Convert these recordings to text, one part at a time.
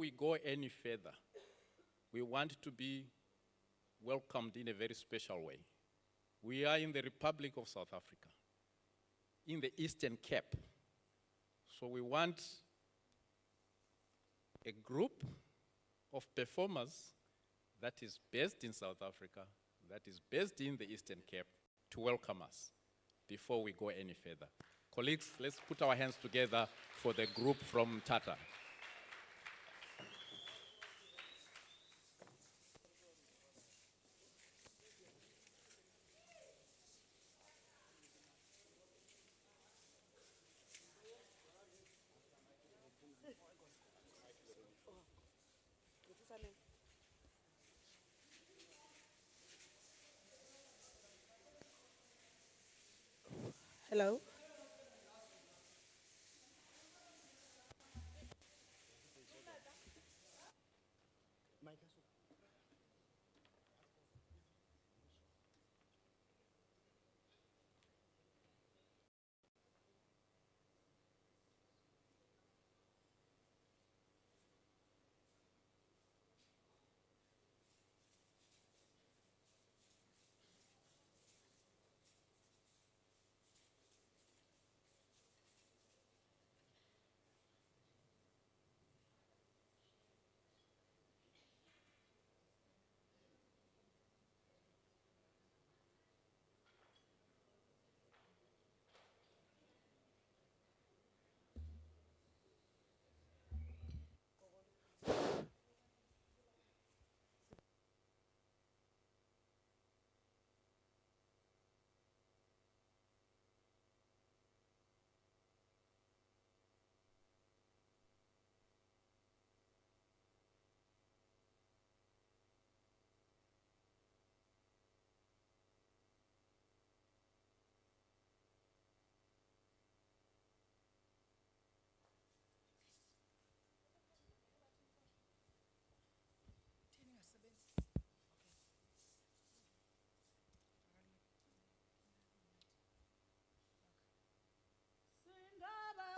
we go any further, we want to be welcomed in a very special way. We are in the Republic of South Africa, in the Eastern Cape. So we want a group of performers that is based in South Africa, that is based in the Eastern Cape, to welcome us before we go any further. Colleagues, let's put our hands together for the group from Tata. Hello.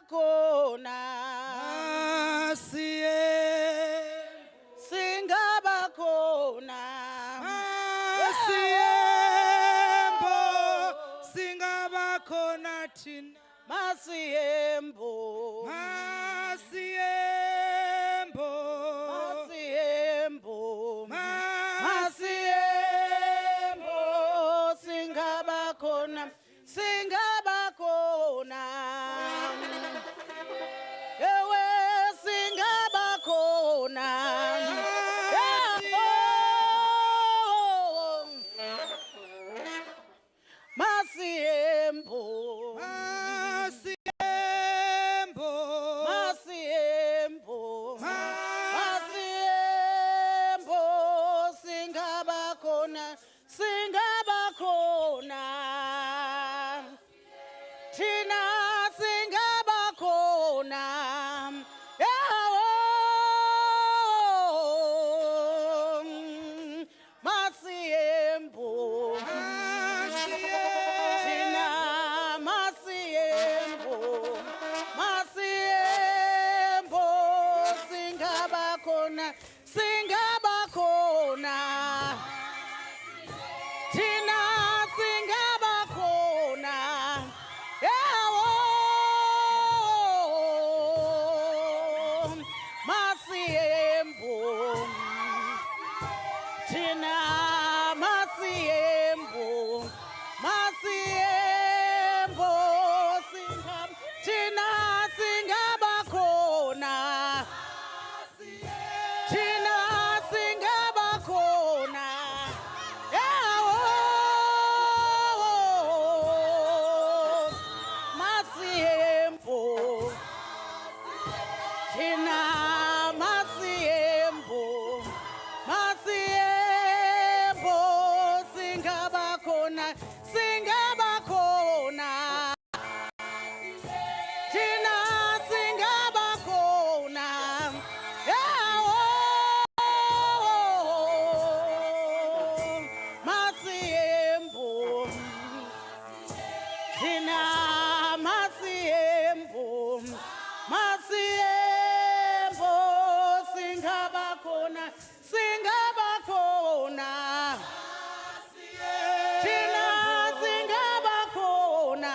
Kona singaba kona singaba khona thina Masiembo singaba kona ewe singaba kona Masiembo singaba kona Tina singaba kona Masiembo Tina Masiembo singaba kona Tina singaba kona Masiembo Tina Masiembo Tina singaba kona Tina singaba kona Masiembo Tina Masiembo singabakhona thina singabakhona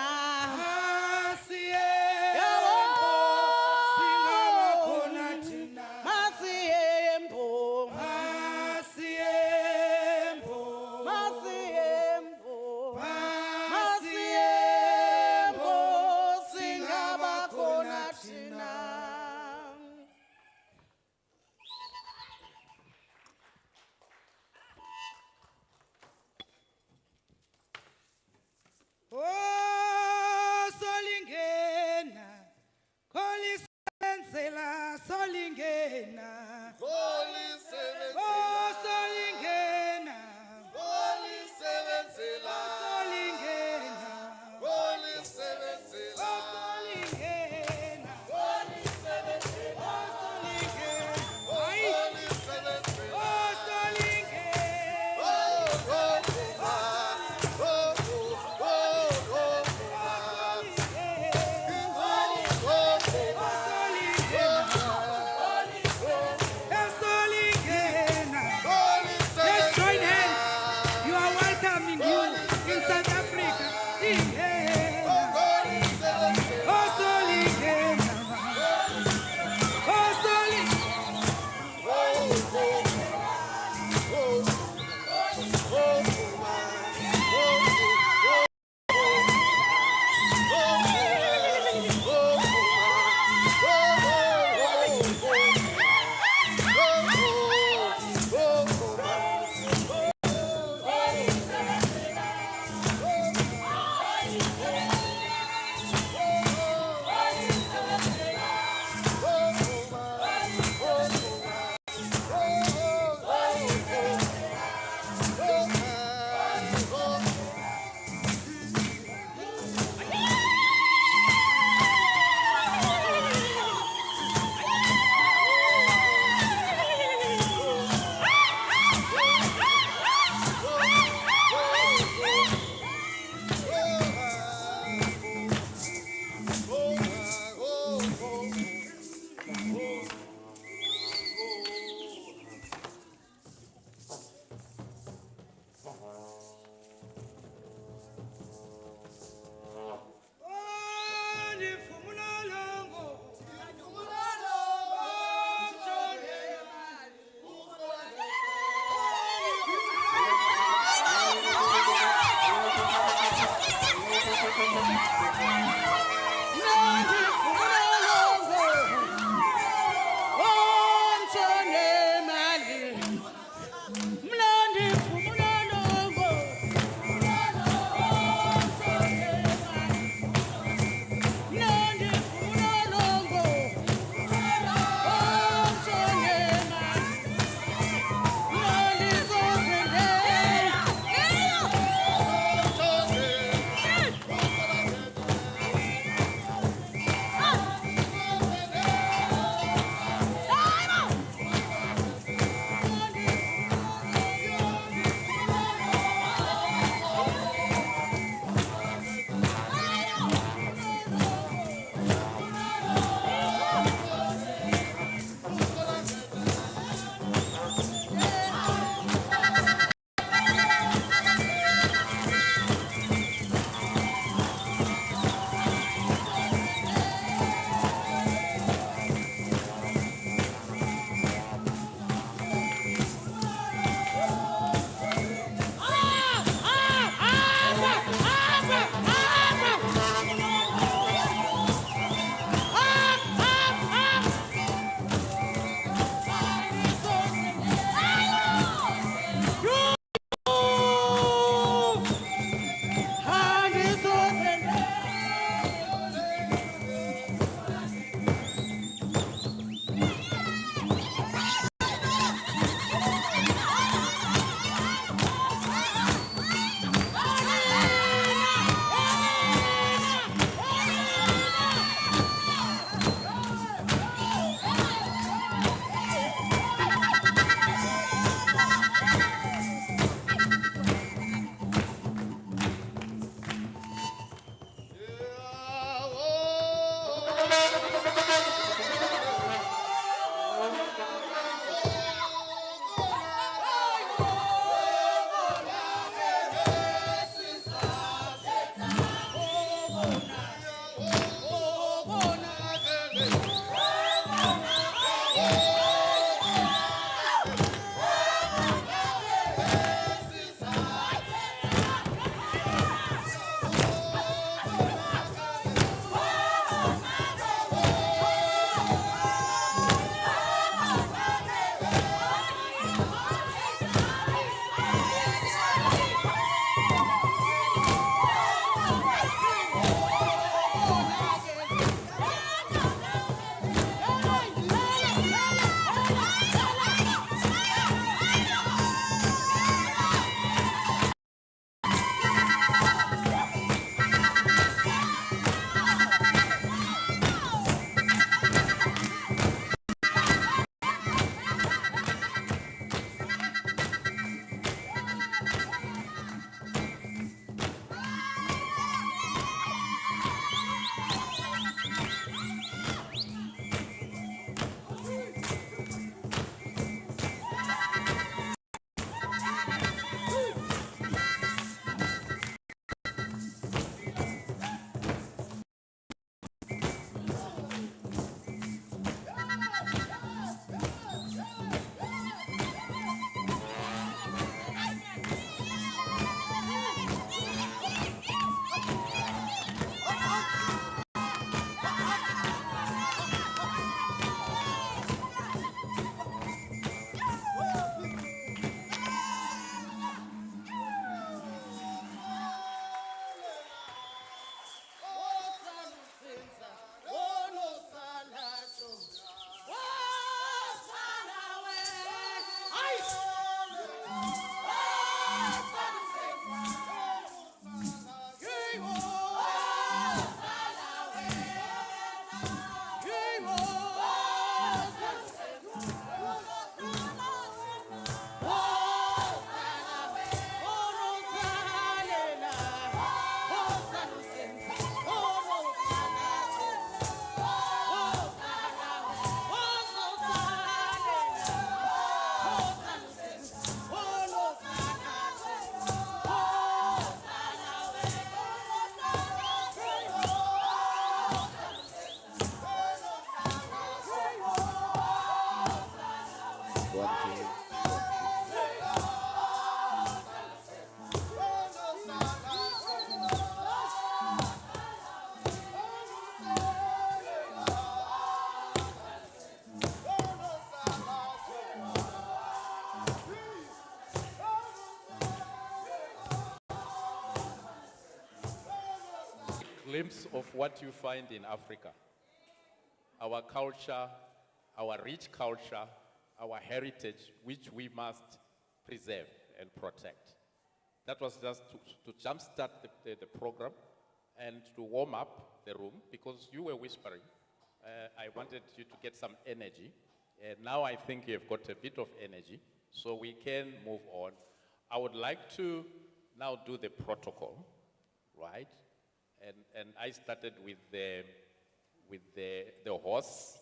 Masiyembo, singabakhona thina. masiyembo Masiyembo, masiyembo masiyembo, singabakhona thina Glimpse of what you find in Africa. Our culture, our rich culture, our heritage, which we must preserve and protect. That was just to jumpstart the program and to warm up the room, because you were whispering. I wanted you to get some energy. And now I think you've got a bit of energy, so we can move on. I would like to now do the protocol, right? And I started with the horse,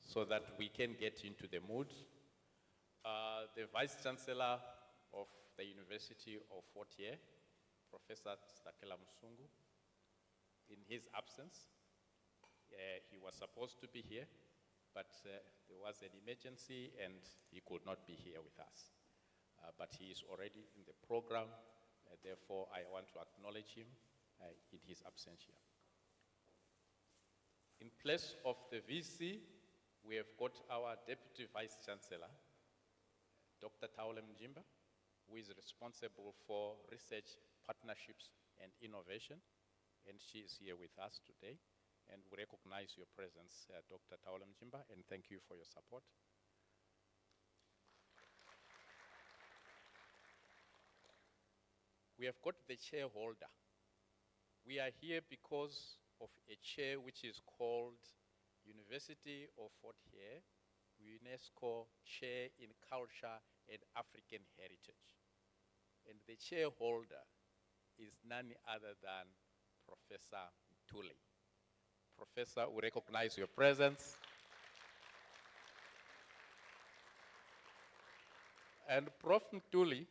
so that we can get into the mood. The Vice Chancellor of the University of Fort Hare, Professor Stakela Musungu, in his absence, he was supposed to be here, but there was an emergency and he could not be here with us. But he is already in the program, therefore I want to acknowledge him in his absence here. In place of the VC, we have got our Deputy Vice Chancellor, Dr. Taule Mjimba, who is responsible for research, partnerships, and innovation, and she is here with us today. And we recognize your presence, Dr. Taule Mjimba, and thank you for your support. We have got the chairholder. We are here because of a chair which is called University of Fort Hare, UNESCO Chair in Culture and African Heritage. And the chairholder is none other than Professor Ntuli. Professor, we recognize your presence. And Prof. Ntuli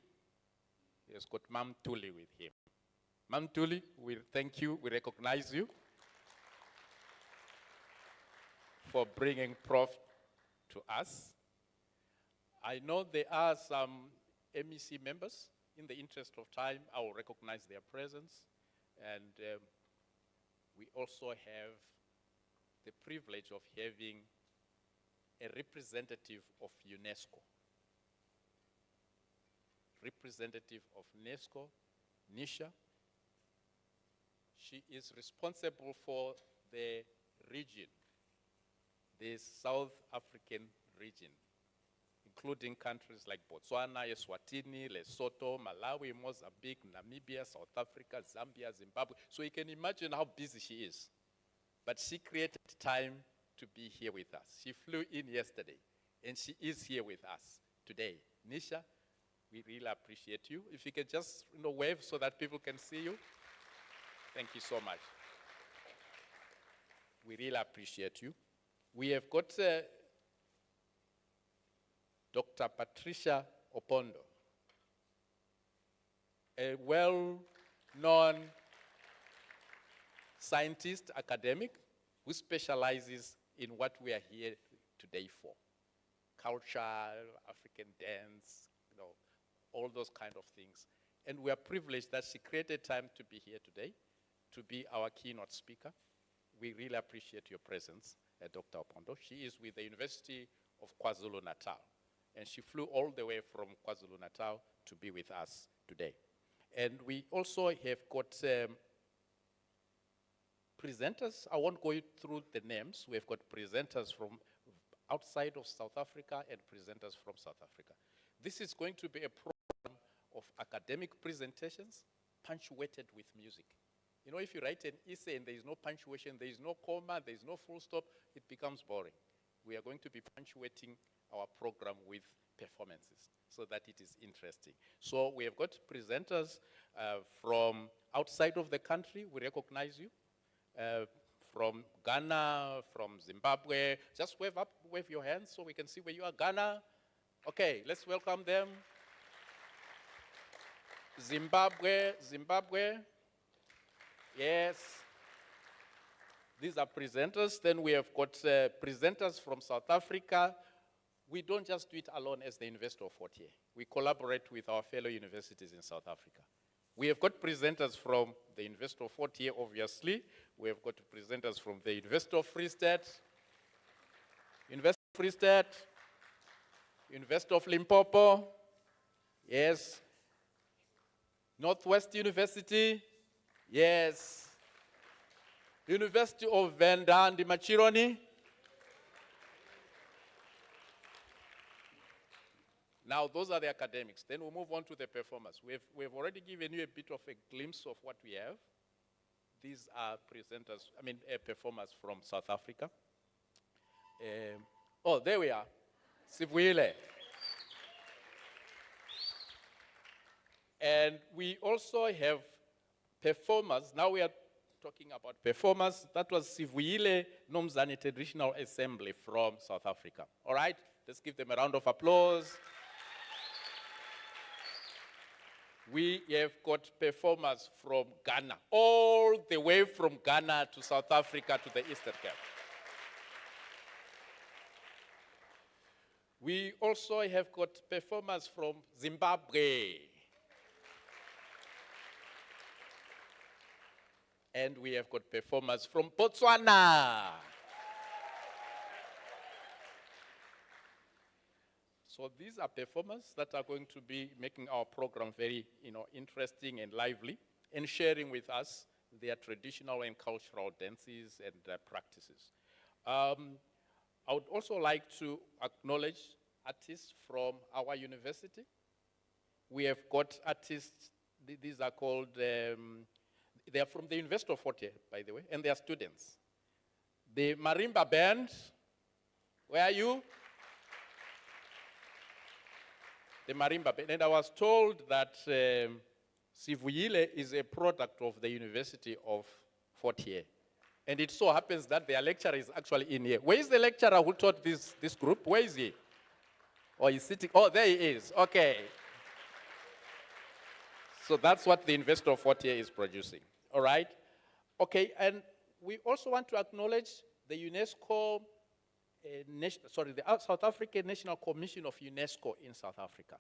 has got Mam Ntuli with him. Mam Ntuli, we thank you, we recognize you for bringing Prof to us. I know there are some MEC members. In the interest of time, I will recognize their presence. And we also have the privilege of having a representative of UNESCO. Representative of UNESCO, Nisha. She is responsible for the region, the South African region, including countries like Botswana, Eswatini, Lesotho, Malawi, Mozambique, Namibia, South Africa, Zambia, Zimbabwe. So you can imagine how busy she is. But she created time to be here with us. She flew in yesterday, and she is here with us today. Nisha, we really appreciate you. If you can just wave so that people can see you. Thank you so much. We really appreciate you. We have got Dr. Patricia Opondo, a well-known scientist, academic, who specializes in what we are here today for. Culture, African dance, all those kind of things. And we are privileged that she created time to be here today, to be our keynote speaker. We really appreciate your presence, Dr. Opondo. She is with the University of KwaZulu-Natal, and she flew all the way from KwaZulu-Natal to be with us today. And we also have got presenters. I won't go through the names. We have got presenters from outside of South Africa and presenters from South Africa. This is going to be a program of academic presentations punctuated with music. You know, if you write an essay and there is no punctuation, there is no comma, there is no full stop, it becomes boring. We are going to be punctuating our program with performances so that it is interesting. So we have got presenters from outside of the country. We recognize you. From Ghana, from Zimbabwe. Just wave your hands so we can see where you are. Ghana. Okay, let's welcome them. Zimbabwe. Yes. These are presenters. Then we have got presenters from South Africa, we don't just do it alone as the University of Fort Hare. We collaborate with our fellow universities in South Africa. We have got presenters from the University of Fort Hare, obviously. We have got presenters from the University of Free State, University of Limpopo, yes, Northwest University, yes, University of Venda and Machironi. Now, those are the academics. Then we'll move on to the performers. We've already given you a bit of a glimpse of what we have. These are performers from South Africa. Oh, there we are. Sibuyile. And we also have performers. Now we are talking about performers. That was Sibuyile Nomzane Traditional Assembly from South Africa. All right? Let's give them a round of applause. We have got performers from Ghana, all the way from Ghana to South Africa to the Eastern Cape. We also have got performers from Zimbabwe. And we have got performers from Botswana. So these are performers that are going to be making our program very, interesting and lively, and sharing with us their traditional and cultural dances and practices. I would also like to acknowledge artists from our university. We have got artists, these are called, they are from the University of Fort Hare, by the way, and they are students. The Marimba Band, where are you? The Marimba Band. And I was told that Sibuyile is a product of the University of Fort Hare. And it so happens that their lecturer is actually in here. Where is the lecturer who taught this group? Where is he? Oh, he's sitting. Oh, there he is. Okay. So that's what the University of Fort Hare is producing. All right? Okay, and we also want to acknowledge the UNESCO, the South African National Commission of UNESCO in South Africa.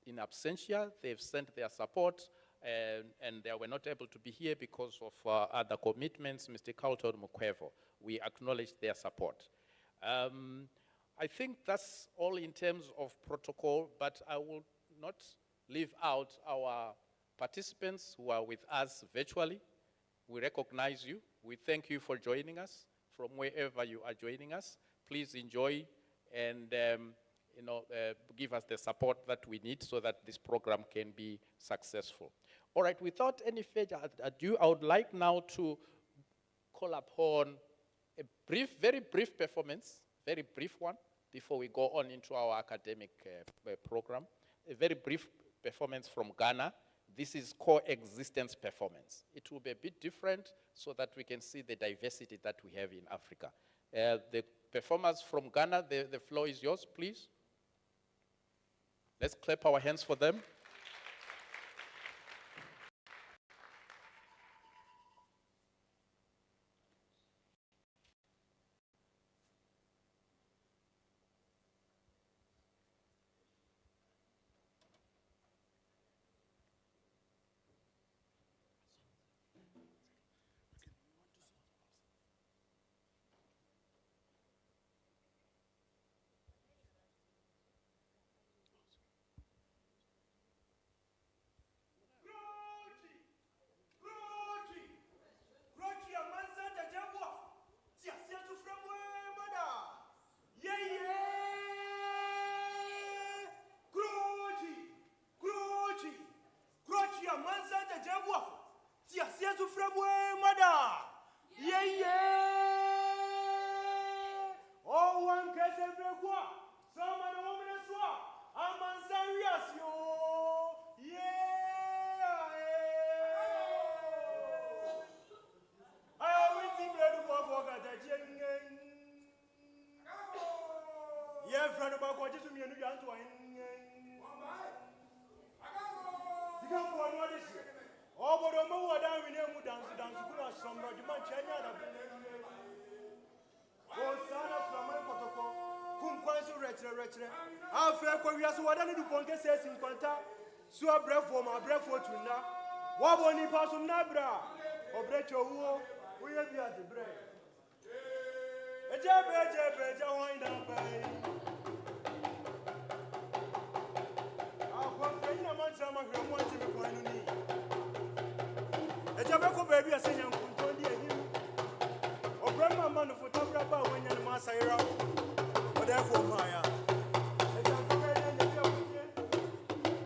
In absentia, they've sent their support, and they were not able to be here because of other commitments. Mr. Carlton Mukwevo, we acknowledge their support. I think that's all in terms of protocol, but I will not leave out our participants who are with us virtually. We recognize you. We thank you for joining us from wherever you are joining us. Please enjoy and give us the support that we need so that this program can be successful. All right, without any further ado, I would like now to call upon a very brief performance, very brief one, before we go on into our academic program. A very brief performance from Ghana. This is coexistence performance. It will be a bit different so that we can see the diversity that we have in Africa. The performers from Ghana, the floor is yours, please. Let's clap our hands for them. rechere. Afa ko wiase wada ne dupon ke sesi nkwanta. So abrefo ma abrefo tuna. Wa boni paso na bra. Obrecho wo. Wo ye bia de bre. Eje wind up by. Akwa fenya mantra ma hwe mo ante me kwanu ni. Eje be ko baby asenya nkunto ndi ehim. Obrama man for tabra ba wenya ne masayira. Therefore, Maya.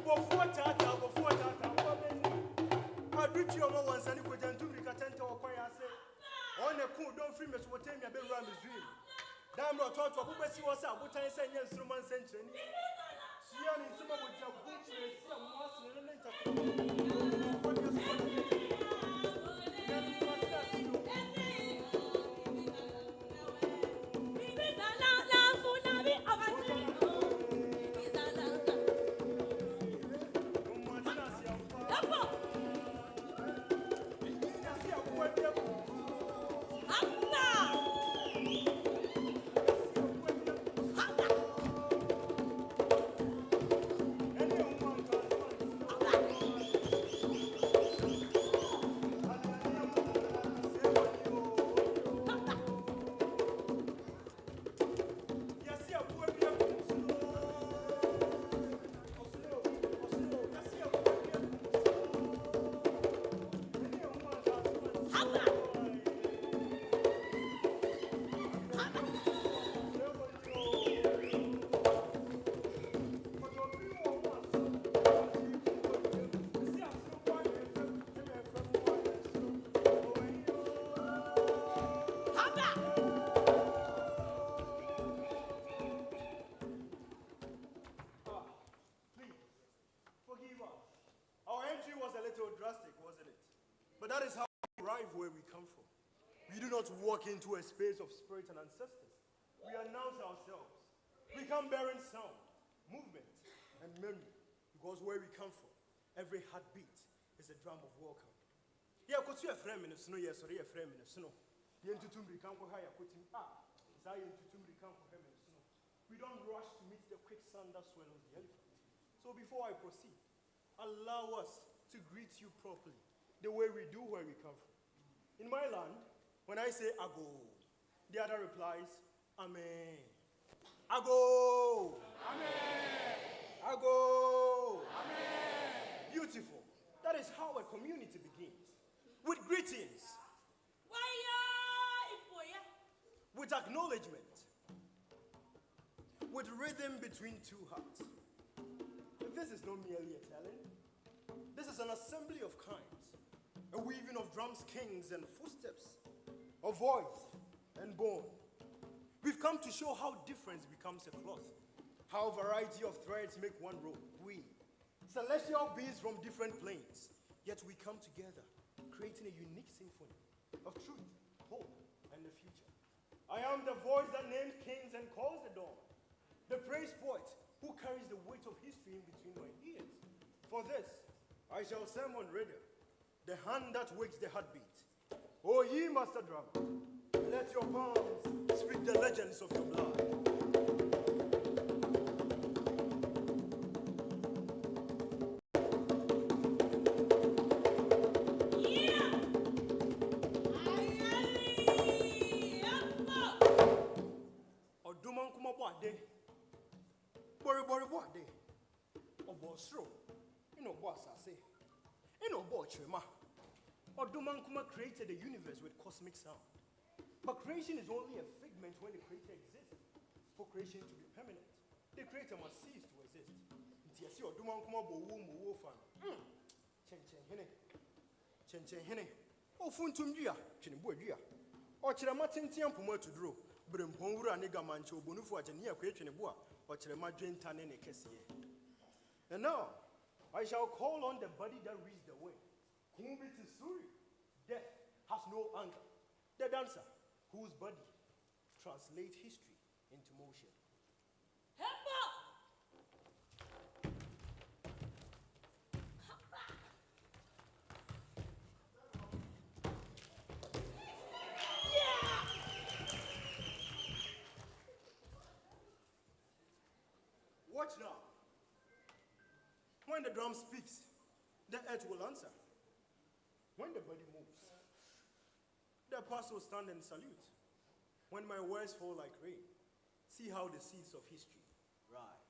Before Tata, I reach your once and you could do Ricatenta or Koya say, on a cool, don't free me to tell me a bit around his dream. Damn, not taught to who was up, what I say, yes, Roman century. She and some of your butchers, some was in the But that is how we arrive where we come from. We do not walk into a space of spirit and ancestors. We announce ourselves. We come bearing sound, movement, and memory. Because where we come from, every heartbeat is a drum of welcome. Yeah, because you're a friend in the snow, yes, or you're a friend in the snow. The entutumri come for higher putting up. Say entutumri come for him in the snow. We don't rush to meet the quicksand that swallows the elephant. So before I proceed, allow us to greet you properly, the way we do where we come from. In my land, when I say Ago, the other replies, Amen. Ago! Amen! Ago! Amen! Beautiful. That is how a community begins. With greetings. With acknowledgement. With rhythm between two hearts. This is not merely a talent. This is an assembly of kinds. A weaving of drums, kings, and footsteps, of voice and bone. We've come to show how difference becomes a cloth, how a variety of threads make one rope. We, celestial beings from different planes, yet we come together, creating a unique symphony of truth, hope, and the future. I am the voice that names kings and calls the dawn, the praise poet who carries the weight of history in between my ears. For this, I shall sermon rhythm, the hand that wakes the heartbeat. O ye master drum, let your palms speak the legends of your blood. Oduman kuma boade, bori boade, obosro, ino boasase, ino bochema. Oduman kuma created a universe with cosmic sound. But creation is only a figment when the creator exists. For creation to be permanent, the creator must cease to exist. Ntiasi Oduman kuma bo wo fan. Chen hene. O funtum dua, twene bo adua. O kire matentiam pomo atuduro. Brempon wura ne gamanche obonufu agene yakwe twene bo a o kire madwenta ne kesiye. And now, I shall call on the body that reads the way. Death has no anger. The dancer, whose body translates history into motion. Watch now. When the drum speaks, the earth will answer. When the body moves, the past will stand and salute. When my words fall like rain, see how the seeds of history rise.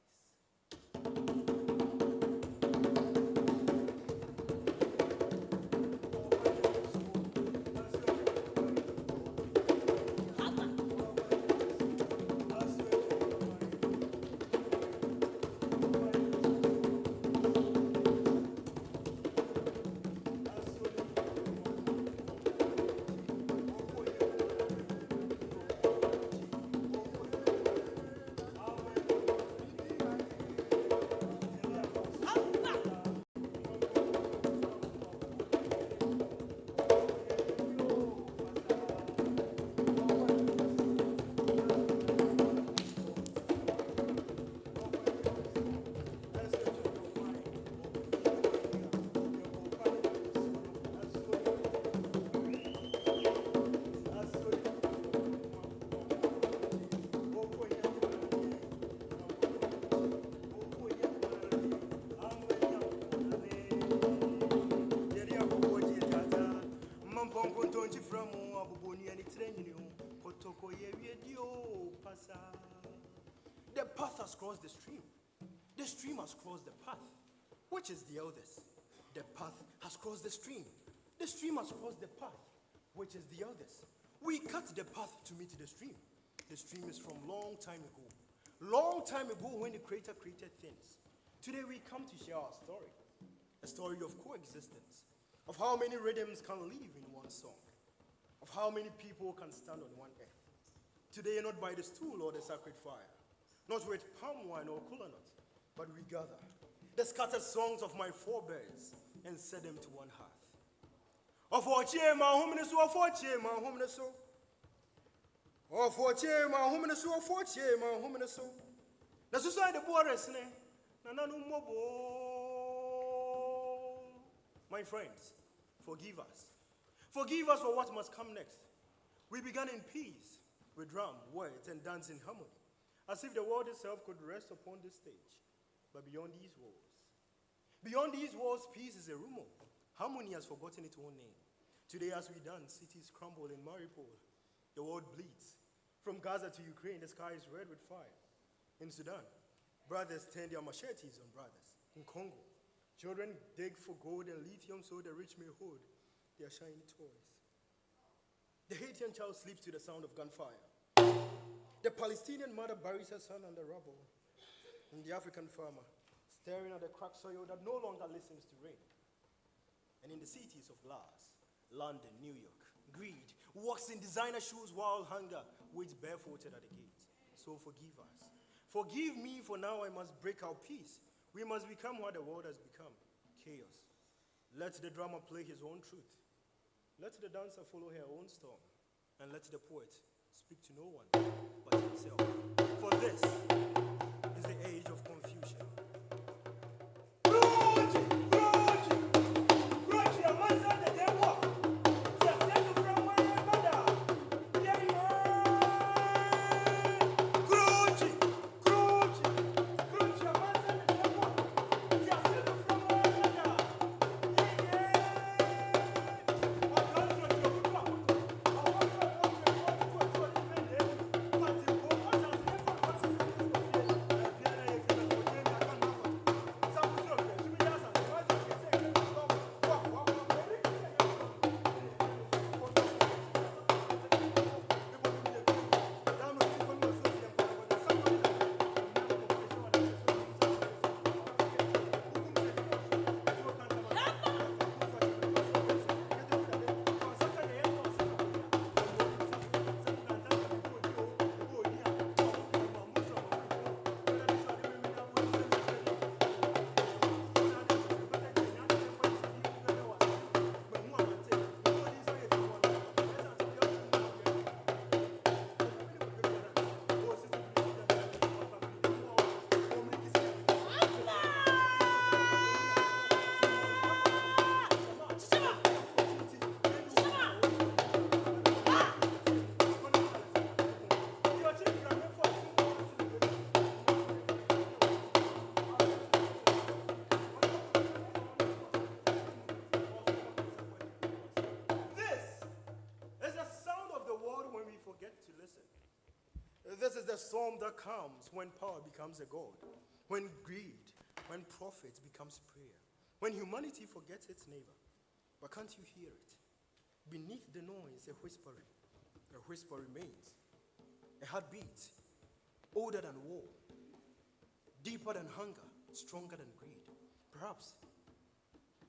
The path has crossed the stream. The stream has crossed the path. Which is the eldest? The path has crossed the stream. The stream has crossed the path. Which is the eldest? We cut the path to meet the stream. The stream is from long time ago. Long time ago when the Creator created things. Today we come to share our story. A story of coexistence. Of how many rhythms can live in one song. Of how many people can stand on one earth. Today not by the stool or the sacred fire. Not with palm wine or kola nut, but we gather the scattered songs of my forebears and set them to one hearth. Of Oche ma homineso, of Oche ma homineso. Of Oche ma homineso, of Oche ma homineso. Na susai de boores ne, na nanu mobo. My friends, forgive us. Forgive us for what must come next. We began in peace, with drum, words, and dance in harmony. As if the world itself could rest upon this stage. But beyond these walls, peace is a rumor. Harmony has forgotten its own name. Today as we dance, cities crumble in Mariupol. The world bleeds. From Gaza to Ukraine, the sky is red with fire. In Sudan, brothers turn their machetes on brothers. In Congo, children dig for gold and lithium so the rich may hold their shiny toys. The Haitian child sleeps to the sound of gunfire. The Palestinian mother buries her son under rubble, and the African farmer staring at the cracked soil that no longer listens to rain. And in the cities of glass, London, New York, greed walks in designer shoes while hunger waits barefooted at the gate. So forgive us. Forgive me, for now I must break our peace. We must become what the world has become, chaos. Let the drummer play his own truth. Let the dancer follow her own storm. And let the poet speak to no one but himself. For this is the age of confusion. storm that comes when power becomes a god, when greed, when profit becomes prayer, when humanity forgets its neighbor. But can't you hear it? Beneath the noise, a whisper remains. A heartbeat, older than war, deeper than hunger, stronger than greed. Perhaps,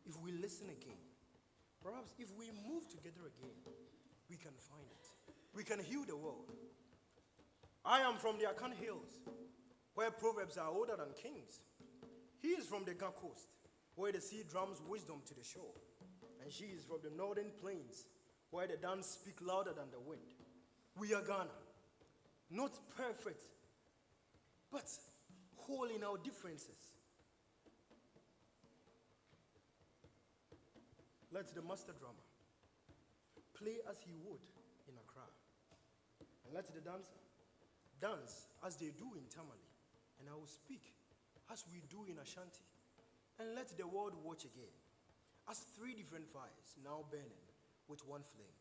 if we listen again, perhaps if we move together again, we can find it. We can heal the world. I am from the Akan Hills, where proverbs are older than kings. He is from the Ga Coast, where the sea drums wisdom to the shore. And she is from the northern plains, where the dance speak louder than the wind. We are Ghana, not perfect, but whole in our differences. Let the master drummer play as he would in Accra, and let the dancer dance as they do in Tamale, and I will speak as we do in Ashanti, and let the world watch again, as three different fires now burning with one flame.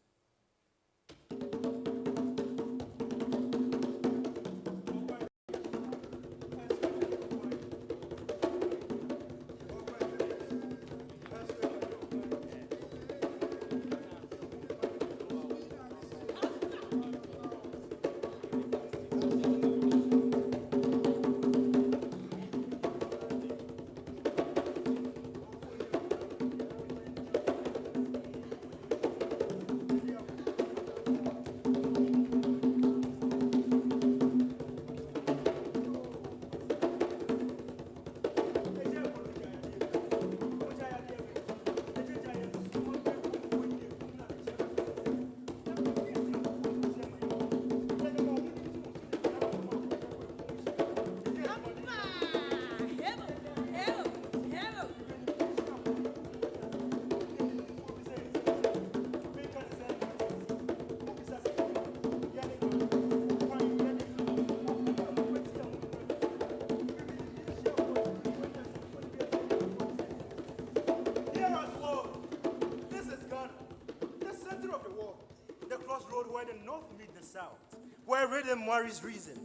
Where rhythm worries reason,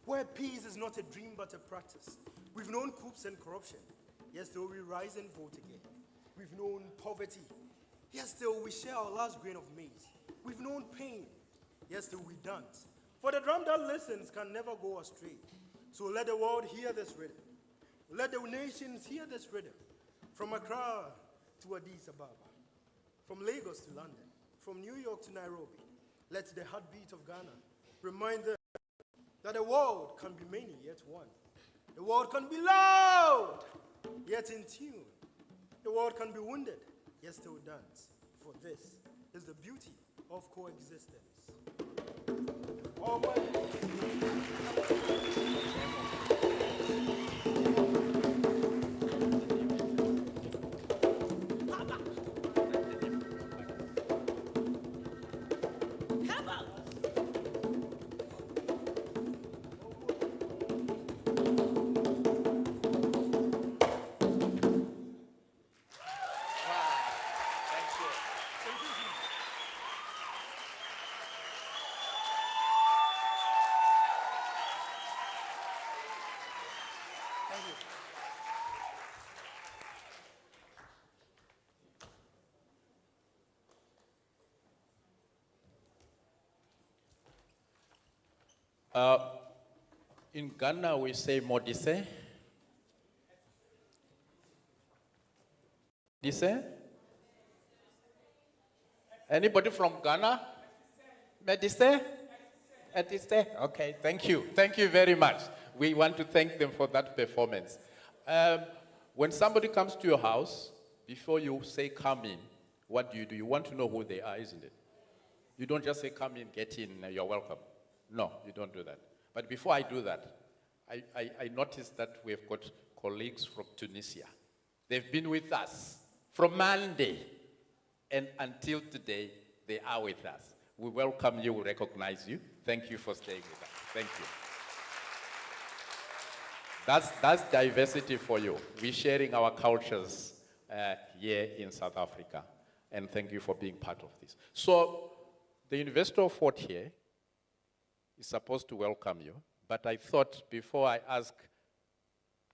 where peace is not a dream but a practice. We've known coups and corruption, yet still we rise and vote again. We've known poverty, yet still we share our last grain of maize. We've known pain, yet still we dance. For the drum that listens can never go astray. So let the world hear this rhythm. Let the nations hear this rhythm. From Accra to Addis Ababa, from Lagos to London, from New York to Nairobi. Let the heartbeat of Ghana remind them that the world can be many, yet one. The world can be loud, yet in tune. The world can be wounded, yet still dance. For this is the beauty of coexistence. In Ghana, we say modise. Dise? Anybody from Ghana? Medise? Edise? Okay, thank you. Thank you very much. We want to thank them for that performance. When somebody comes to your house, before you say come in, what do? You want to know who they are, isn't it? You don't just say come in, get in, you're welcome. No, you don't do that. But before I do that, I noticed that we've got colleagues from Tunisia. They've been with us from Monday, and until today, they are with us. We welcome you, we recognize you. Thank you for staying with us. Thank you. That's diversity for you. We're sharing our cultures here in South Africa, and thank you for being part of this. So, the University of Fort here is supposed to welcome you, But I thought before I ask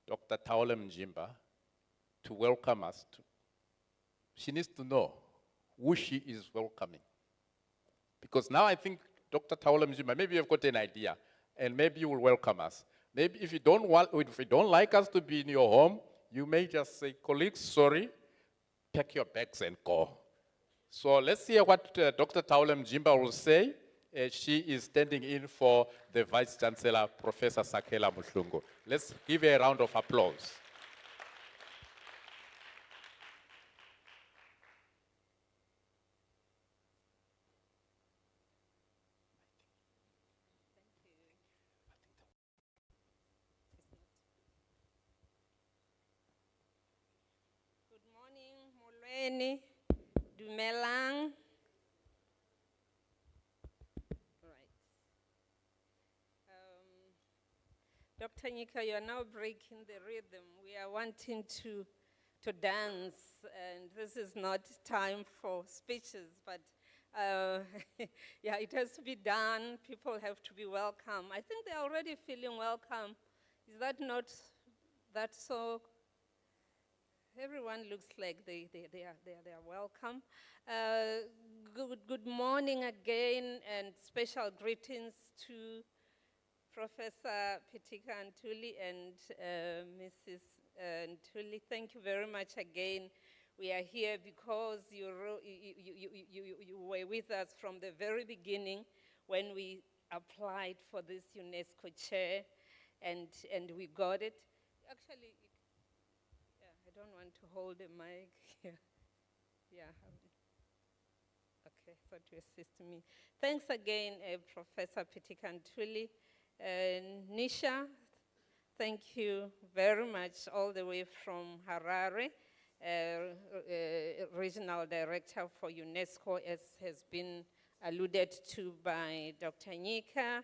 Dr. Taole Mjimba to welcome us, she needs to know who she is welcoming. Because now I think, Dr. Taole Mjimba, maybe you've got an idea, and maybe you will welcome us. Maybe if you don't like us to be in your home, you may just say, colleagues, sorry, pack your bags and go. So let's hear what Dr. Taole Mjimba will say. She is standing in for the Vice Chancellor, Professor Sakela Muhlungu. Let's give her a round of applause. Good morning, Molweni, Dumelang. Right. Dr. Nika, you are now breaking the rhythm. We are wanting to dance, and this is not time for speeches, but yeah, it has to be done. People have to be welcome. I think they're already feeling welcome. Is that not that so? Everyone looks like they are welcome. Good morning again, and special greetings to Professor Pitika Ntuli and Mrs. Ntuli. Thank you very much again. We are here because you were with us from the very beginning when we applied for this UNESCO chair, and we got it. Actually, I don't want to hold a mic here. Yeah. Okay, so to assist me. Thanks again, Professor Pitika Ntuli. Nisha, thank you very much, all the way from Harare, Regional Director for UNESCO, as has been alluded to by Dr. Nika,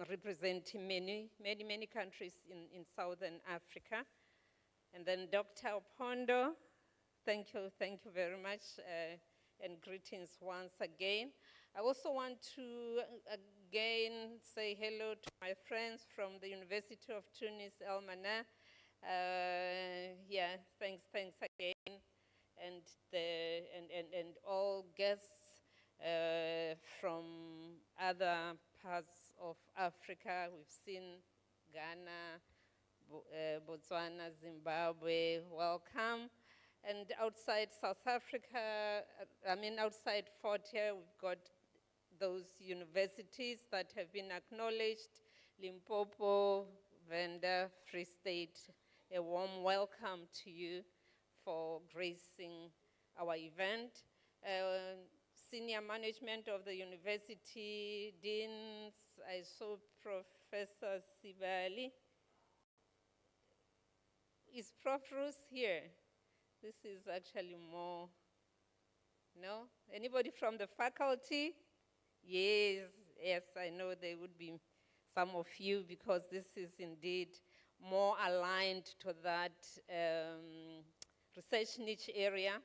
representing many countries in Southern Africa. And then Dr. Opondo, thank you very much, and greetings once again. I also want to again say hello to my friends from the University of Tunis, El Mana. Yeah, thanks again, and all guests from other parts of Africa. We've seen Ghana, Botswana, Zimbabwe, welcome. And outside South Africa, outside Fort Hare, we've got those universities that have been acknowledged: Limpopo, Venda, Free State. A warm welcome to you for gracing our event. Senior management of the university, deans, I saw Professor Sibali. Is Prof. Bruce here? This is actually more, no? Anybody from the faculty? Yes, I know there would be some of you, because this is indeed more aligned to that research niche area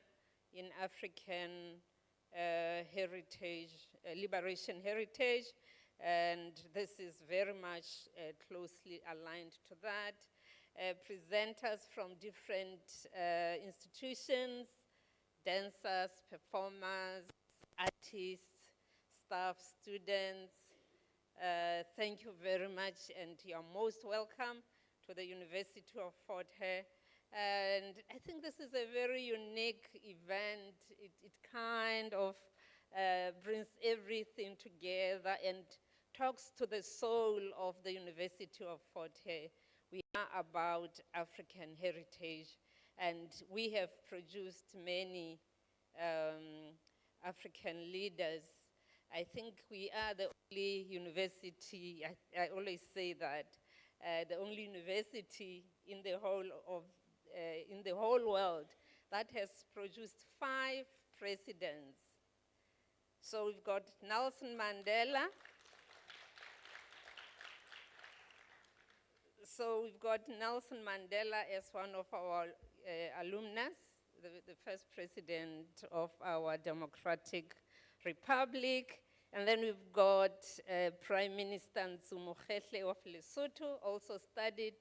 in African heritage, liberation heritage, and this is very much closely aligned to that. Presenters from different institutions, dancers, performers, artists, staff, students. Thank you very much, and you're most welcome to the University of Fort Hare. And I think this is a very unique event. It kind of brings everything together and talks to the soul of the University of Fort Hare. We are about African heritage, and we have produced many African leaders. I think we are the only university, I always say that, the only university in the whole world that has produced 5 presidents. So we've got Nelson Mandela. So we've got Nelson Mandela as one of our alumnus, the first president of our democratic republic. And then we've got Prime Minister Ntsumokgetle of Lesotho, also studied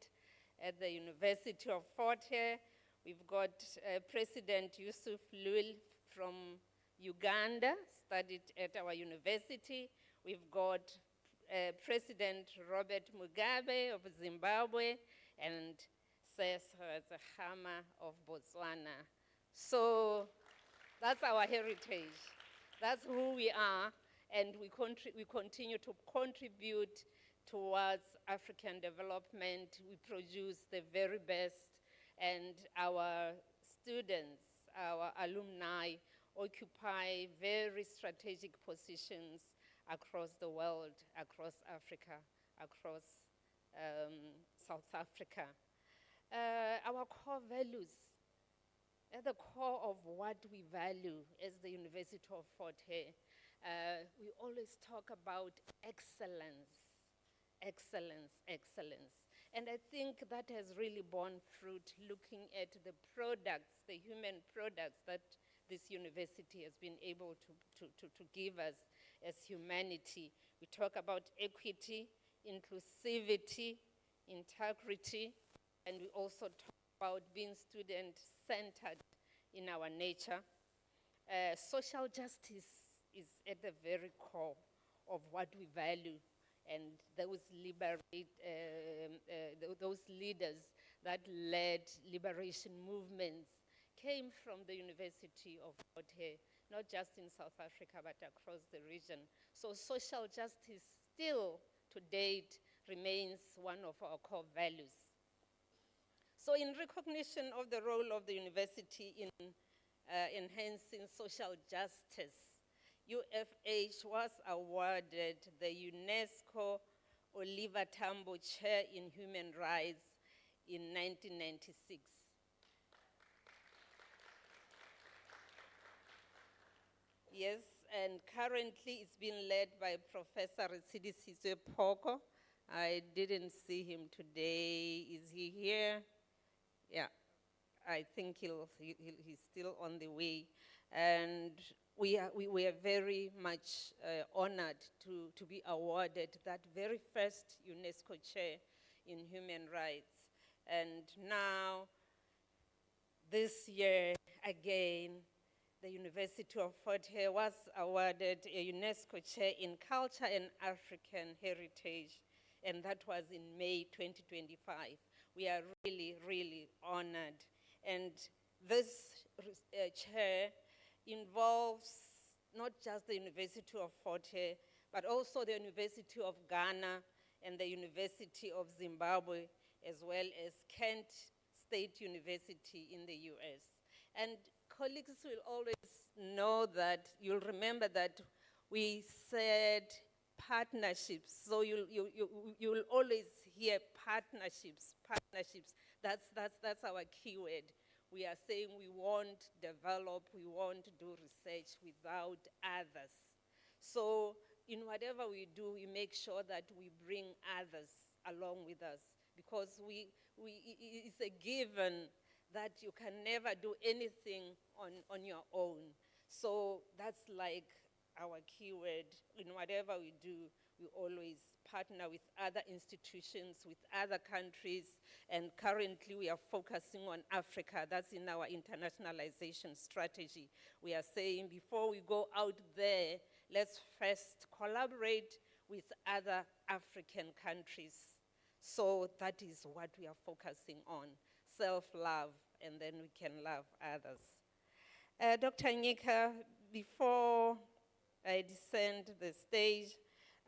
at the University of Fort Hare. We've got President Yusuf Lul from Uganda, studied at our university. We've got President Robert Mugabe of Zimbabwe and Cesar Zahama of Botswana. So that's our heritage. That's who we are, and we continue to contribute towards African development. We produce the very best, and our students, our alumni, occupy very strategic positions across the world, across Africa, across South Africa. Our core values, at the core of what we value as the University of Fort Hare, we always talk about excellence, excellence, excellence. And I think that has really borne fruit looking at the products, the human products that this university has been able to give us as humanity. We talk about equity, inclusivity, integrity, and we also talk about being student-centered in our nature. Social justice is at the very core of what we value, and those leaders that led liberation movements came from the University of Fort Hare, not just in South Africa, but across the region. So social justice still, to date, remains one of our core values. So in recognition of the role of the university in enhancing social justice, UFH was awarded the UNESCO Oliver Tambo Chair in Human Rights in 1996. Yes, and currently it's being led by Professor Sidisizwe Poko. I didn't see him today. Is he here? Yeah, I think he's still on the way. And we are very much honored to be awarded that very first UNESCO chair in human rights. And now, this year, again, the University of Fort Hare was awarded a UNESCO chair in culture and African heritage, and that was in May 2025. We are really, really honored. And this chair involves not just the University of Fort Hare, but also the University of Ghana and the University of Zimbabwe, as well as Kent State University in the US. And colleagues will always know that, you'll remember that we said partnerships. So you'll always hear partnerships, partnerships. That's our keyword. We are saying we won't develop, we won't do research without others. So in whatever we do, we make sure that we bring others along with us, because it's a given that you can never do anything on your own. So that's like our keyword. In whatever we do, we always partner with other institutions, with other countries, and currently we are focusing on Africa. That's in our internationalization strategy. We are saying before we go out there, let's first collaborate with other African countries. So that is what we are focusing on, self-love, and then we can love others. Dr. Nyika, before I descend the stage,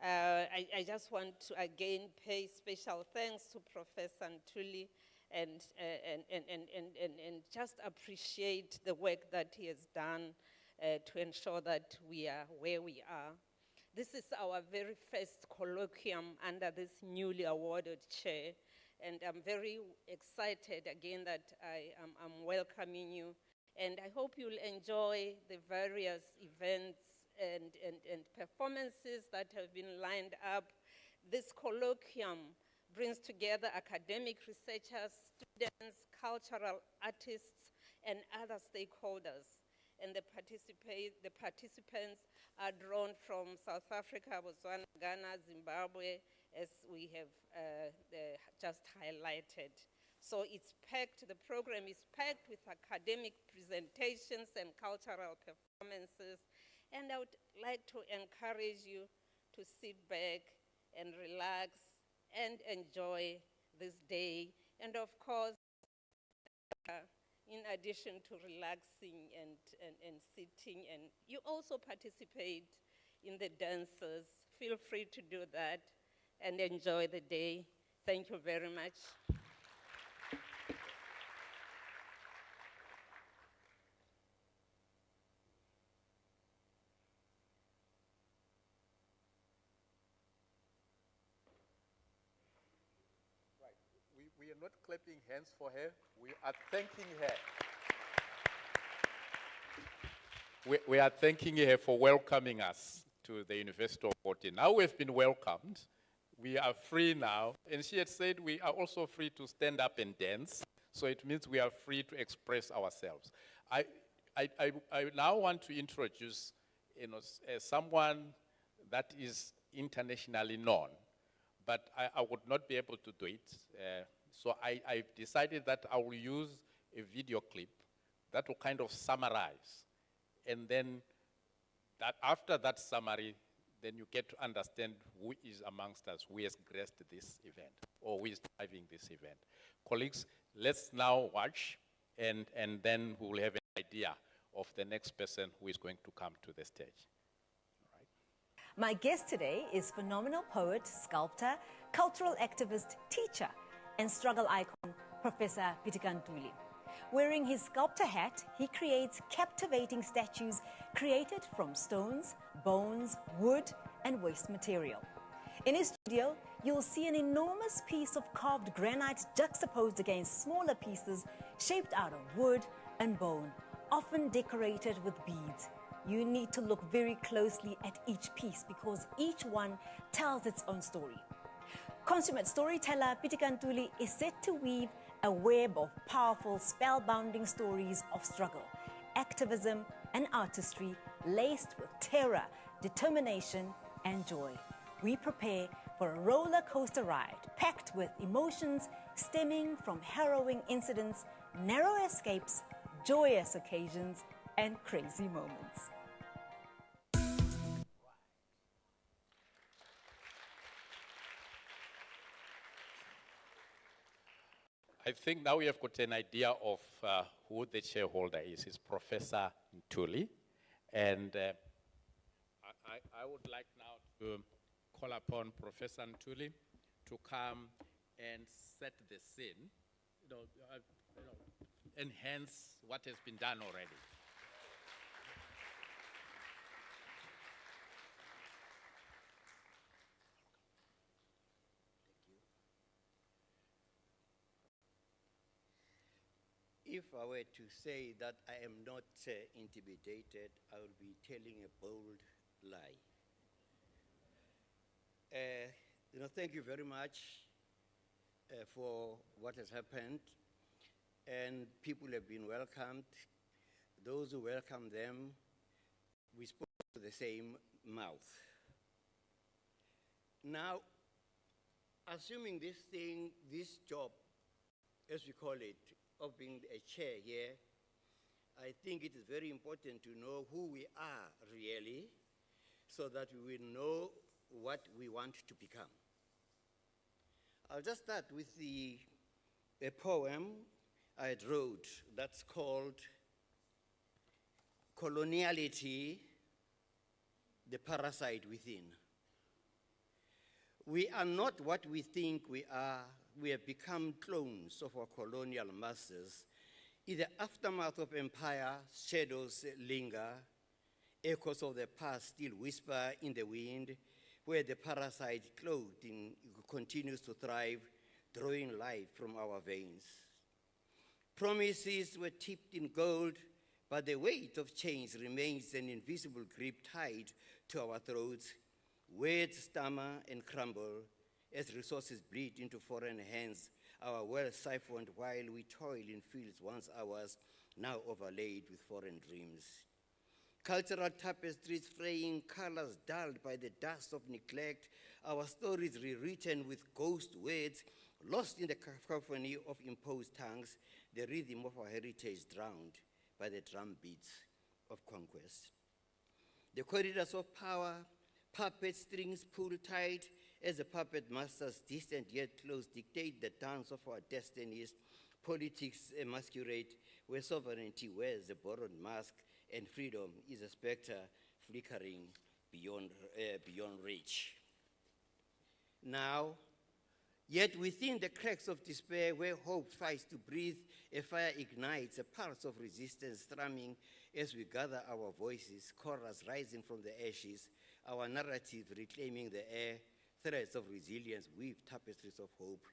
I just want to again pay special thanks to Professor Ntuli and just appreciate the work that he has done to ensure that we are where we are. This is our very first colloquium under this newly awarded chair, and I'm very excited again that I'm welcoming you, and I hope you'll enjoy the various events and performances that have been lined up. This colloquium brings together academic researchers, students, cultural artists, and other stakeholders. and the participants are drawn from South Africa, Botswana, Ghana, Zimbabwe, as we have just highlighted. So it's packed, the program is packed with academic presentations and cultural performances. And I would like to encourage you to sit back and relax and enjoy this day. And of course, in addition to relaxing and sitting, and you also participate in the dances, feel free to do that and enjoy the day. Thank you very much. We are not clapping hands for her. We are thanking her. We are thanking her for welcoming us to the University of Fort. Now we've been welcomed. We are free now. And she had said we are also free to stand up and dance. So it means we are free to express ourselves. I now want to introduce someone that is internationally known, but I would not be able to do it. So I've decided that I will use a video clip that will kind of summarize. And then that after that summary, then you get to understand who is amongst us, who has graced this event, or who is driving this event. Colleagues, let's now watch, and then we will have an idea of the next person who is going to come to the stage. All right. My guest today is phenomenal poet, sculptor, cultural activist, teacher, and struggle icon, Professor Pitikantuli. Wearing his sculptor hat, he creates captivating statues created from stones, bones, wood, and waste material. In his studio, you'll see an enormous piece of carved granite juxtaposed against smaller pieces shaped out of wood and bone, often decorated with beads. You need to look very closely at each piece because each one tells its own story. Consummate storyteller Pitikantuli is set to weave a web of powerful, spellbinding stories of struggle, activism, and artistry laced with terror, determination, and joy. We prepare for a roller coaster ride packed with emotions stemming from harrowing incidents, narrow escapes, joyous occasions, and crazy moments. I think now we have got an idea of who the shareholder is. It's Professor Ntuli. And I would like now to call upon Professor Ntuli to come and set the scene, enhance what has been done already. If I were to say that I am not intimidated, I would be telling a bold lie. Thank you very much for what has happened. And people have been welcomed. Those who welcome them, we spoke to the same mouth. Now, assuming this job, as we call it, of being a chair here, I think it is very important to know who we are really, so that we will know what we want to become. I'll just start with a poem I wrote that's called Coloniality, the Parasite Within. We are not what we think we are. We have become clones of our colonial masters. In the aftermath of empire, shadows linger. Echoes of the past still whisper in the wind, where the parasite clothed continues to thrive, drawing life from our veins. Promises were tipped in gold, but the weight of change remains an invisible grip tied to our throats. Words stammer and crumble as resources bleed into foreign hands, our wealth siphoned while we toil in fields once ours, now overlaid with foreign dreams. cultural tapestries fraying, colors dulled by the dust of neglect, our stories rewritten with ghost words, lost in the cacophony of imposed tongues, the rhythm of our heritage drowned by the drum beats of conquest. The corridors of power, puppet strings pulled tight as the puppet masters, distant yet close, dictate the dance of our destinies. Politics masquerade where sovereignty wears a borrowed mask and freedom is a specter flickering beyond reach. Now, yet within the cracks of despair where hope fights to breathe, a fire ignites, a pulse of resistance strumming as we gather our voices, chorus rising from the ashes, our narrative reclaiming the air, threads of resilience weave tapestries of hope.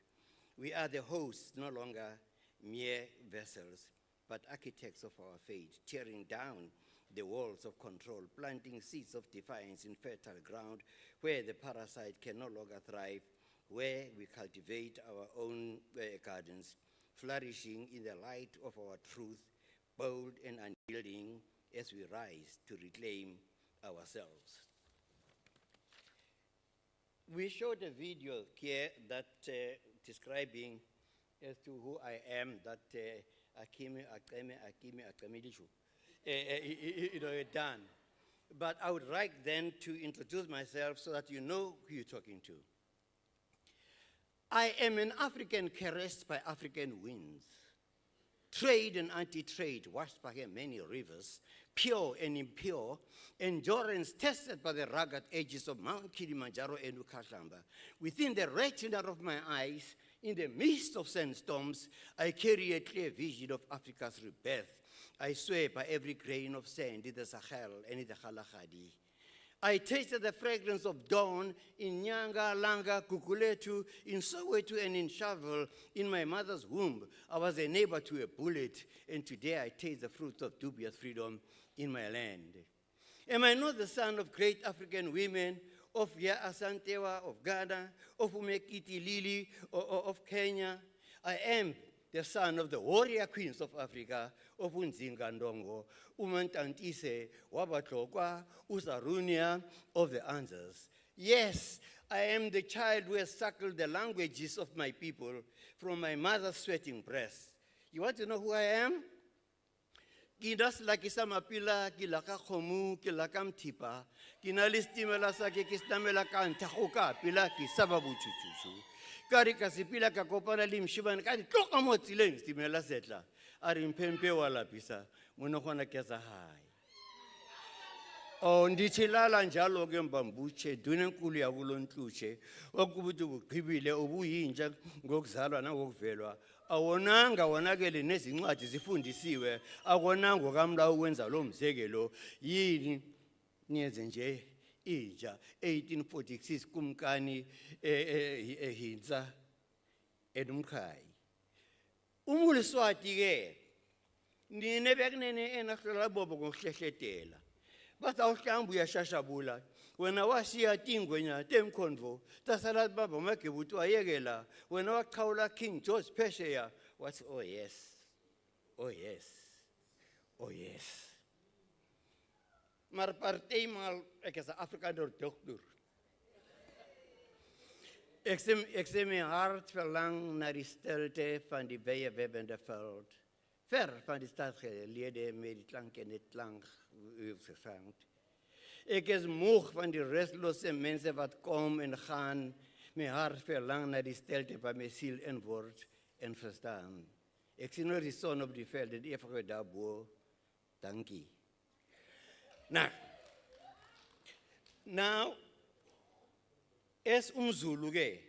We are the hosts, no longer mere vessels, but architects of our fate, tearing down the walls of control, planting seeds of defiance in fertile ground where the parasite can no longer thrive, where we cultivate our own gardens, flourishing in the light of our truth, bold and unyielding as we rise to reclaim ourselves. We showed a video here that describing as to who I am, that done. But I would like then to introduce myself so that you know who you're talking to. I am an African caressed by African winds, trade and anti-trade washed by her many rivers, pure and impure, endurance tested by the rugged edges of Mount Kilimanjaro and Ukashamba. Within the retina of my eyes, in the midst of sandstorms, I carry a clear vision of Africa's rebirth. I swear by every grain of sand in the Sahel and in the Kalahari. I tasted the fragrance of dawn in Nyanga, Langa, Kukuletu, in Soweto and in Shovel. In my mother's womb, I was a neighbor to a bullet, and today I taste the fruits of dubious freedom in my land. Am I not the son of great African women, of Ya Asantewa of Ghana, of Umekiti Lili of Kenya? I am the son of the warrior queens of Africa, of Unzinga Ndongo, Umantantise, Wabatlokwa, Usarunia, of the Anzas. Yes, I am the child who has suckled the languages of my people from my mother's sweating breast. You want to know who I am? Kidas lakisa mapila, kilaka khomu, kilaka mtipa, kinalistimela sake kistamela kantahuka, pila kisababu chuchuchu. Kari kasipila kakopana limshiban, kari toka motileng stimela setla. Arimpempe wala pisa, munokwana kesa hai. O ndichilala njalo ke mbambuche, dunenkulu ya vulontluche, okubutu bugibile obuyinja ngokuzalwa nangokuvelwa. Awonanga wonakele nezincwadi zifundisiwe, akonanga kamla ukwenza lo mzekelo yini niyenze nje inja 1846 kumkani ehintsa edumkhayi. Umuliswati ke nine bekunene enahlola bobo ngokuhlehletela. Bazawuhlamba uyashashabula wena washiya tingwenya temkhonvo tasala baba magebutu ayekela wena waqhawula King George Phesheya wathi oh yes, oh yes, oh yes. Maar partij mal ek is 'n Afrikaner dokter. Ek sê my hart verlang na die stilte van die baie webende veld. Ver van die stad geleede met die klank en dit klank gesang. Ek is moeg van die restlose mense wat kom en gaan. My hart verlang na die stilte van my siel en woord en verstaan. Ek sien nou die son op die veld en ewige daarbo. Dankie. Now, es umZulu ke.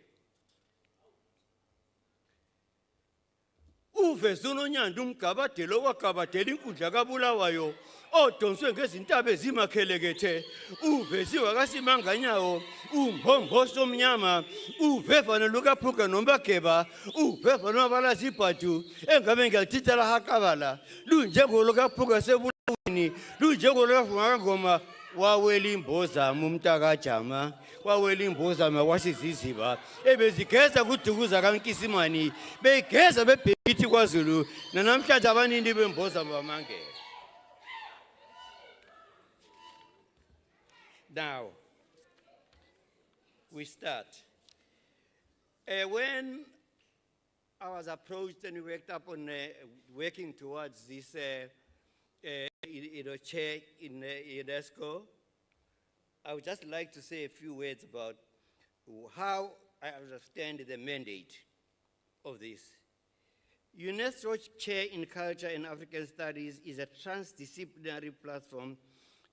Uve zononyanda umgabadelo wagabadela inkundla kaBulawayo odonswe ngezintaba ezimakhelekethe uveziwa kaSimanganyawo umbomboso omnyama uvevana lukaPhuka nombageba uvevana lwabalazi ibhadu engabe ngiyalithithela hakabala lunjengolo kaPhuka sebulawini lunjengolo kaVungakangoma wawela imbozama umntakajama wawela imbozama wasiziziba ebezigeza kudukuza kaNkisimani begeza bebhekithi kwaZulu nanamhlanje abanini bembozama bamangela. Now, we start. When I was approached and we worked up on working towards this chair in UNESCO, I would just like to say a few words about how I understand the mandate of this. UNESCO's Chair in Culture and African Studies is a transdisciplinary platform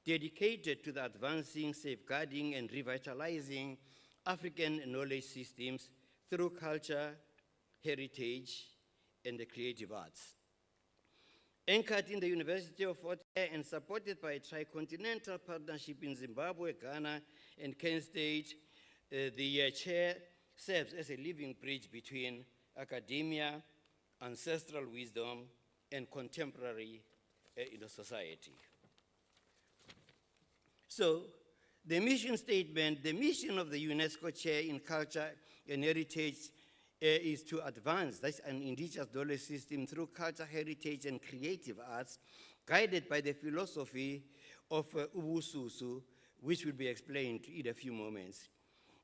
dedicated to the advancing, safeguarding, and revitalizing African knowledge systems through culture, heritage, and the creative arts. Anchored in the University of Fort Hare and supported by a tricontinental partnership in Zimbabwe, Ghana, and Kent State, the chair serves as a living bridge between academia, ancestral wisdom, and contemporary society. So, the mission statement, the mission of the UNESCO Chair in Culture and Heritage is to advance an indigenous knowledge system through culture, heritage, and creative arts, guided by the philosophy of Ubususu, which will be explained in a few moments.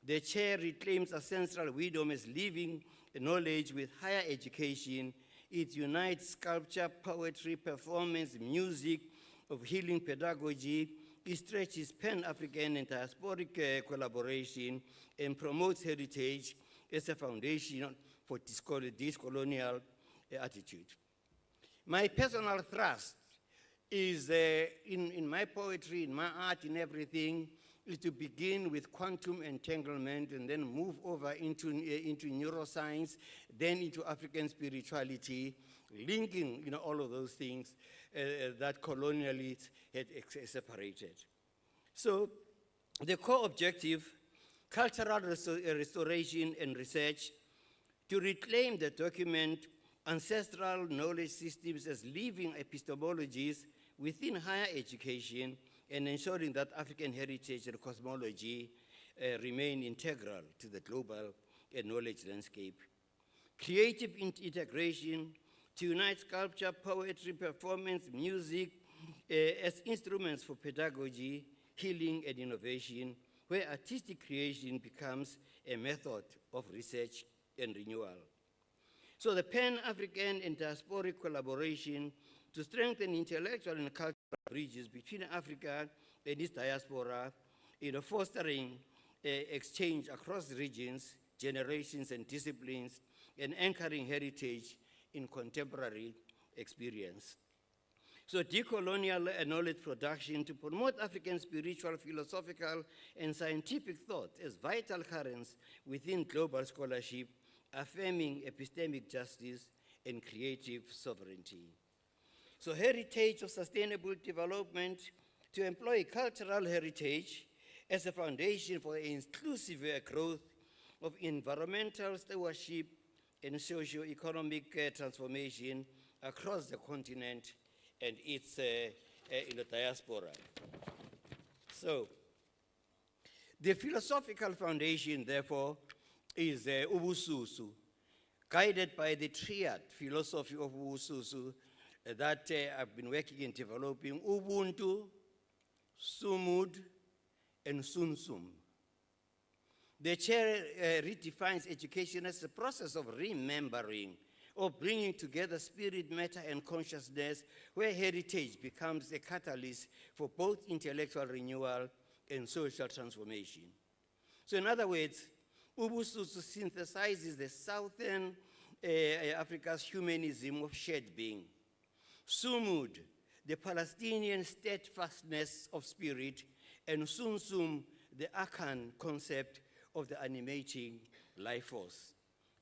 The chair reclaims ancestral wisdom as living knowledge with higher education. It unites sculpture, poetry, performance, music, of healing pedagogy. It stretches Pan-African and diasporic collaboration and promotes heritage as a foundation for decolonial attitude. My personal thrust is in my poetry, in my art, in everything, is to begin with quantum entanglement and then move over into neuroscience, then into African spirituality, linking all of those things that colonialists had separated. So the core objective, cultural restoration and research, to reclaim the document ancestral knowledge systems as living epistemologies within higher education and ensuring that African heritage and cosmology remain integral to the global knowledge landscape. Creative integration to unite sculpture, poetry, performance, music as instruments for pedagogy, healing, and innovation, where artistic creation becomes a method of research and renewal. So the Pan-African and diasporic collaboration to strengthen intellectual and cultural bridges between Africa and its diaspora, fostering exchange across regions, generations, and disciplines, and anchoring heritage in contemporary experience. So decolonial knowledge production to promote African spiritual, philosophical, and scientific thought as vital currents within global scholarship, affirming epistemic justice and creative sovereignty. So heritage of sustainable development to employ cultural heritage as a foundation for inclusive growth of environmental stewardship and socio-economic transformation across the continent and its diaspora. So the philosophical foundation, therefore, is Ubususu, guided by the triad philosophy of Ubususu that I've been working in developing: Ubuntu, Sumud, and Sunsum. The chair redefines education as a process of remembering, of bringing together spirit, matter, and consciousness, where heritage becomes a catalyst for both intellectual renewal and social transformation. So in other words, Ubususu synthesizes the Southern Africa's humanism of shared being. Sumud, the Palestinian steadfastness of spirit, and Sunsum, the Akan concept of the animating life force.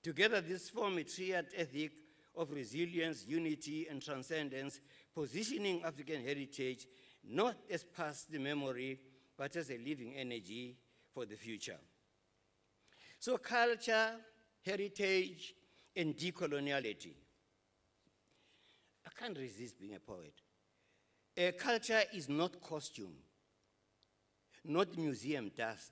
Together, this form a triad ethic of resilience, unity, and transcendence, positioning African heritage not as past memory, but as a living energy for the future. So culture, heritage, and decoloniality. I can't resist being a poet. Culture is not costume, not museum dust.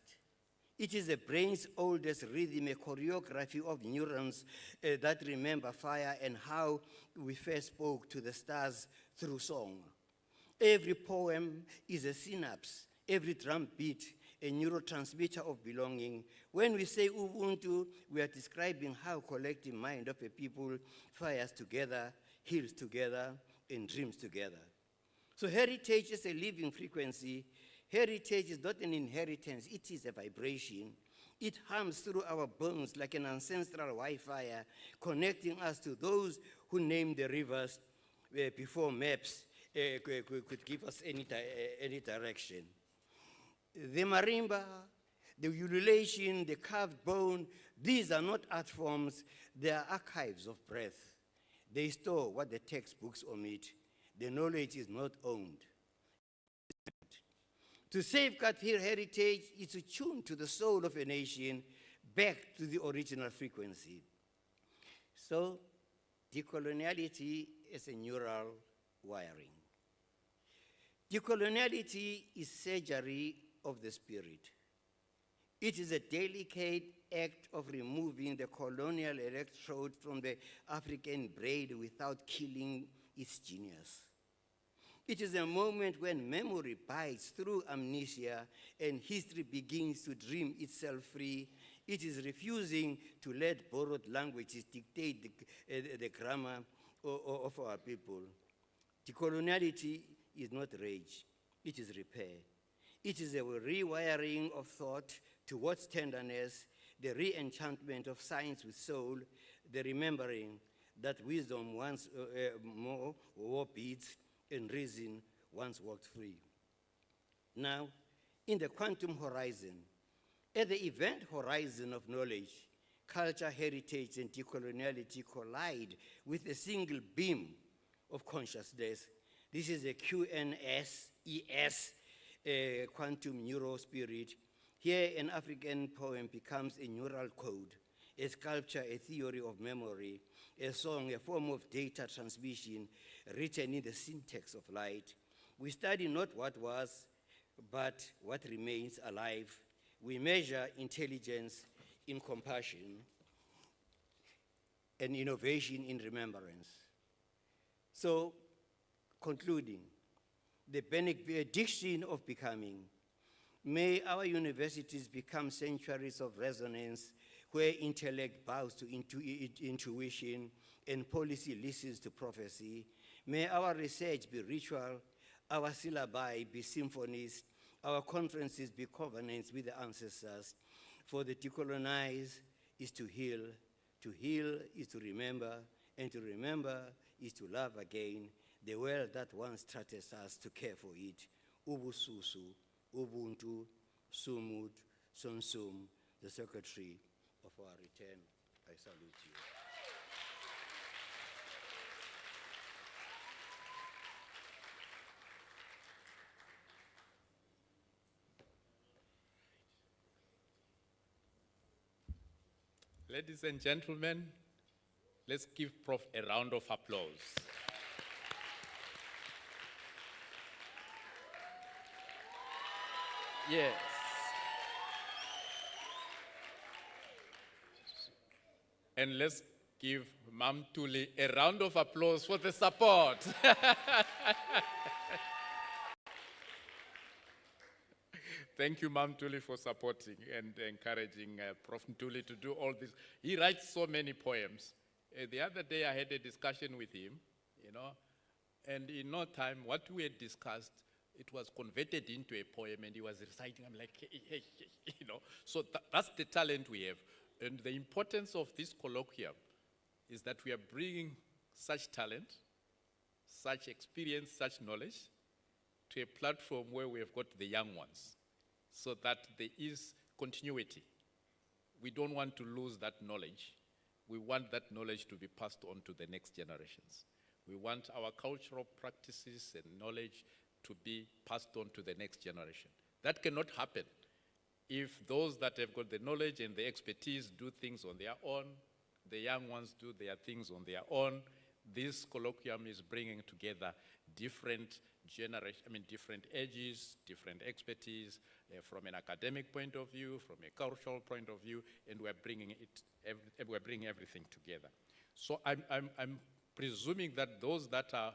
It is the brain's oldest rhythm, a choreography of neurons that remember fire and how we first spoke to the stars through song. Every poem is a synapse, every drum beat a neurotransmitter of belonging. When we say Ubuntu, we are describing how collective mind of a people fires together, heals together, and dreams together. So heritage is a living frequency. Heritage is not an inheritance, it is a vibration. It hums through our bones like an ancestral Wi-Fi, connecting us to those who named the rivers before maps could give us any direction. The marimba, the ululation, the carved bone, these are not art forms, they are archives of breath. They store what the textbooks omit. The knowledge is not owned. To safeguard her heritage is to tune to the soul of a nation back to the original frequency. So, decoloniality is a neural wiring. Decoloniality is surgery of the spirit. It is a delicate act of removing the colonial electrode from the African brain without killing its genius. It is a moment when memory bites through amnesia and history begins to dream itself free. It is refusing to let borrowed languages dictate the grammar of our people. Decoloniality is not rage, it is repair. It is a rewiring of thought towards tenderness, the re-enchantment of science with soul, the remembering that wisdom once more wore beads and reason once walked free. Now, in the quantum horizon, at the event horizon of knowledge, culture, heritage, and decoloniality collide with a single beam of consciousness. This is a QNSES, quantum neuro spirit. Here, an African poem becomes a neural code, a sculpture, a theory of memory, a song, a form of data transmission written in the syntax of light. We study not what was, but what remains alive. We measure intelligence in compassion and innovation in remembrance. So, concluding, the benediction of becoming. May our universities become sanctuaries of resonance where intellect bows to intuition and policy listens to prophecy. May our research be ritual, our syllabi be symphonies, our conferences be covenants with the ancestors. For the decolonized is to heal is to remember, and to remember is to love again, the world that once trusted us to care for it. Ubususu, Ubuntu, Sumud, Sonsum, the secretary of our return. I salute you. Ladies and gentlemen, let's give Prof a round of applause. Yes. And let's give Mam Tuli a round of applause for the support. Thank you, Mam Tuli, for supporting and encouraging Prof Tuli to do all this. He writes so many poems. The other day I had a discussion with him, and in no time, what we had discussed, it was converted into a poem, and he was reciting. I'm like, hey. So that's the talent we have. And the importance of this colloquium is that we are bringing such talent, such experience, such knowledge to a platform where we have got the young ones, so that there is continuity. We don't want to lose that knowledge. We want that knowledge to be passed on to the next generations. We want our cultural practices and knowledge to be passed on to the next generation. That cannot happen if those that have got the knowledge and the expertise do things on their own, the young ones do their things on their own. This colloquium is bringing together different different ages, different expertise, from an academic point of view, from a cultural point of view, and we're bringing everything together. So I'm presuming that those that are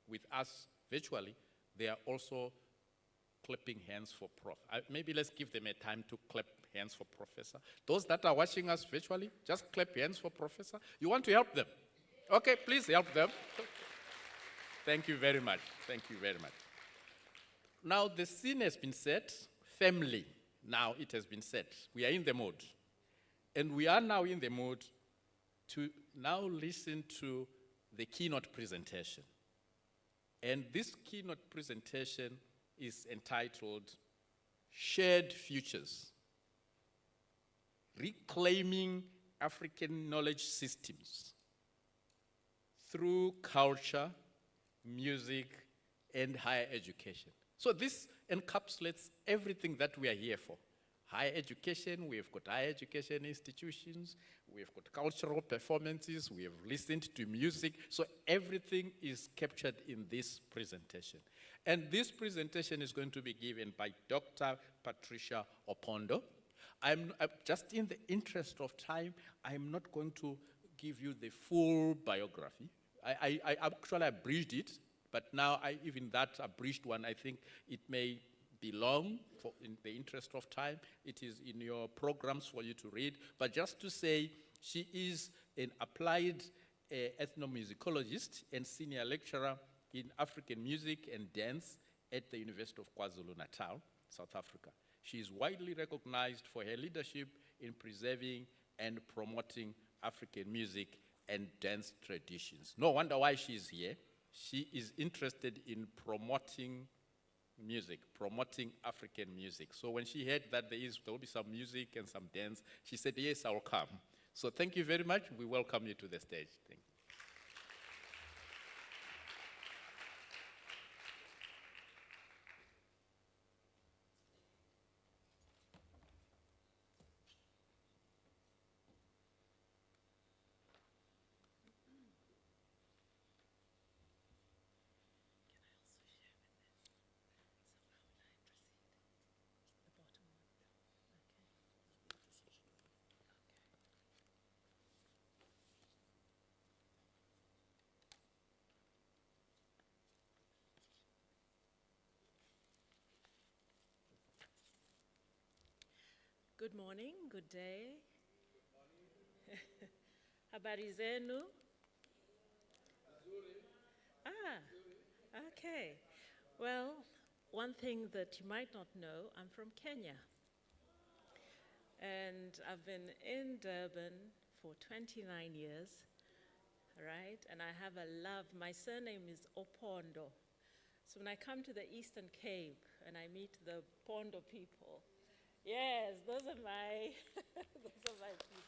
with us virtually, they are also clapping hands for Prof. Maybe let's give them a time to clap hands for Professor. Those that are watching us virtually, just clap hands for Professor. You want to help them? Okay, please help them. Thank you very much. Thank you very much. Now the scene has been set, family. Now it has been set. We are in the mood. And we are now in the mood to now listen to the keynote presentation. And this keynote presentation is entitled Shared Futures, Reclaiming African Knowledge Systems through Culture, Music, and Higher Education. So this encapsulates everything that we are here for. Higher education, we have got higher education institutions, we have got cultural performances, we have listened to music, so everything is captured in this presentation. And this presentation is going to be given by Dr. Patricia Opondo. I'm just in the interest of time, I'm not going to give you the full biography. I actually abridged it, but now even that abridged one, I think it may be long in the interest of time. It is in your programs for you to read. But just to say, she is an applied ethnomusicologist and senior lecturer in African music and dance at the University of KwaZulu-Natal, South Africa. She is widely recognized for her leadership in preserving and promoting African music and dance traditions. No wonder why she is here. She is interested in promoting music, promoting African music. So when she heard that there will be some music and some dance, she said, yes, I will come. So thank you very much. We welcome you to the stage. Thank you. Good morning, good day. Habari zenu? Okay. Well, one thing that you might not know, I'm from Kenya. And I've been in Durban for 29 years, right? And I have a love, my surname is Opondo. So when I come to the Eastern Cape and I meet the Pondo people, yes, those are my, those are my people.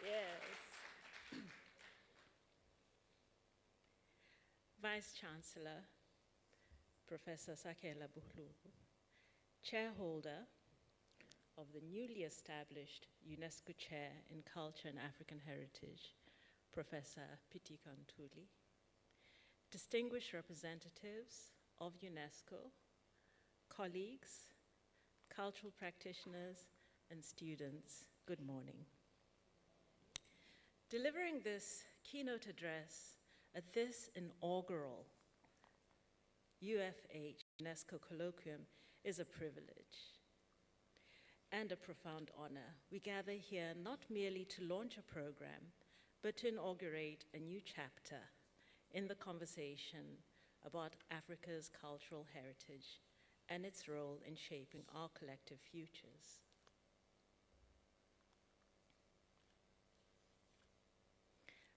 Yes. Vice Chancellor, Professor Sakela Buhlungu, Chairholder of the newly established UNESCO Chair in Culture and African Heritage, Professor Pitika Ntuli, distinguished representatives of UNESCO, colleagues, cultural practitioners, and students, good morning. Delivering this keynote address at this inaugural UFH UNESCO Colloquium is a privilege and a profound honor. We gather here not merely to launch a program, but to inaugurate a new chapter in the conversation about Africa's cultural heritage and its role in shaping our collective futures.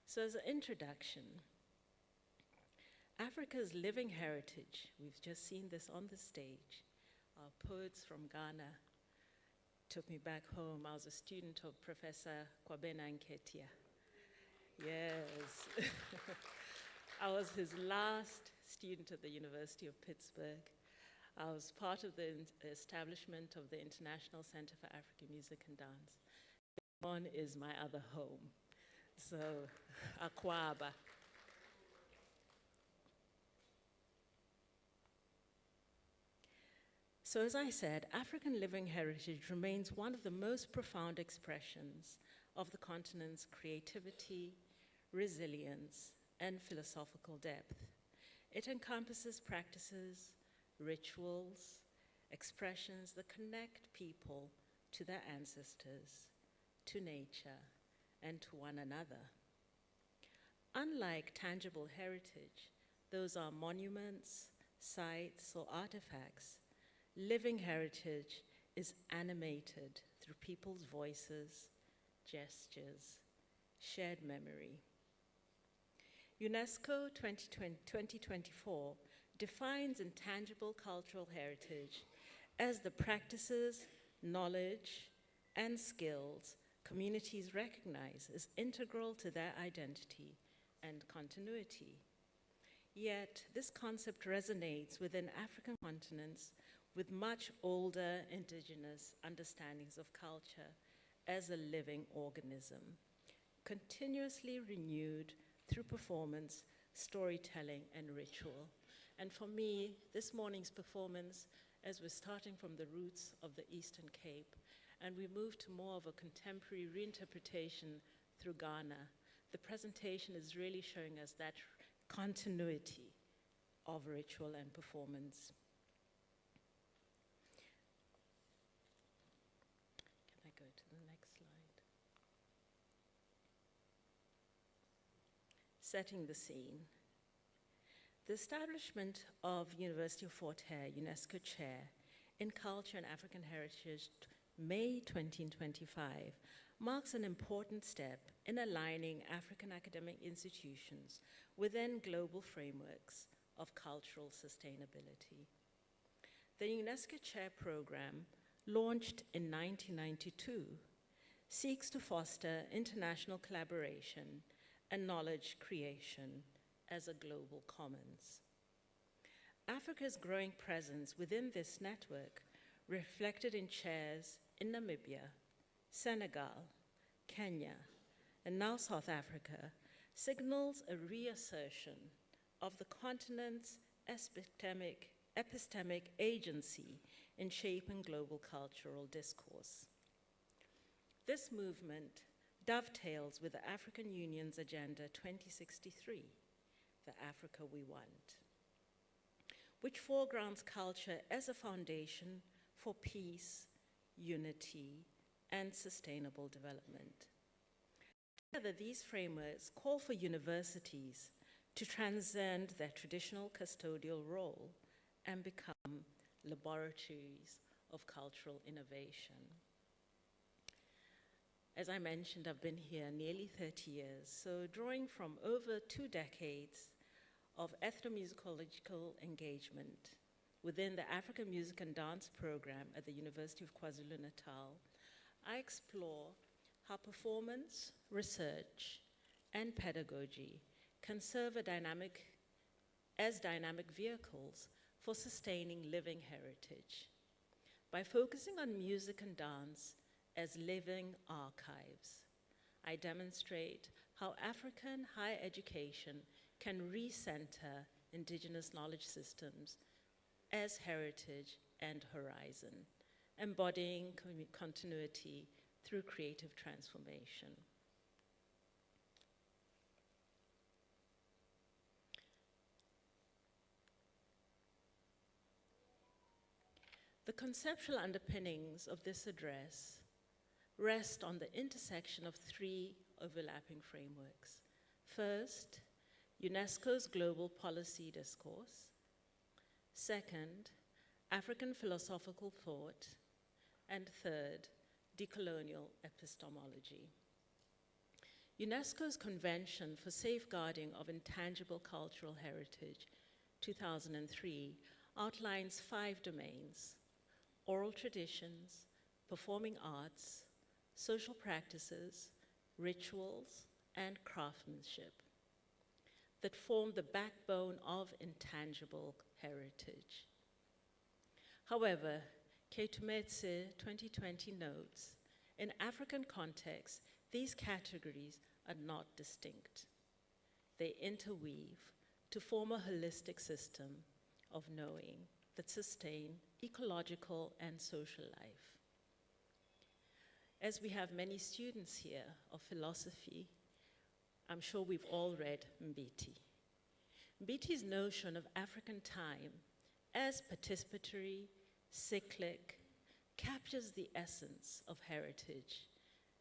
So as an introduction, Africa's living heritage, we've just seen this on the stage. Our poets from Ghana took me back home. I was a student of Professor Kwabena Nketia. Yes. I was his last student at the University of Pittsburgh. I was part of the establishment of the International Center for African Music and Dance. One is my other home, so Akwaba. So as I said, African living heritage remains one of the most profound expressions of the continent's creativity, resilience, and philosophical depth. It encompasses practices, rituals, expressions that connect people to their ancestors, to nature, and to one another. Unlike tangible heritage, those are monuments, sites, or artifacts. Living heritage is animated through people's voices, gestures, shared memory. UNESCO 2024 defines intangible cultural heritage as the practices, knowledge, and skills communities recognize as integral to their identity and continuity. Yet, this concept resonates within African continents with much older indigenous understandings of culture as a living organism, continuously renewed through performance, storytelling, and ritual. And for me, this morning's performance, as we're starting from the roots of the Eastern Cape, and we move to more of a contemporary reinterpretation through Ghana, the presentation is really showing us that continuity of ritual and performance. Can I go to the next slide? Setting the scene. The establishment of University of Fort Hare UNESCO Chair in Culture and African Heritage, May 2025, marks an important step in aligning African academic institutions within global frameworks of cultural sustainability. The UNESCO Chair program, launched in 1992, seeks to foster international collaboration and knowledge creation as a global commons. Africa's growing presence within this network, reflected in chairs in Namibia, Senegal, Kenya, and now South Africa, signals a reassertion of the continent's epistemic agency in shaping global cultural discourse. This movement dovetails with the African Union's Agenda 2063, the Africa we want, which foregrounds culture as a foundation for peace, unity, and sustainable development. Together, these frameworks call for universities to transcend their traditional custodial role and become laboratories of cultural innovation. As I mentioned, I've been here nearly 30 years, so drawing from over 2 decades of ethnomusicological engagement within the African Music and Dance program at the University of KwaZulu-Natal, I explore how performance, research, and pedagogy can serve as dynamic vehicles for sustaining living heritage. By focusing on music and dance as living archives, I demonstrate how African higher education can recenter indigenous knowledge systems as heritage and horizon, embodying continuity through creative transformation. The conceptual underpinnings of this address rest on the intersection of 3 overlapping frameworks. First, UNESCO's global policy discourse. Second, African philosophical thought. And third, decolonial epistemology. UNESCO's Convention for Safeguarding of Intangible Cultural Heritage, 2003, outlines 5 domains: oral traditions, performing arts, social practices, rituals, and craftsmanship that form the backbone of intangible heritage. However, Ketumetse 2020 notes, in African contexts, these categories are not distinct. They interweave to form a holistic system of knowing that sustain ecological and social life. As we have many students here of philosophy, I'm sure we've all read Mbiti. Mbiti's notion of African time as participatory, cyclic, captures the essence of heritage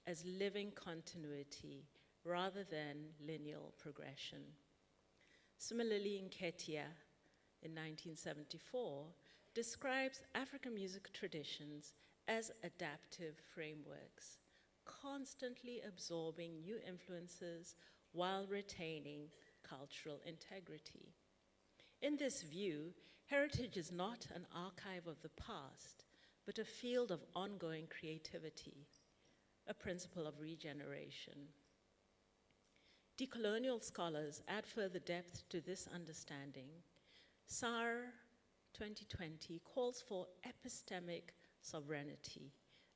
as living continuity rather than lineal progression. Similarly, Nketia, in 1974, describes African music traditions as adaptive frameworks, constantly absorbing new influences while retaining cultural integrity. In this view, heritage is not an archive of the past, but a field of ongoing creativity, a principle of regeneration. Decolonial scholars add further depth to this understanding. SAR 2020 calls for epistemic sovereignty,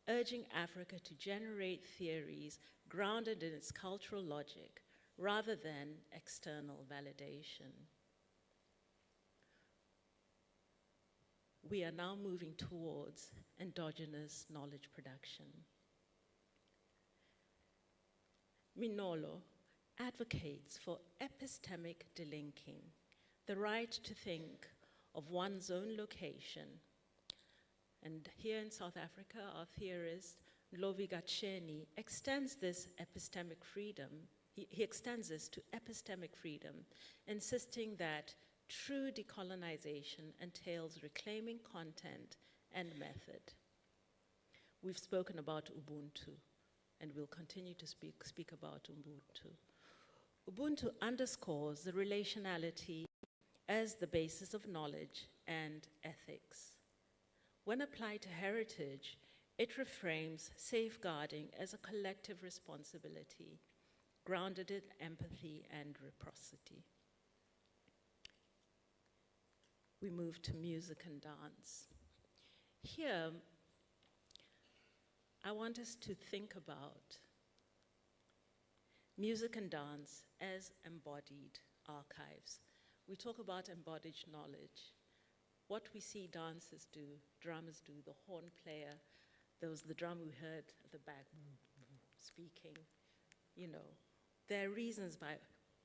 urging Africa to generate theories grounded in its cultural logic rather than external validation. We are now moving towards endogenous knowledge production. Minolo advocates for epistemic delinking, the right to think of one's own location. And here in South Africa, our theorist, Ndlovu Gatsheni, extends this epistemic freedom. He extends this to epistemic freedom, insisting that true decolonization entails reclaiming content and method. We've spoken about Ubuntu, and we'll continue to speak about Ubuntu. Ubuntu underscores the relationality as the basis of knowledge and ethics. When applied to heritage, it reframes safeguarding as a collective responsibility, grounded in empathy and reciprocity. We move to music and dance. Here, I want us to think about music and dance as embodied archives. We talk about embodied knowledge. What we see dancers do, drummers do, the horn player, there was the drum we heard at the back speaking, you know. There are reasons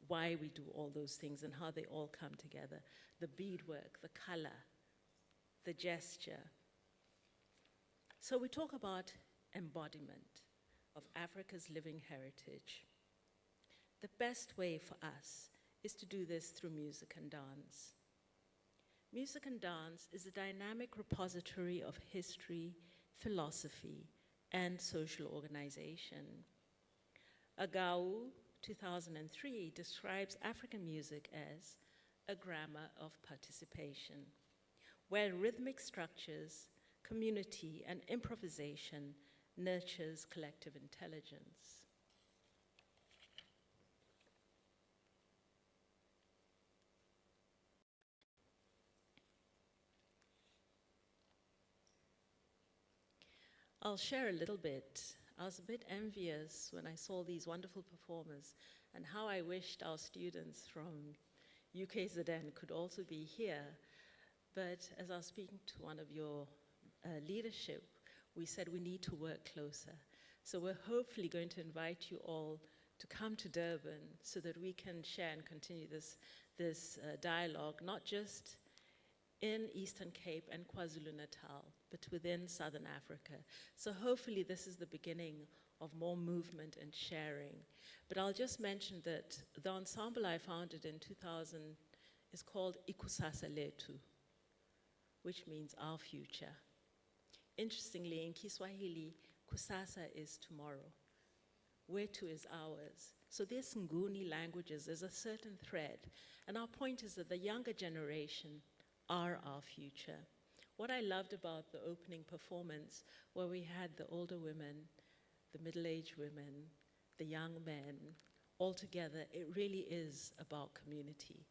why we do all those things and how they all come together. The beadwork, the color, the gesture. So we talk about embodiment of Africa's living heritage. The best way for us is to do this through music and dance. Music and dance is a dynamic repository of history, philosophy, and social organization. Agau, 2003, describes African music as a grammar of participation, where rhythmic structures, community, and improvisation nurtures collective intelligence. I'll share a little bit. I was a bit envious when I saw these wonderful performers and how I wished our students from UKZN could also be here. But as I was speaking to one of your leadership, we said we need to work closer. So we're hopefully going to invite you all to come to Durban so that we can share and continue this dialogue, not just in Eastern Cape and KwaZulu-Natal, but within Southern Africa. So hopefully this is the beginning of more movement and sharing. But I'll just mention that the ensemble I founded in 2000 is called Ikusasa Letu, which means our future. Interestingly, in Kiswahili, kusasa is tomorrow. Wetu is ours. So these Nguni languages, there's a certain thread. And our point is that the younger generation are our future. What I loved about the opening performance, where we had the older women, the middle-aged women, the young men, all together, it really is about community.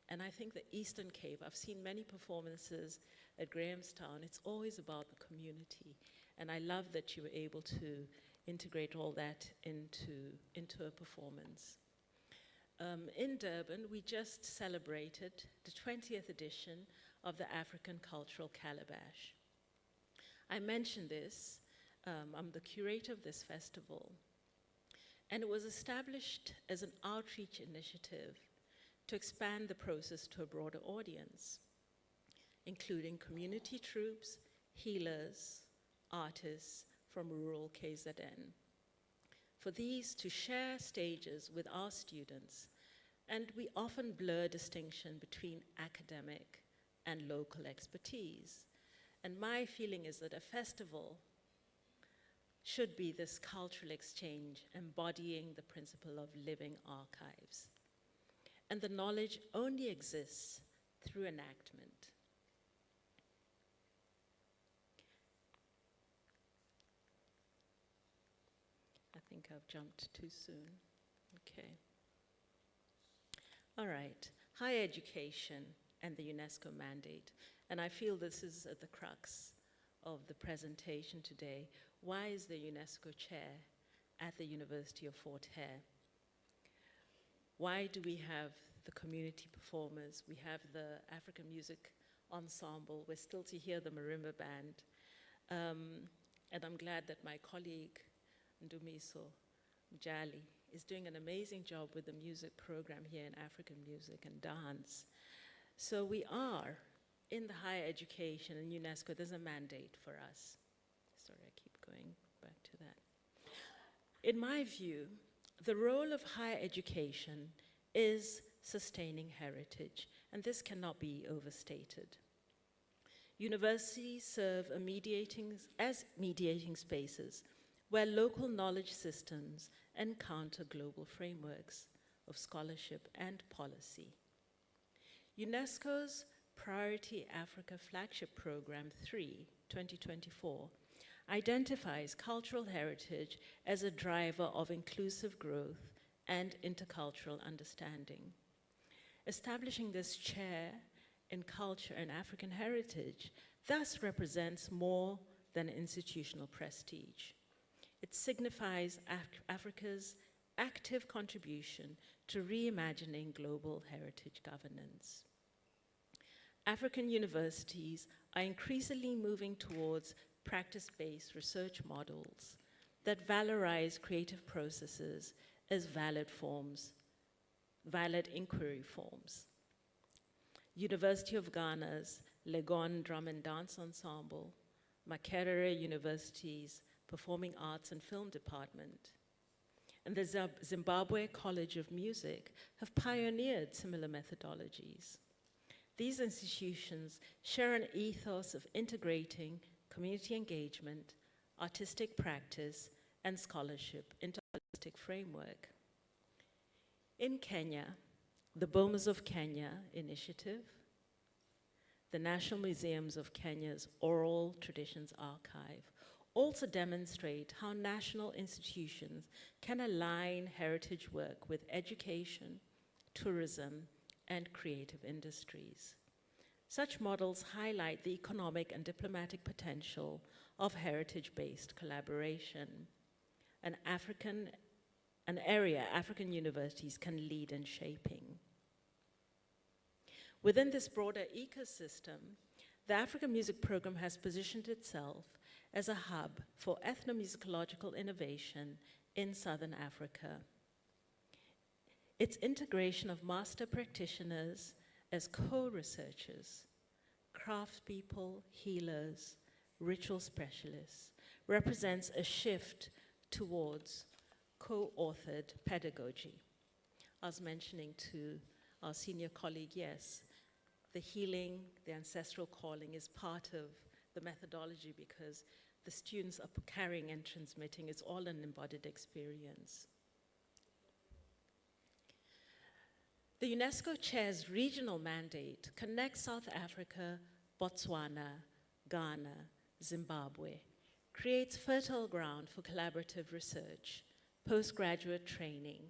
And I think the Eastern Cape, I've seen many performances at Grahamstown, it's always about the community. And I love that you were able to integrate all that into a performance. In Durban, we just celebrated the 20th edition of the African Cultural Calabash. I mentioned this, I'm the curator of this festival, and it was established as an outreach initiative to expand the process to a broader audience, including community troupes, healers, artists from rural KZN. For these to share stages with our students, and we often blur distinction between academic and local expertise. And my feeling is that a festival should be this cultural exchange embodying the principle of living archives. And the knowledge only exists through enactment. I think I've jumped too soon. Okay. All right, higher education and the UNESCO mandate. And I feel this is at the crux of the presentation today. Why is the UNESCO chair at the University of Fort Hare? Why do we have the community performers? We have the African music ensemble. We're still to hear the marimba band. And I'm glad that my colleague, Ndumiso Mjali, is doing an amazing job with the music program here in African music and dance. So we are in the higher education and UNESCO, there's a mandate for us. Sorry, I keep going back to that. In my view, the role of higher education is sustaining heritage, and this cannot be overstated. Universities serve as mediating spaces where local knowledge systems encounter global frameworks of scholarship and policy. UNESCO's Priority Africa Flagship Program 3, 2024, identifies cultural heritage as a driver of inclusive growth and intercultural understanding. Establishing this chair in culture and African heritage thus represents more than institutional prestige. It signifies Africa's active contribution to reimagining global heritage governance. African universities are increasingly moving towards practice-based research models that valorize creative processes as valid inquiry forms. University of Ghana's Legon Drum and Dance Ensemble, Makerere University's Performing Arts and Film Department, and the Zimbabwe College of Music have pioneered similar methodologies. These institutions share an ethos of integrating community engagement, artistic practice, and scholarship into a holistic framework. In Kenya, the Bomas of Kenya initiative, the National Museums of Kenya's Oral Traditions Archive also demonstrate how national institutions can align heritage work with education, tourism, and creative industries. Such models highlight the economic and diplomatic potential of heritage-based collaboration, an area African universities can lead in shaping. Within this broader ecosystem, the African Music Program has positioned itself as a hub for ethnomusicological innovation in Southern Africa. Its integration of master practitioners as co-researchers, craftspeople, healers, ritual specialists, represents a shift towards co-authored pedagogy. I was mentioning to our senior colleague, yes, the healing, the ancestral calling is part of the methodology because the students are carrying and transmitting. It's all an embodied experience. The UNESCO Chair's regional mandate connects South Africa, Botswana, Ghana, Zimbabwe, creates fertile ground for collaborative research, postgraduate training,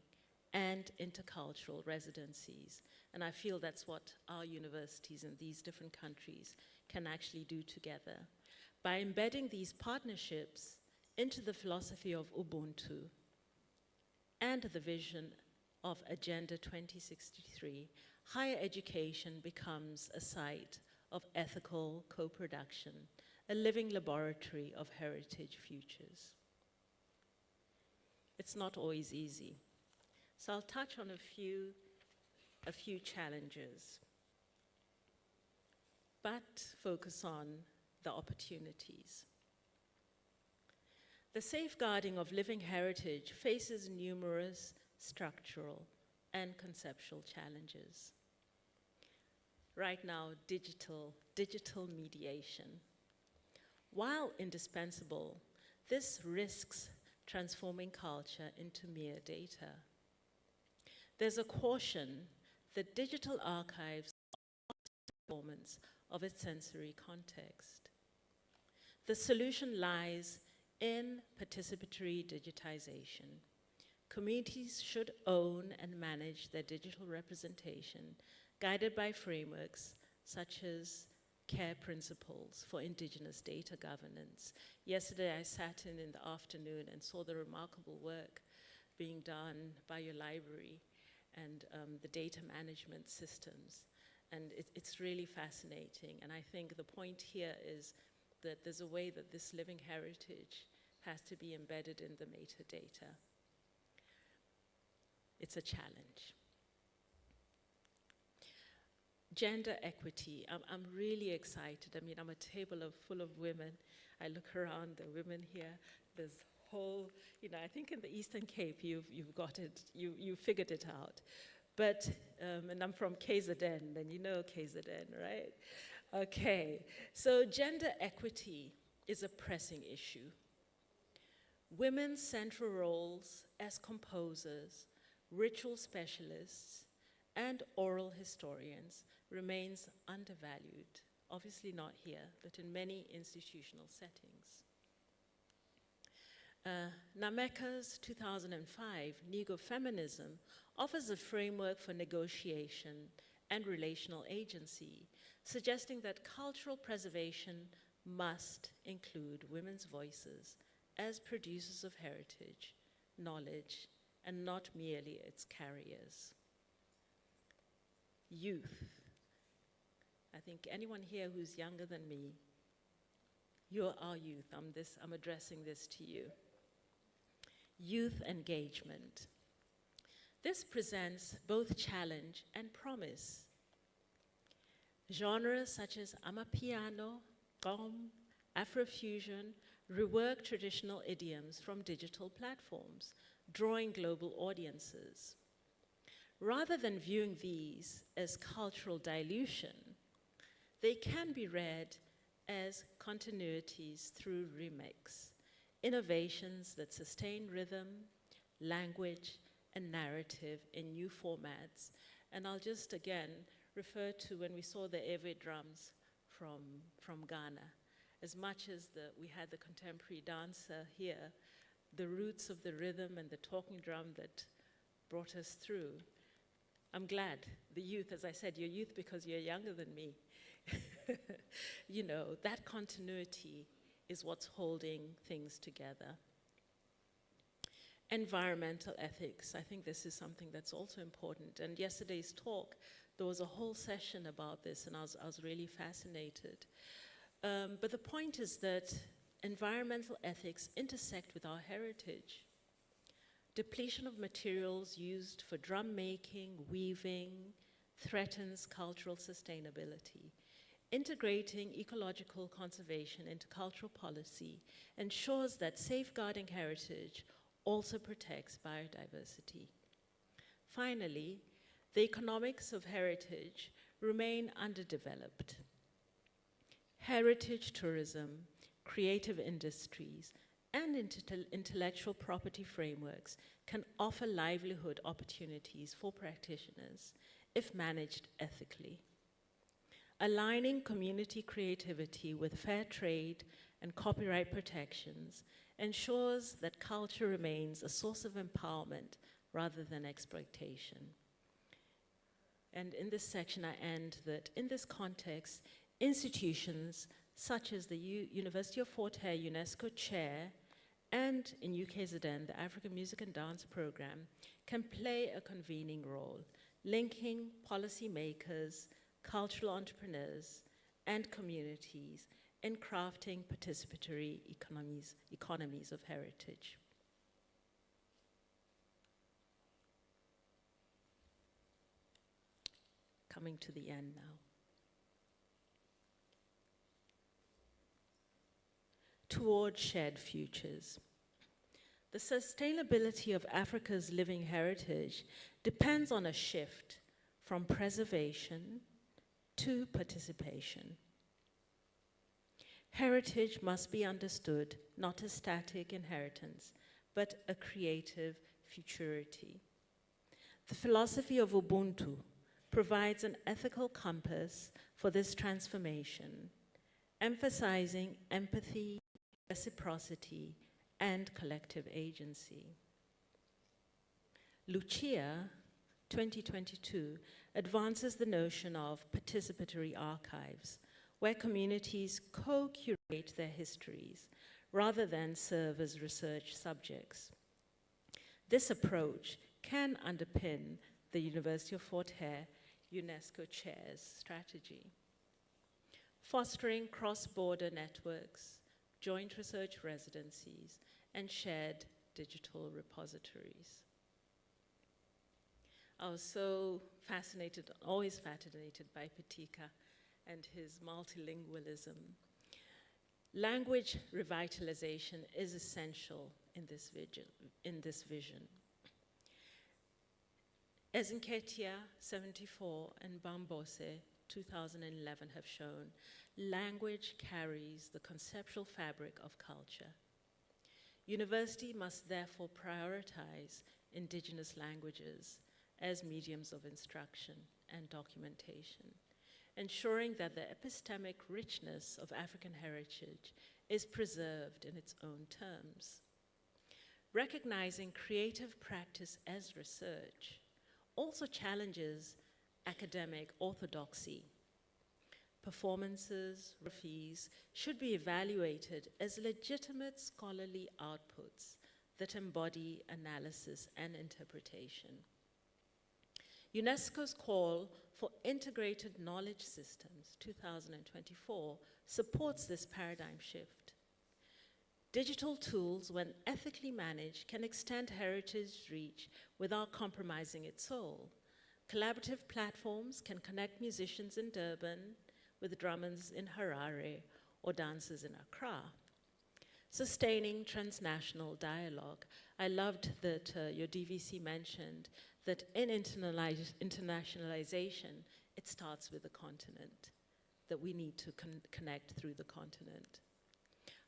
and intercultural residencies. And I feel that's what our universities in these different countries can actually do together. By embedding these partnerships into the philosophy of Ubuntu and the vision of Agenda 2063, higher education becomes a site of ethical co-production, a living laboratory of heritage futures. It's not always easy. So I'll touch on a few challenges, but focus on the opportunities. The safeguarding of living heritage faces numerous structural and conceptual challenges. Right now, digital mediation. While indispensable, this risks transforming culture into mere data. There's a caution that digital archives are performance of its sensory context. The solution lies in participatory digitization. Communities should own and manage their digital representation, guided by frameworks such as CARE principles for indigenous data governance. Yesterday I sat in the afternoon and saw the remarkable work being done by your library and the data management systems. And it's really fascinating. And I think the point here is that there's a way that this living heritage has to be embedded in the metadata. It's a challenge. Gender equity, I'm really excited. I mean, I'm a table full of women. I look around, the women here, there's whole, I think in the Eastern Cape, you've got it, you figured it out. But, and I'm from KZN, and you know KZN, right? Okay, so gender equity is a pressing issue. Women's central roles as composers, ritual specialists, and oral historians remains undervalued, obviously not here, but in many institutional settings. Nameka's 2005 Negofeminism offers a framework for negotiation and relational agency, suggesting that cultural preservation must include women's voices as producers of heritage, knowledge, and not merely its carriers. Youth. I think anyone here who's younger than me, you're our youth. I'm addressing this to you. Youth engagement. This presents both challenge and promise. Genres such as Amapiano, Gqom, Afrofusion rework traditional idioms from digital platforms, drawing global audiences. Rather than viewing these as cultural dilution, they can be read as continuities through remix, innovations that sustain rhythm, language, and narrative in new formats. And I'll just again refer to when we saw the Ewe drums from Ghana. As much as we had the contemporary dancer here, the roots of the rhythm and the talking drum that brought us through. I'm glad, the youth, as I said, you're youth because you're younger than me. That continuity is what's holding things together. Environmental ethics, I think this is something that's also important. And yesterday's talk, there was a whole session about this, and I was really fascinated. But the point is that environmental ethics intersect with our heritage. Depletion of materials used for drum making, weaving, threatens cultural sustainability. Integrating ecological conservation into cultural policy ensures that safeguarding heritage also protects biodiversity. Finally, the economics of heritage remain underdeveloped. Heritage tourism, creative industries, and intellectual property frameworks can offer livelihood opportunities for practitioners if managed ethically. Aligning community creativity with fair trade and copyright protections ensures that culture remains a source of empowerment rather than exploitation. And in this section, I end that in this context, institutions such as the University of Fort Hare UNESCO Chair and in UKZN, the African Music and Dance Program, can play a convening role, linking policymakers, cultural entrepreneurs, and communities in crafting participatory economies of heritage. Coming to the end now. toward shared futures. The sustainability of Africa's living heritage depends on a shift from preservation to participation. Heritage must be understood not as static inheritance, but a creative futurity. The philosophy of Ubuntu provides an ethical compass for this transformation, emphasizing empathy, reciprocity, and collective agency. Lucia 2022 advances the notion of participatory archives, where communities co-curate their histories rather than serve as research subjects. This approach can underpin the University of Fort Hare UNESCO Chair's strategy. Fostering cross-border networks, joint research residencies, and shared digital repositories. I was so fascinated, always fascinated by Pitika and his multilingualism. Language revitalization is essential in this vision. Ezenketia 74 and Bambose 2011 have shown language carries the conceptual fabric of culture. University must therefore prioritize indigenous languages as mediums of instruction and documentation, ensuring that the epistemic richness of African heritage is preserved in its own terms. Recognizing creative practice as research also challenges academic orthodoxy. Performances, fees should be evaluated as legitimate scholarly outputs that embody analysis and interpretation. UNESCO's call for integrated knowledge systems 2024 supports this paradigm shift. Digital tools, when ethically managed, can extend heritage reach without compromising its soul. Collaborative platforms can connect musicians in Durban with drummers in Harare or dancers in Accra. Sustaining transnational dialogue. I loved that your DVC mentioned that in internationalization, it starts with the continent, that we need to connect through the continent.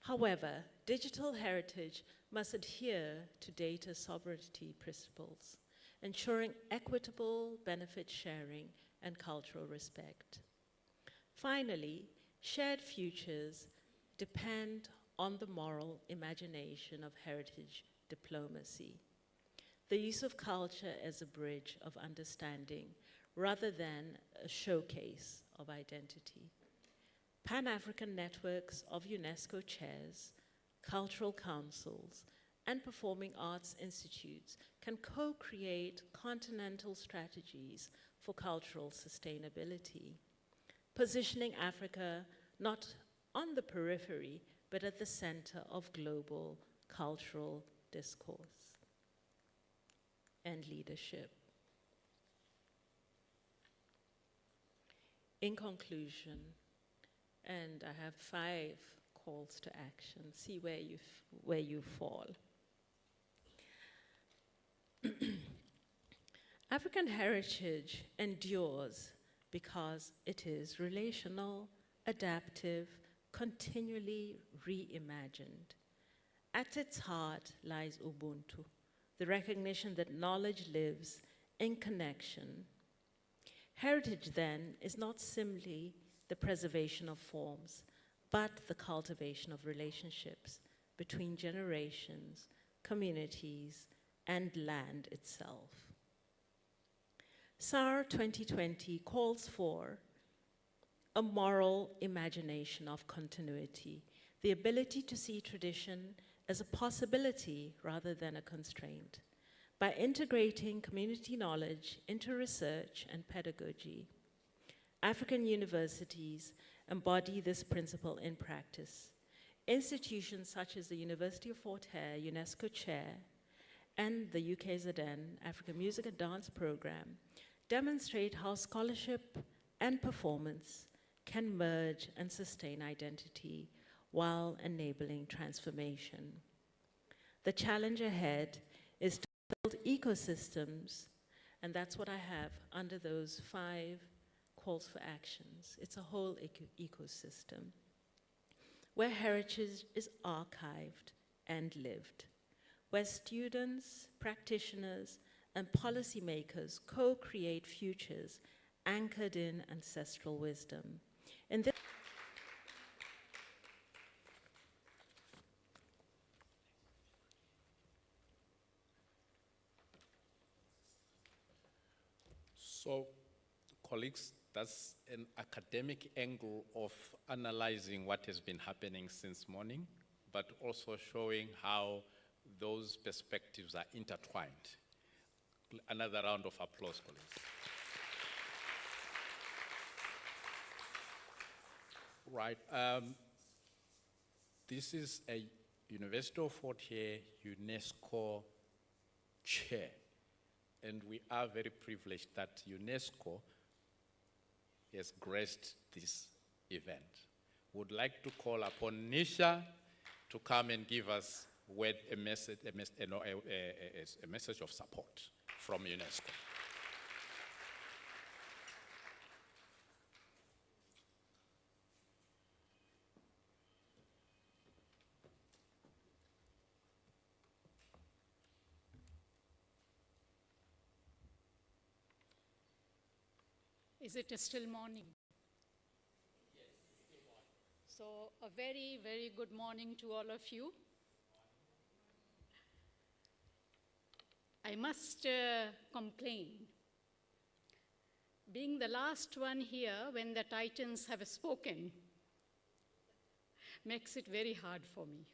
However, digital heritage must adhere to data sovereignty principles, ensuring equitable benefit sharing and cultural respect. Finally, shared futures depend on the moral imagination of heritage diplomacy, the use of culture as a bridge of understanding rather than a showcase of identity. Pan-African networks of UNESCO chairs, cultural councils, and performing arts institutes can co-create continental strategies for cultural sustainability, positioning Africa not on the periphery, but at the center of global cultural discourse and leadership. In conclusion, and I have 5 calls to action, see where you fall. African heritage endures because it is relational, adaptive, continually reimagined. At its heart lies Ubuntu, the recognition that knowledge lives in connection. Heritage, then, is not simply the preservation of forms, but the cultivation of relationships between generations, communities, and land itself. SAR 2020 calls for a moral imagination of continuity, the ability to see tradition as a possibility rather than a constraint. By integrating community knowledge into research and pedagogy, African universities embody this principle in practice. Institutions such as the University of Fort Hare UNESCO Chair and the UKZN African Music and Dance Program demonstrate how scholarship and performance can merge and sustain identity while enabling transformation. The challenge ahead is to build ecosystems, and that's what I have under those 5 calls for actions. It's a whole ecosystem where heritage is archived and lived, where students, practitioners, and policymakers co-create futures anchored in ancestral wisdom. In this So, colleagues, that's an academic angle of analyzing what has been happening since morning, but also showing how those perspectives are intertwined. Another round of applause, colleagues. Right. This is a University of Fort Hare UNESCO chair. And we are very privileged that UNESCO has graced this event. Would like to call upon Nisha to come and give us a message of support from UNESCO. Is it still morning? Yes, still morning. So a very, very good morning to all of you. I must complain. Being the last one here when the Titans have spoken makes it very hard for me.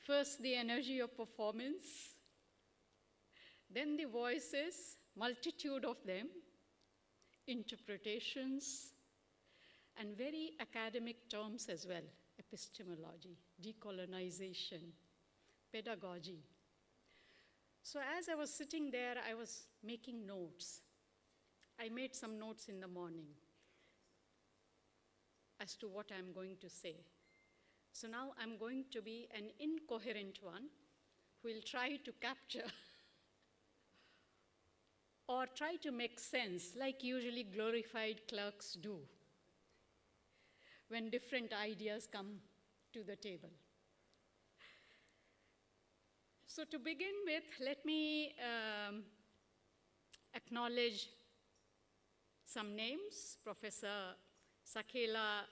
First, the energy of performance, then the voices, multitude of them, interpretations, and very academic terms as well, epistemology, decolonization, pedagogy. So as I was sitting there, I was making notes. I made some notes in the morning as to what I'm going to say. So now I'm going to be an incoherent one who will try to capture or try to make sense, like usually glorified clerks do when different ideas come to the table. So to begin with, let me acknowledge some names. Professor Sakela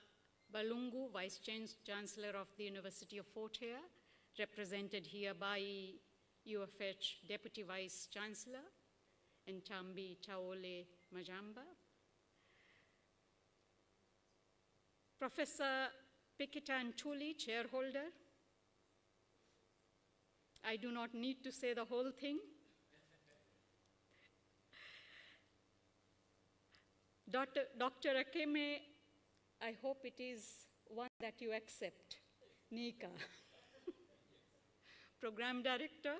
Balungu, Vice Chancellor of the University of Fort Hare, represented here by UFH Deputy Vice Chancellor, and Tambi Taole Majamba. Professor Pikitan Tuli, chairholder. I do not need to say the whole thing. Dr. Akeme, I hope it is one that you accept. Nika. Program Director.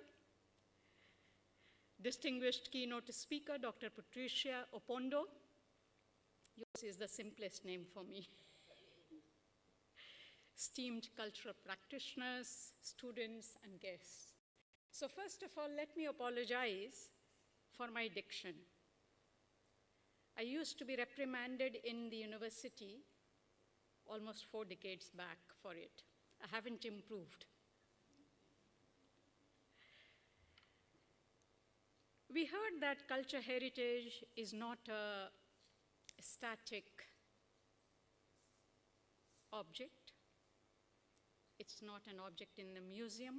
Distinguished keynote speaker, Dr. Patricia Opondo. Yours is the simplest name for me. Esteemed cultural practitioners, students, and guests. So first of all, let me apologize for my diction. I used to be reprimanded in the university almost 4 decades back for it. I haven't improved. We heard that culture heritage is not a static object. It's not an object in the museum.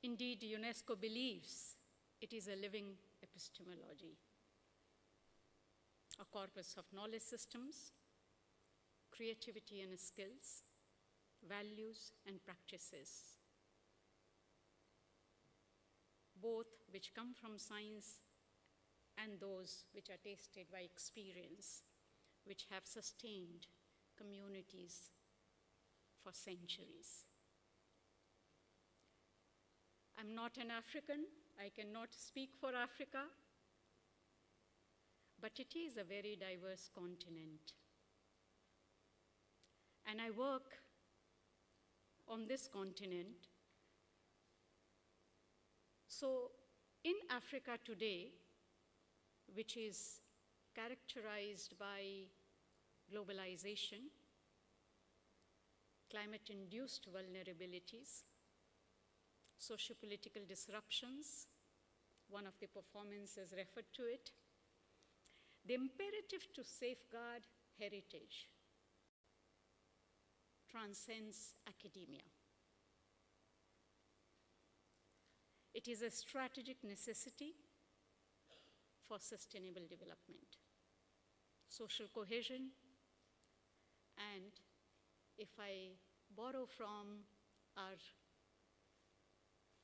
Indeed, UNESCO believes it is a living epistemology, a corpus of knowledge systems, creativity and skills, values and practices, both which come from science and those which are tasted by experience, which have sustained communities for centuries. I'm not an African. I cannot speak for Africa, but it is a very diverse continent. and I work on this continent. So in Africa today, which is characterized by globalization, climate-induced vulnerabilities, socio-political disruptions, one of the performances referred to it, the imperative to safeguard heritage transcends academia. It is a strategic necessity for sustainable development, social cohesion, and if I borrow from our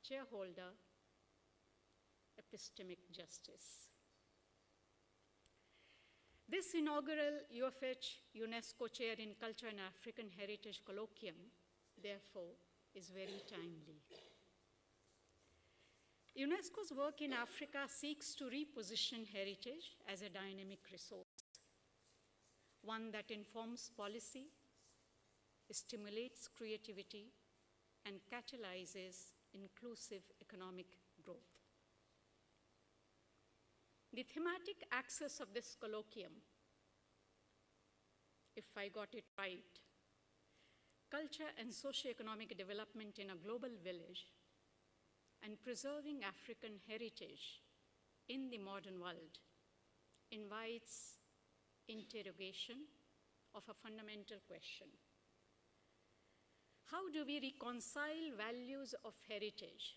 chairholder, epistemic justice. This inaugural UFH UNESCO Chair in Culture and African Heritage Colloquium, therefore, is very timely. UNESCO's work in Africa seeks to reposition heritage as a dynamic resource, one that informs policy, stimulates creativity, and catalyzes inclusive economic growth. The thematic axis of this colloquium, if I got it right, culture and socio-economic development in a global village, and preserving African heritage in the modern world, invites interrogation of a fundamental question. How do we reconcile values of heritage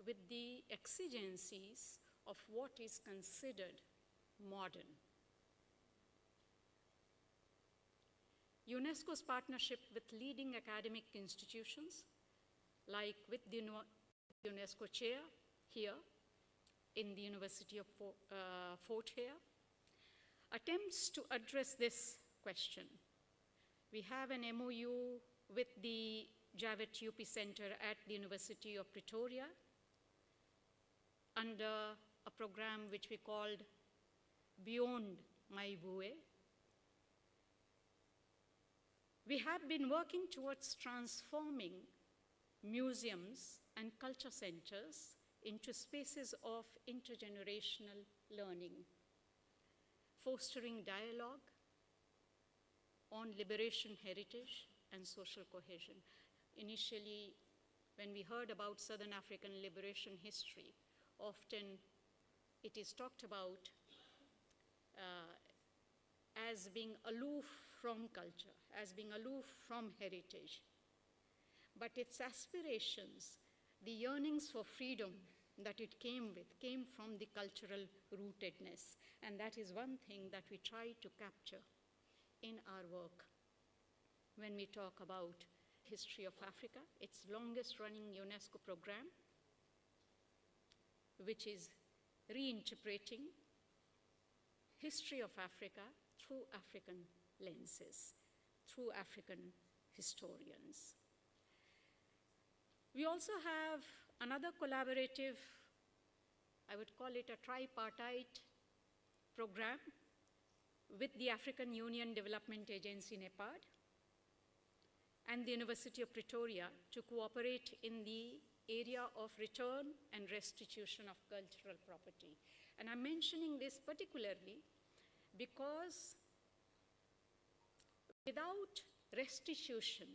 with the exigencies of what is considered modern? UNESCO's partnership with leading academic institutions, like with the UNESCO chair here in the University of Fort Hare, attempts to address this question. We have an MOU with the Javed UP Center at the University of Pretoria under a program which we called Beyond My Bue. We have been working towards transforming museums and culture centers into spaces of intergenerational learning, fostering dialogue on liberation heritage and social cohesion. Initially, when we heard about Southern African liberation history, often it is talked about as being aloof from culture, as being aloof from heritage. But its aspirations, the yearnings for freedom that it came with, came from the cultural rootedness. And that is one thing that we try to capture in our work when we talk about history of Africa, its longest running UNESCO program, which is reinterpreting history of Africa through African lenses, through African historians. We also have another collaborative, I would call it a tripartite program with the African Union Development Agency, NEPAD, and the University of Pretoria to cooperate in the area of return and restitution of cultural property. And I'm mentioning this particularly because without restitution,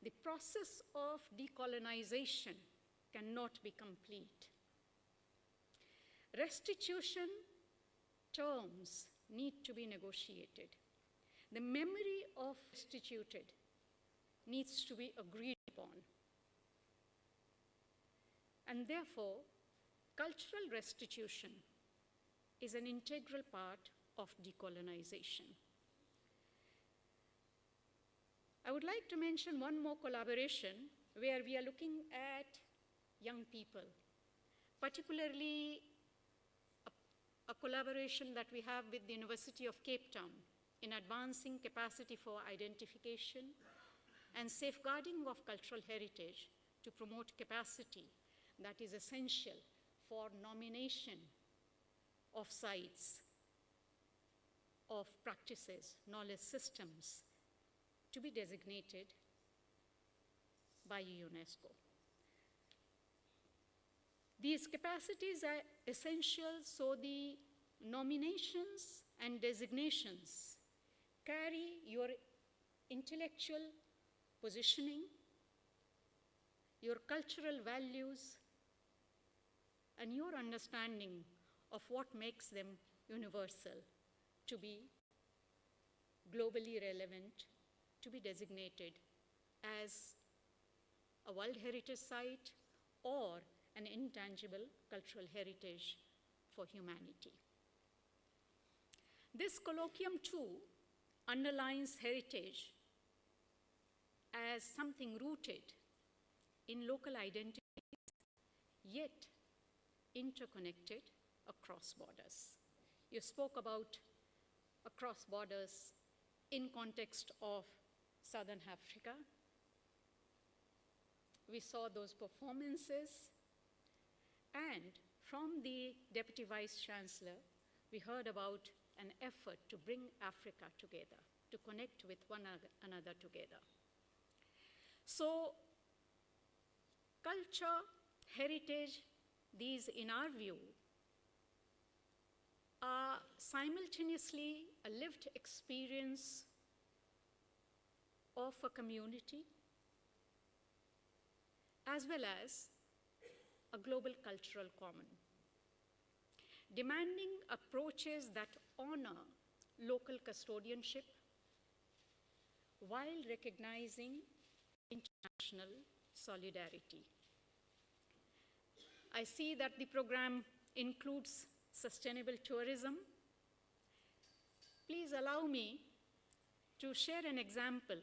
the process of decolonization cannot be complete. Restitution terms need to be negotiated. The memory of restituted needs to be agreed upon. And therefore, cultural restitution is an integral part of decolonization. I would like to mention one more collaboration where we are looking at young people, particularly a collaboration that we have with the University of Cape Town in advancing capacity for identification and safeguarding of cultural heritage to promote capacity that is essential for nomination of sites, of practices, knowledge systems, to be designated by UNESCO. These capacities are essential so the nominations and designations carry your intellectual positioning, your cultural values, and your understanding of what makes them universal to be globally relevant, to be designated as a World Heritage Site or an intangible cultural heritage for humanity. This colloquium too underlines heritage as something rooted in local identities, yet interconnected across borders. You spoke about across borders in context of Southern Africa. We saw those performances, and from the Deputy Vice Chancellor, we heard about an effort to bring Africa together, to connect with one another together. So, culture, heritage, these, in our view, are simultaneously a lived experience of a community, as well as a global cultural common, demanding approaches that honor local custodianship while recognizing international solidarity. I see that the program includes sustainable tourism. Please allow me to share an example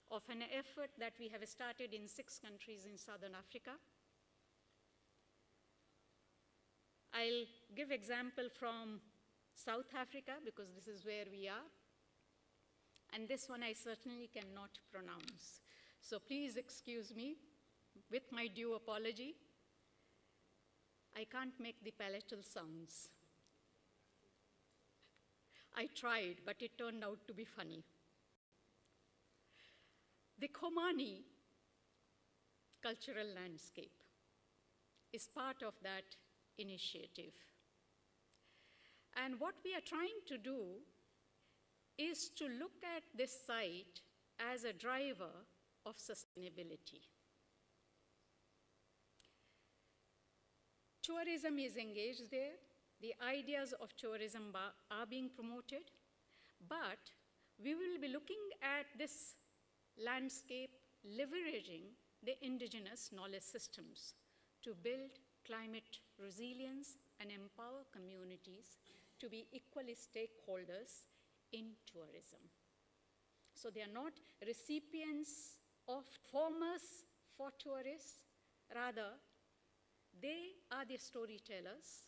of an effort that we have started in 6 countries in Southern Africa. I'll give example from South Africa because this is where we are. And this one I certainly cannot pronounce. So please excuse me with my due apology. I can't make the palatal sounds. I tried, but it turned out to be funny. The Khomani cultural landscape is part of that initiative. And what we are trying to do is to look at this site as a driver of sustainability. Tourism is engaged there. The ideas of tourism are being promoted, but we will be looking at this landscape leveraging the indigenous knowledge systems to build climate resilience and empower communities to be equally stakeholders in tourism. So they are not recipients of formers for tourists, rather they are the storytellers,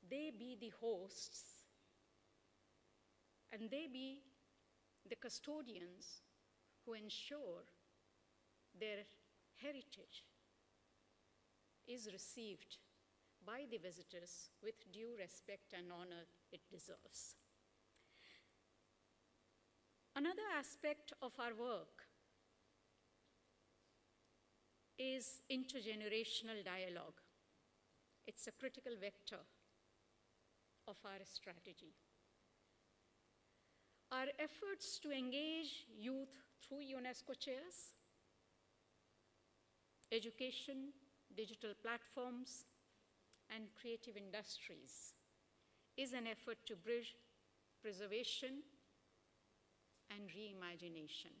they be the hosts, and they be the custodians who ensure their heritage is received by the visitors with due respect and honor it deserves. Another aspect of our work is intergenerational dialogue. It's a critical vector of our strategy. Our efforts to engage youth through UNESCO chairs, education, digital platforms, and creative industries is an effort to bridge preservation and reimagination.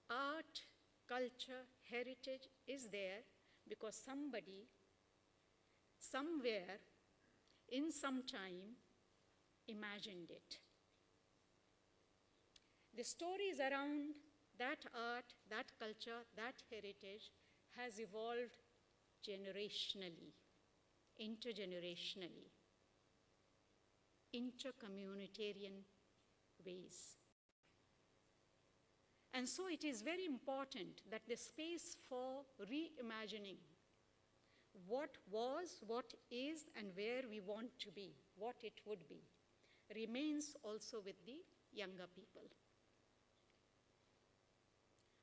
Art, culture, heritage is there because somebody, somewhere, in some time, imagined it. The stories around that art, that culture, that heritage has evolved generationally, intergenerationally, intercommunitarian ways. And so it is very important that the space for reimagining what was, what is, and where we want to be, what it would be, remains also with the younger people.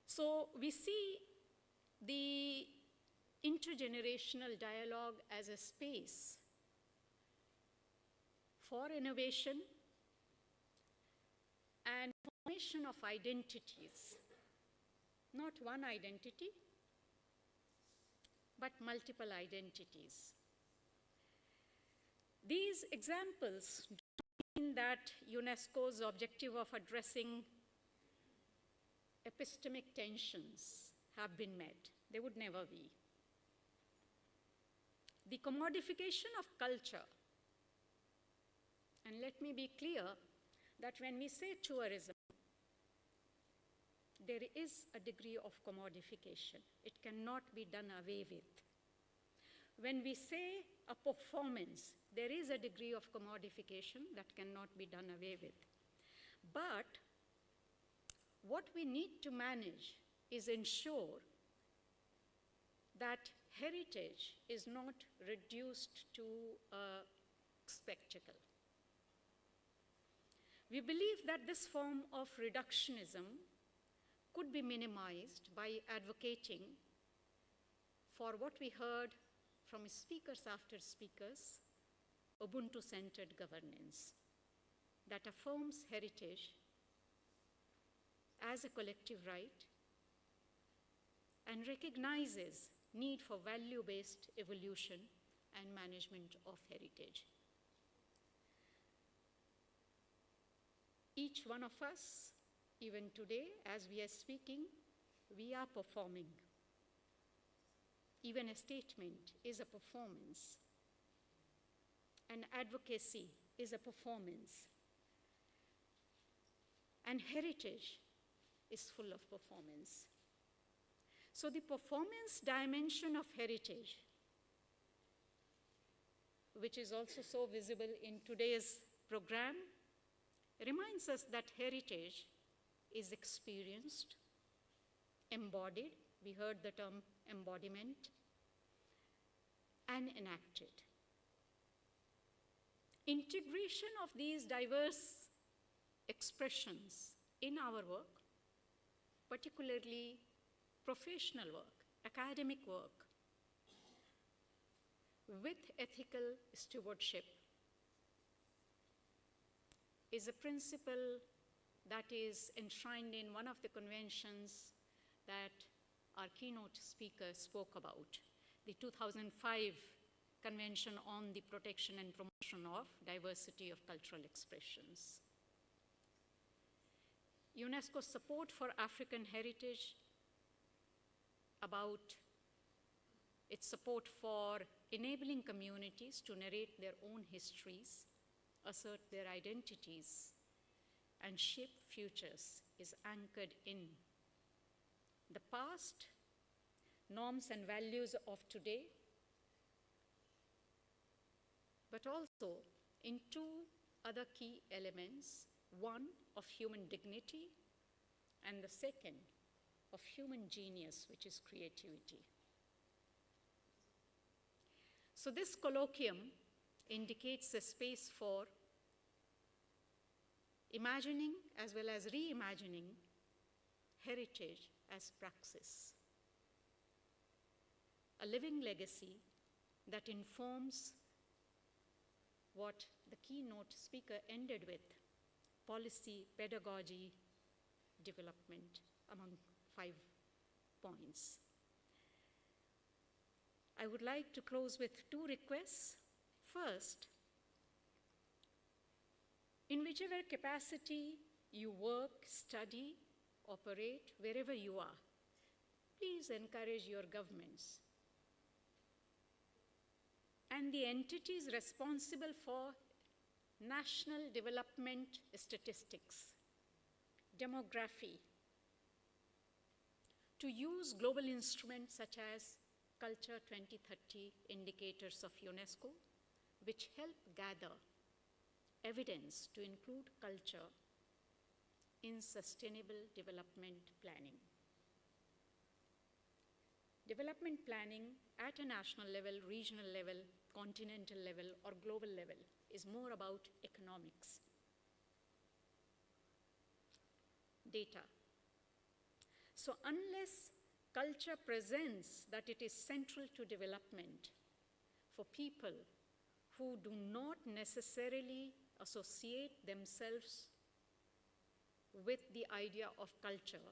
So we see the intergenerational dialogue as a space for innovation and formation of identities, not one identity, but multiple identities. These examples don't mean that UNESCO's objective of addressing epistemic tensions have been met. They would never be. The commodification of culture, and let me be clear that when we say tourism, there is a degree of commodification. It cannot be done away with. When we say a performance, there is a degree of commodification that cannot be done away with. But what we need to manage is ensure that heritage is not reduced to a spectacle. We believe that this form of reductionism could be minimized by advocating for what we heard from speakers after speakers, Ubuntu-centered governance that affirms heritage as a collective right and recognizes need for value-based evolution and management of heritage. Each one of us, even today, as we are speaking, we are performing. Even a statement is a performance. And advocacy is a performance. And heritage is full of performance. So the performance dimension of heritage, which is also so visible in today's program, reminds us that heritage is experienced, embodied, we heard the term embodiment, and enacted. Integration of these diverse expressions in our work, particularly professional work, academic work, with ethical stewardship, is a principle that is enshrined in one of the conventions that our keynote speaker spoke about, the 2005 Convention on the Protection and Promotion of Diversity of Cultural Expressions. UNESCO's support for African heritage, about its support for enabling communities to narrate their own histories, assert their identities, and shape futures is anchored in the past, norms and values of today, but also in two other key elements, one of human dignity, and the second of human genius, which is creativity. So this colloquium indicates a space for imagining as well as reimagining heritage as praxis, a living legacy that informs what the keynote speaker ended with, policy, pedagogy, development, among 5 points. I would like to close with 2 requests. First, in whichever capacity you work, study, operate, wherever you are, please encourage your governments and the entities responsible for national development statistics, demography, to use global instruments such as Culture 2030 indicators of UNESCO, which help gather evidence to include culture in sustainable development planning. Development planning at a national level, regional level, continental level, or global level is more about economics. data. So unless culture presents that it is central to development for people who do not necessarily associate themselves with the idea of culture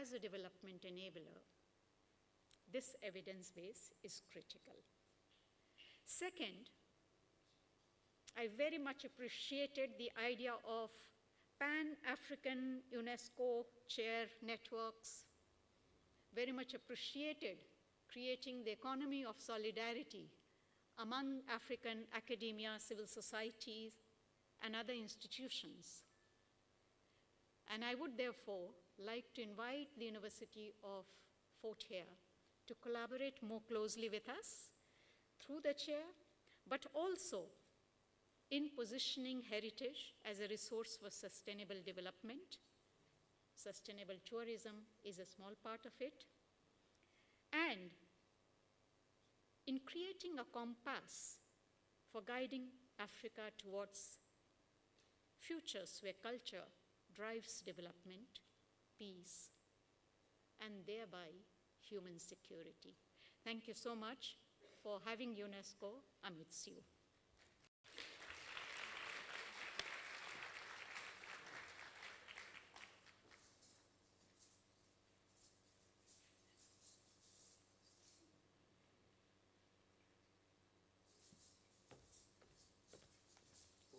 as a development enabler, this evidence base is critical. Second, I very much appreciated the idea of Pan-African UNESCO chair networks, very much appreciated creating the economy of solidarity among African academia, civil societies, and other institutions. And I would therefore like to invite the University of Fort Hare to collaborate more closely with us through the chair, but also in positioning heritage as a resource for sustainable development. Sustainable tourism is a small part of it. And in creating a compass for guiding Africa towards futures where culture drives development, peace, and thereby human security. Thank you so much for having UNESCO amidst you.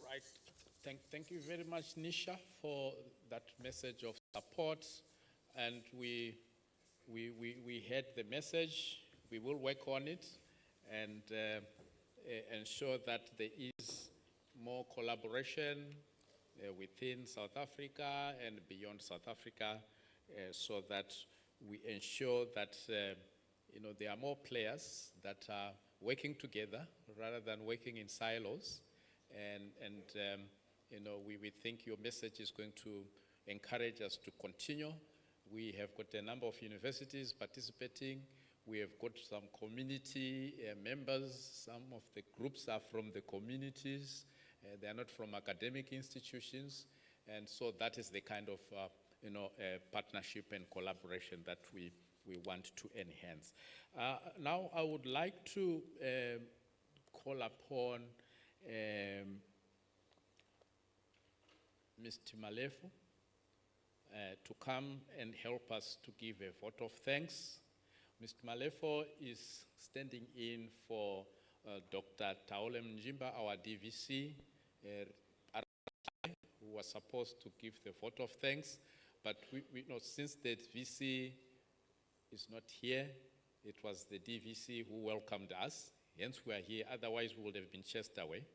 Right. Thank you very much, Nisha, for that message of support. And we heard the message. We will work on it and ensure that there is more collaboration within South Africa and beyond South Africa, so that we ensure that there are more players that are working together rather than working in silos. And we think your message is going to encourage us to continue. We have got a number of universities participating. We have got some community members. Some of the groups are from the communities. They are not from academic institutions. And so that is the kind of partnership and collaboration that we want to enhance. Now I would like to call upon Mr. Malefo to come and help us to give a vote of thanks. Mr. Malefo is standing in for Dr. Taole Mjimba, our DVC, who was supposed to give the vote of thanks, but we know since the VC is not here, it was the DVC who welcomed us. Hence we are here, otherwise we would have been chased away.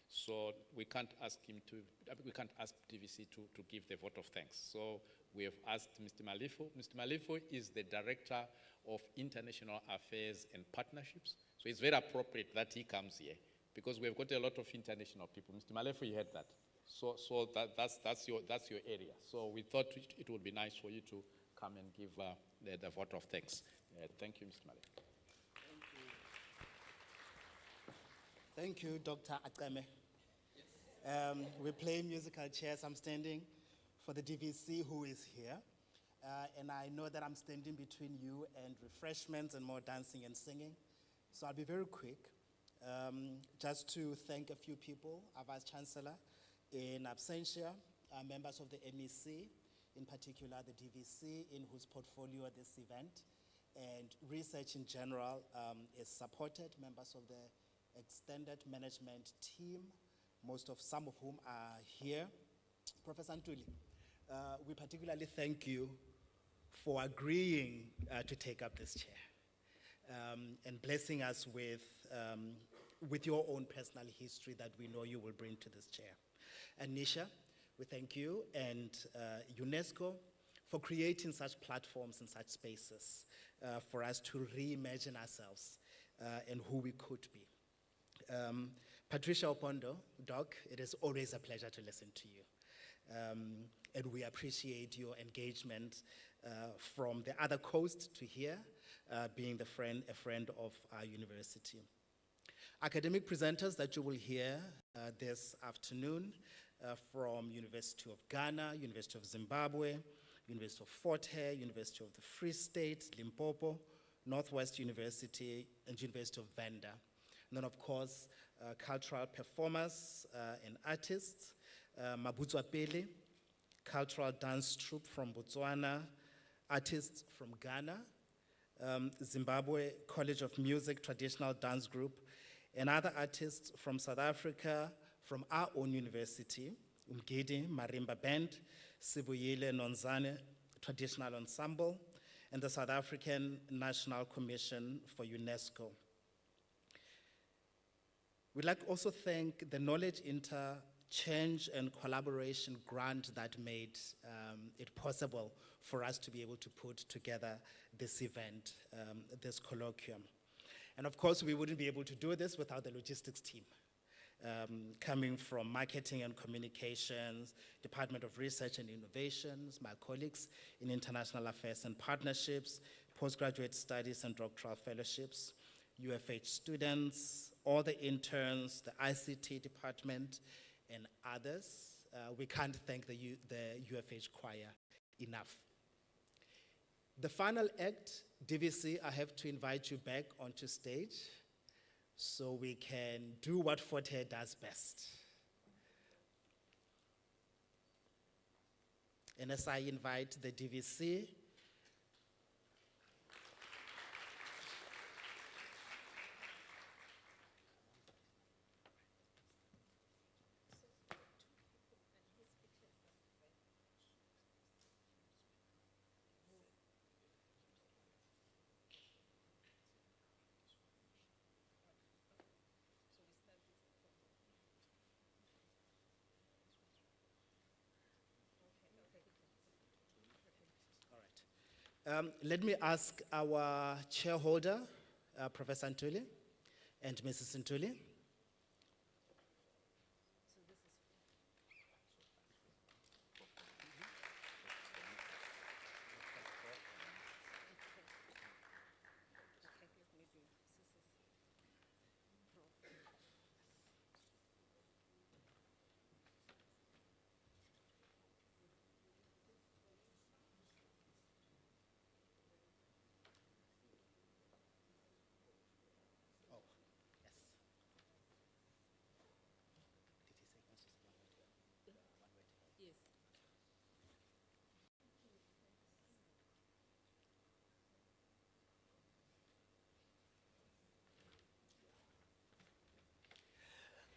So we can't ask DVC to give the vote of thanks. So we have asked Mr. Malefo. Mr. Malefo is the Director of International Affairs and Partnerships. So it's very appropriate that he comes here because we've got a lot of international people. Mr. Malefo, you heard that. So that's your area. So we thought it would be nice for you to come and give the vote of thanks. Thank you, Mr. Malefo. Thank you, Dr. Akame. We play musical chairs. I'm standing for the DVC who is here. And I know that I'm standing between you and refreshments and more dancing and singing. So I'll be very quick. Just to thank a few people, our Vice Chancellor in absentia, members of the MEC, in particular the DVC, in whose portfolio this event and research in general is supported, members of the extended management team, some of whom are here. Professor Ntuli, we particularly thank you for agreeing to take up this chair and blessing us with your own personal history that we know you will bring to this chair. And Nisha, we thank you and UNESCO for creating such platforms and such spaces for us to reimagine ourselves and who we could be. Patricia Opondo, Doc, it is always a pleasure to listen to you. And we appreciate your engagement from the other coast to here, being a friend of our university. Academic presenters that you will hear this afternoon, from University of Ghana, University of Zimbabwe, University of Fort Hare, University of the Free State, Limpopo, Northwest University, and University of Venda. And then, of course, cultural performers and artists, Mabutswa Pele, cultural dance troupe from Botswana, artists from Ghana, Zimbabwe College of Music Traditional Dance Group, and other artists from South Africa, from our own university, Umgidi Marimba Band, Sibuyile Nonzane Traditional Ensemble, and the South African National Commission for UNESCO. We'd like also thank the Knowledge Interchange and Collaboration Grant that made it possible for us to be able to put together this event, this colloquium. And of course, we wouldn't be able to do this without the logistics team, coming from marketing and communications, Department of Research and Innovations, my colleagues in international affairs and partnerships, postgraduate studies and doctoral fellowships, UFH students, all the interns, the ICT department, and others. We can't thank the UFH choir enough. The final act, DVC, I have to invite you back onto stage so we can do what Fort Hare does best. And as I invite the DVC, let me ask our chairholder, Professor Ntuli and Mrs. Ntuli.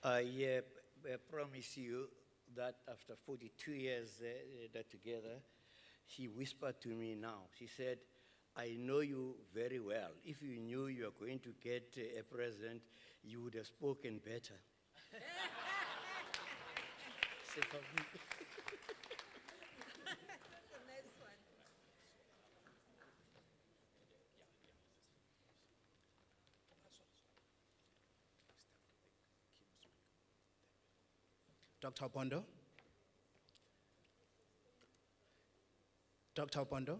I promise you that after 42 years that together, she whispered to me now. She said, I know you very well. If you knew you were going to get a present, you would have spoken better. Say for me. That's a nice one. Dr. Opondo? Dr. Opondo?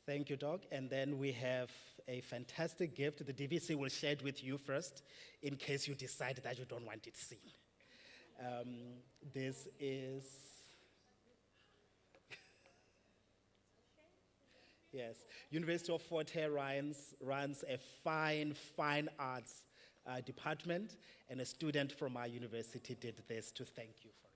Thank you, Doc. And then we have a fantastic gift. The DVC will share it with you first in case you decide that you don't want it seen. This is, yes, University of Fort Hare runs a fine arts department, and a student from our university did this to thank you for it.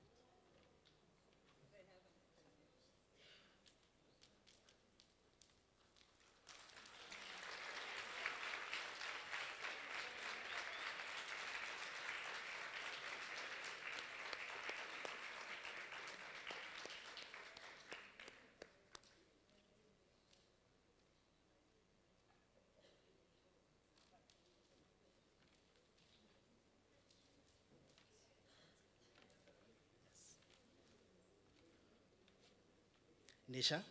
Nisha?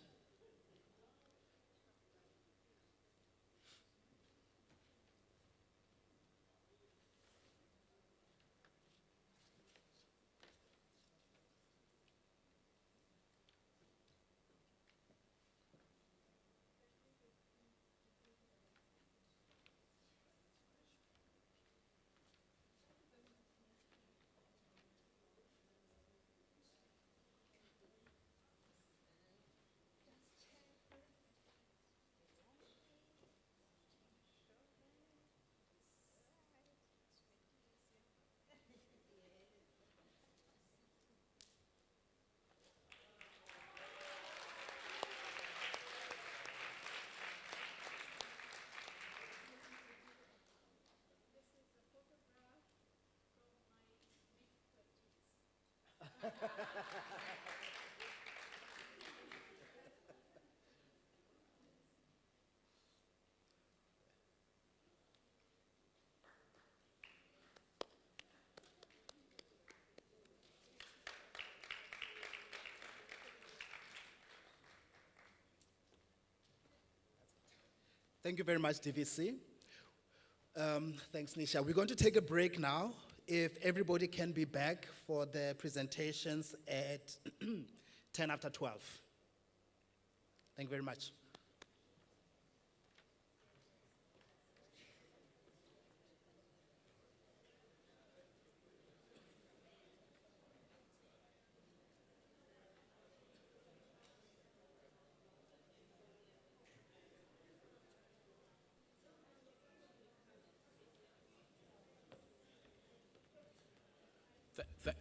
Thank you very much, DVC. Thanks, Nisha. We're going to take a break now. If everybody can be back for the presentations at 10 after 12. Thank you very much.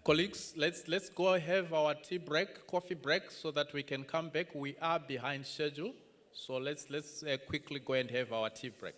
Colleagues, let's go have our tea break, coffee break, so that we can come back. We are behind schedule, so let's quickly go and have our tea break.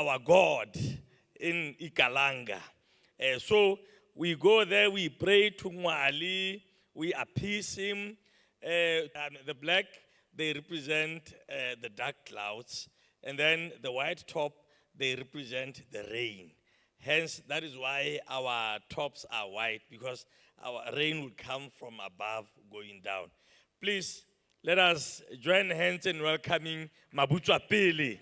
our God in Ikalanga. So we go there, we pray to Mwali, we appease him. The black, they represent the dark clouds, and then the white top, they represent the rain. Hence, that is why our tops are white, because our rain will come from above going down. Please, let us join hands in welcoming Mabutsu Apili.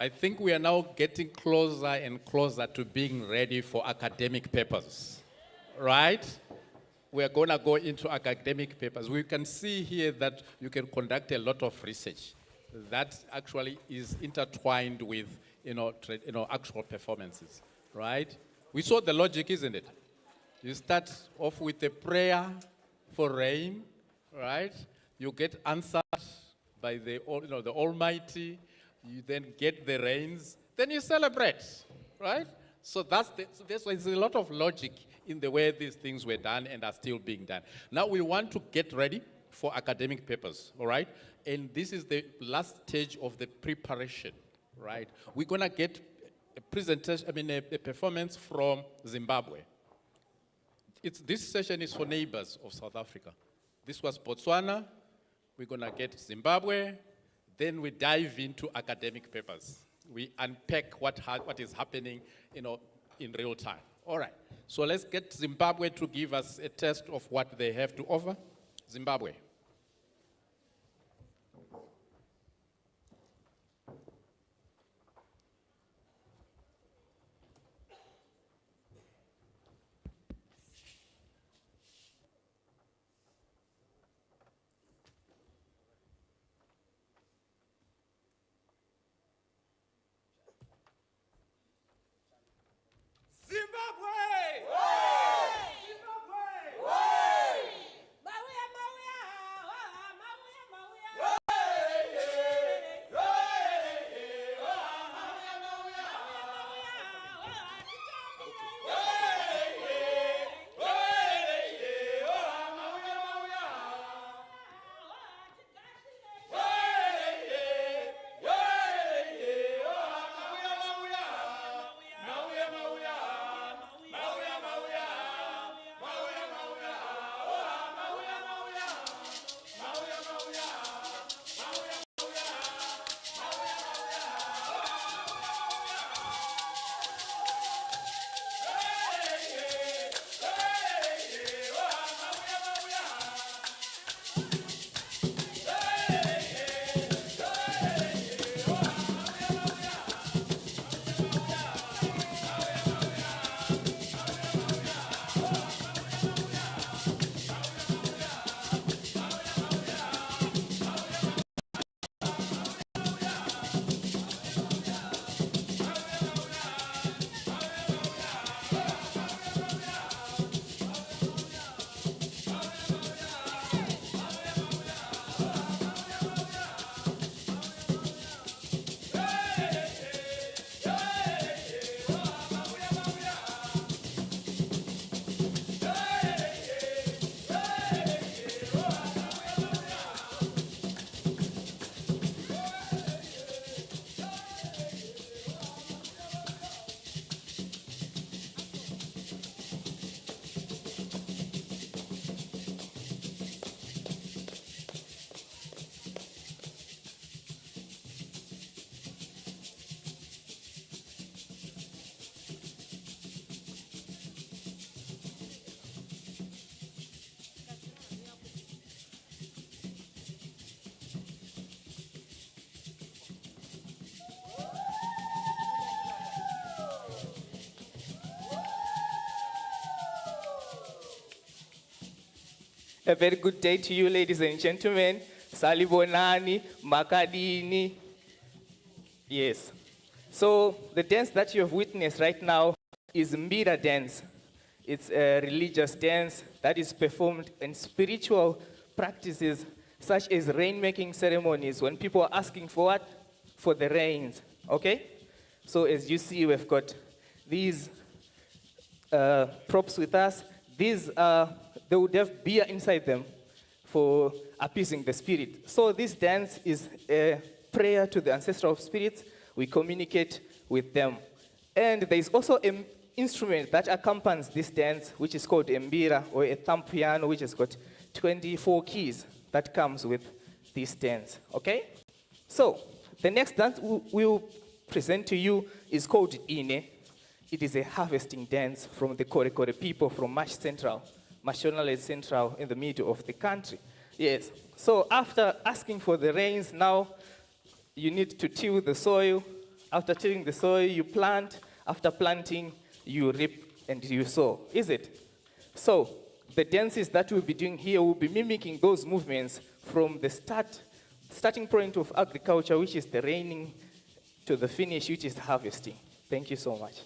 I think we are now getting closer and closer to being ready for academic papers, right? We are going to go into academic papers. We can see here that you can conduct a lot of research that actually is intertwined with, actual performances, right? We saw the logic, isn't it? You start off with a prayer for rain, right? You get answered by the Almighty. You then get the rains. Then you celebrate, right? So that's why there's a lot of logic in the way these things were done and are still being done. Now we want to get ready for academic papers, all right? And this is the last stage of the preparation, right? We're gonna get a presentation, a performance from Zimbabwe. This session is for neighbors of South Africa. This was Botswana. We're gonna get Zimbabwe. Then we dive into academic papers. We unpack what is happening, in real time. All right. So let's get Zimbabwe to give us a taste of what they have to offer. Zimbabwe. A very good day to you, ladies and gentlemen. Salibonani, Makadini. Yes. So the dance that you have witnessed right now is Mbira dance. It's a religious dance that is performed in spiritual practices such as rain-making ceremonies when people are asking for what? For the rains, okay? So as you see, we've got these props with us. These they would have beer inside them for appeasing the spirit. So this dance is a prayer to the ancestral spirits. We communicate with them. And there is also an instrument that accompanies this dance, which is called mbira, or a thumb piano, which has got 24 keys that comes with this dance, okay? So the next dance we will present to you is called Ine. It is a harvesting dance from the Kore people from Mashonaland Central in the middle of the country. Yes, so after asking for the rains, now you need to till the soil, After tilling the soil, you plant. After planting, you reap and you sow. Is it? So the dances that we'll be doing here will be mimicking those movements from the starting point of agriculture, which is the raining, to the finish, which is harvesting. Thank you so much.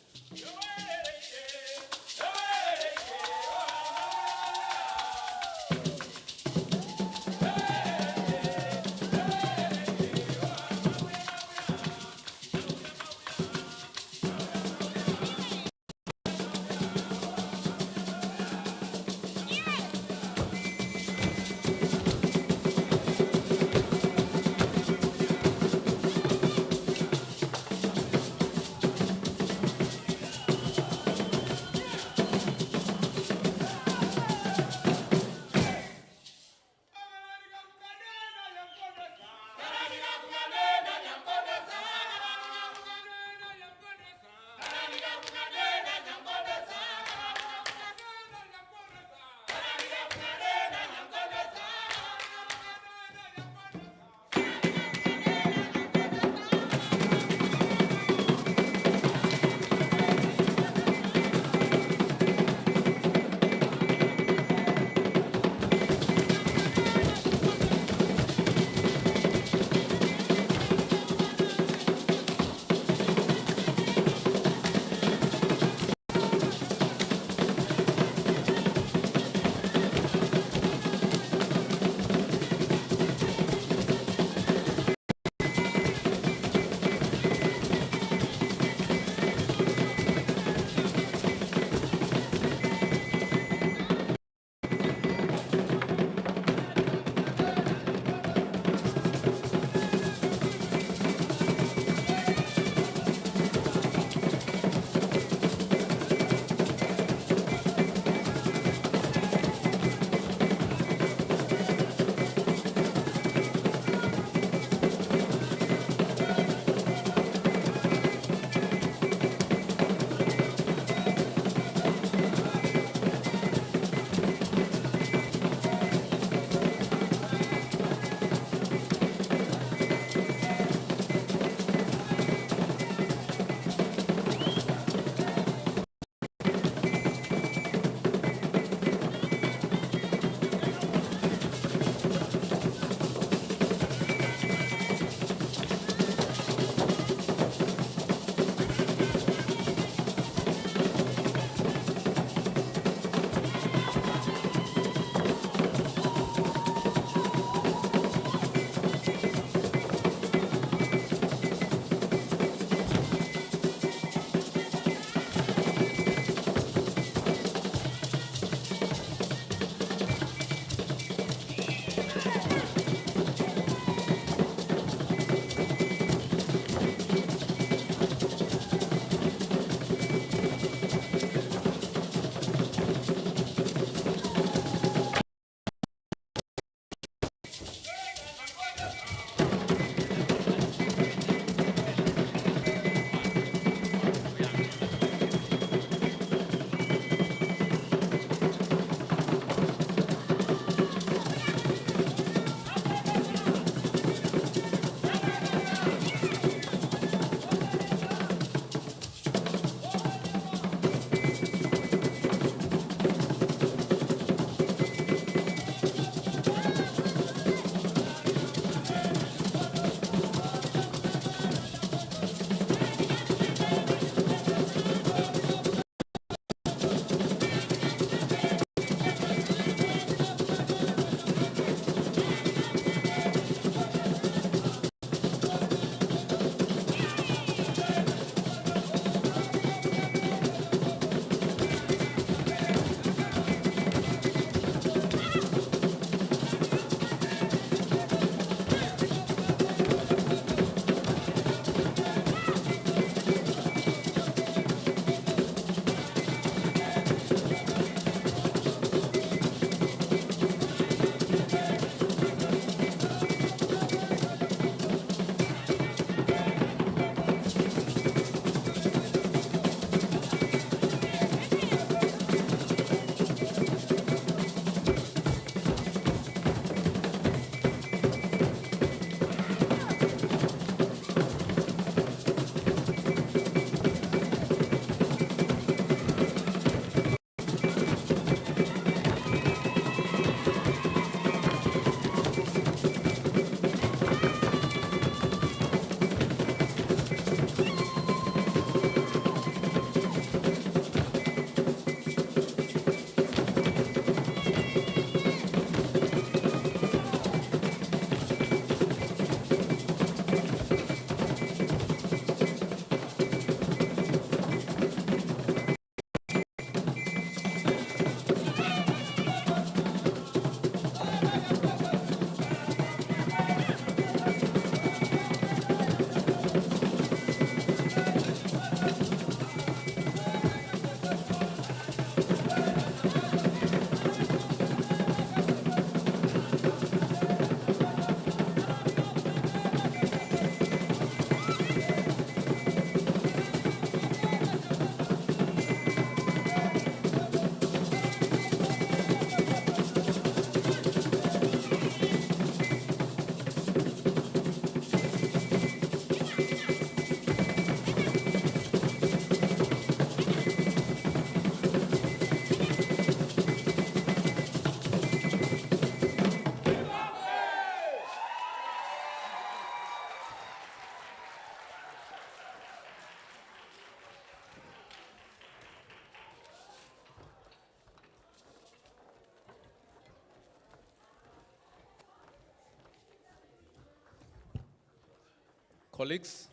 Colleagues,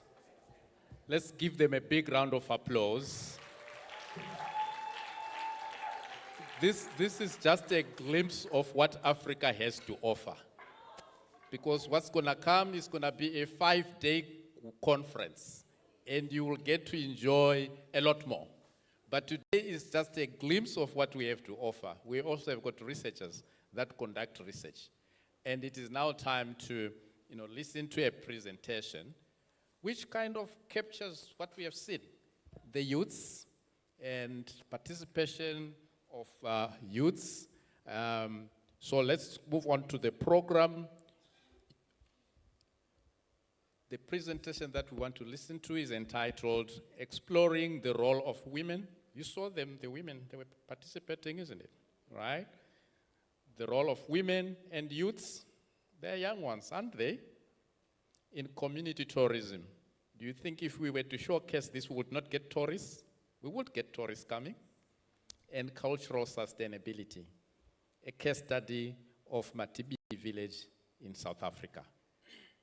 let's give them a big round of applause. This is just a glimpse of what Africa has to offer. Because what's going to come is going to be a 5-day conference, and you will get to enjoy a lot more. But today is just a glimpse of what we have to offer. We also have got researchers that conduct research. And it is now time to listen to a presentation which kind of captures what we have seen. The youths and participation of youths. So let's move on to the program. The presentation that we want to listen to is entitled Exploring the Role of Women. You saw them, the women, they were participating, isn't it? Right? The role of women and youths, they're young ones, aren't they? In community tourism. Do you think if we were to showcase this, we would not get tourists? We would get tourists coming. And cultural sustainability, a case study of Matibi village in South Africa.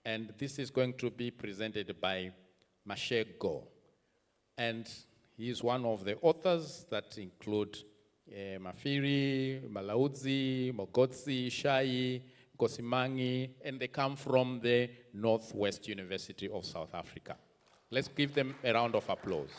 And this is going to be presented by Hare Go. And he is one of the authors that include Mafiri, Malaudzi, Mogotsi, Shai, Gosimangi, and they come from the Northwest University of South Africa. Let's give them a round of applause.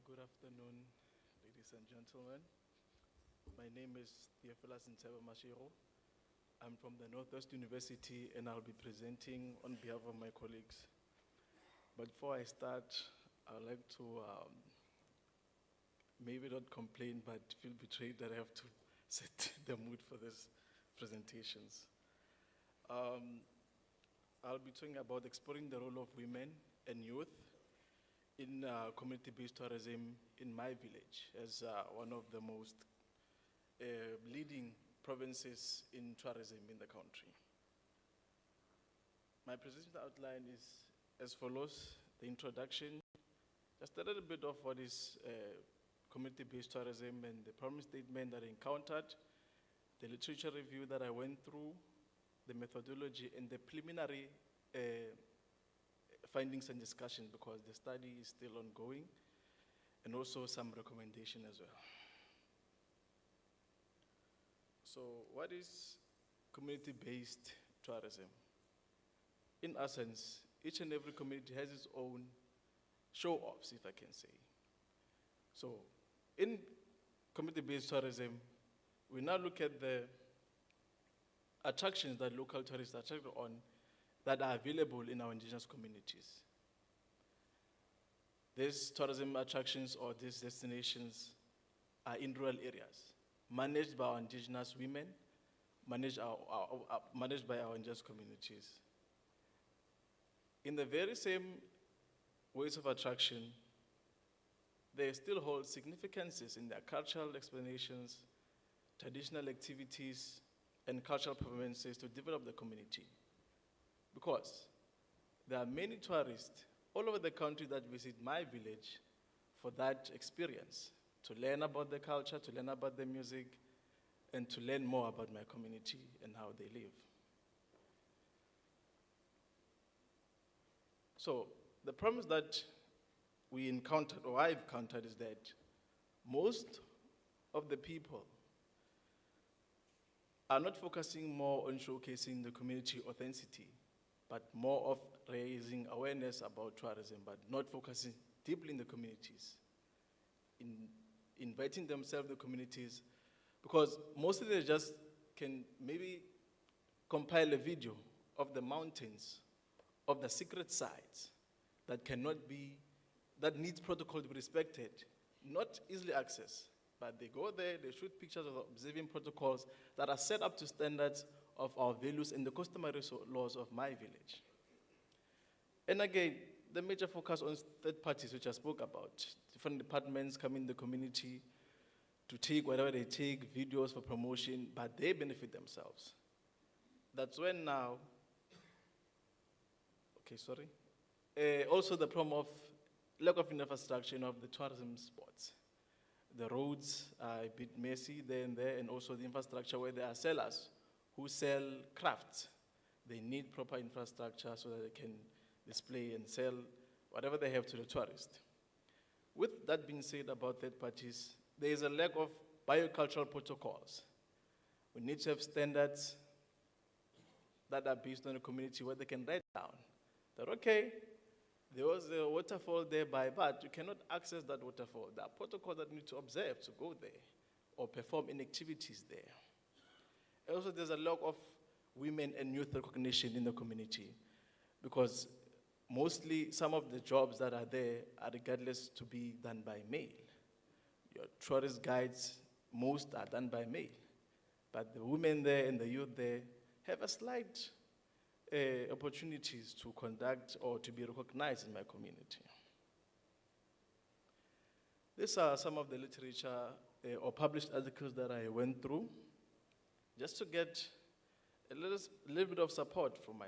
Good afternoon, ladies and gentlemen. My name is Theophilus Nteba Mashiro. I'm from the Northwest University, and I'll be presenting on behalf of my colleagues. But before I start, I'd like to maybe not complain, but feel betrayed that I have to set the mood for these presentations. I'll be talking about exploring the role of women and youth in community-based tourism in my village as one of the most leading provinces in tourism in the country. My presentation outline is as follows: the introduction, just a little bit of what is community-based tourism and the problem statement that I encountered, the literature review that I went through, the methodology, and the preliminary findings and discussions, because the study is still ongoing, and also some recommendation as well. So what is community-based tourism? in essence, each and every community has its own show-offs, if I can say. So, in community-based tourism, we now look at the attractions that local tourists are attracted on that are available in our indigenous communities. These tourism attractions or these destinations are in rural areas, managed by our indigenous women, managed by our indigenous communities. In the very same ways of attraction, they still hold significances in their cultural explanations, traditional activities, and cultural performances to develop the community. Because there are many tourists all over the country that visit my village for that experience, to learn about the culture, to learn about the music, and to learn more about my community and how they live. So the problems that we encountered, or I've encountered, is that most of the people are not focusing more on showcasing the community authenticity, but more of raising awareness about tourism, but not focusing deeply in the communities, in inviting themselves to the communities, because mostly they just can maybe compile a video of the mountains, of the secret sites that cannot be, that needs protocol to be respected, not easily accessed. But they go there, they shoot pictures of observing protocols that are set up to standards of our values and the customary laws of my village. And again, the major focus on third parties, which I spoke about, different departments come in the community to take whatever they take, videos for promotion, but they benefit themselves. That's when now, okay, sorry. Also the problem of lack of infrastructure of the tourism spots. The roads are a bit messy there and there, and also the infrastructure where there are sellers who sell crafts. They need proper infrastructure so that they can display and sell whatever they have to the tourist. With that being said about third parties, there is a lack of biocultural protocols. We need to have standards that are based on the community where they can write down that, okay, there was a waterfall thereby, but you cannot access that waterfall. There are protocols that you need to observe to go there or perform in activities there. Also, there's a lack of women and youth recognition in the community because mostly some of the jobs that are there are regardless to be done by male. Your tourist guides, most are done by male. But the women there and the youth there have a slight opportunities to conduct or to be recognized in my community. These are some of the literature or published articles that I went through just to get a little bit of support for my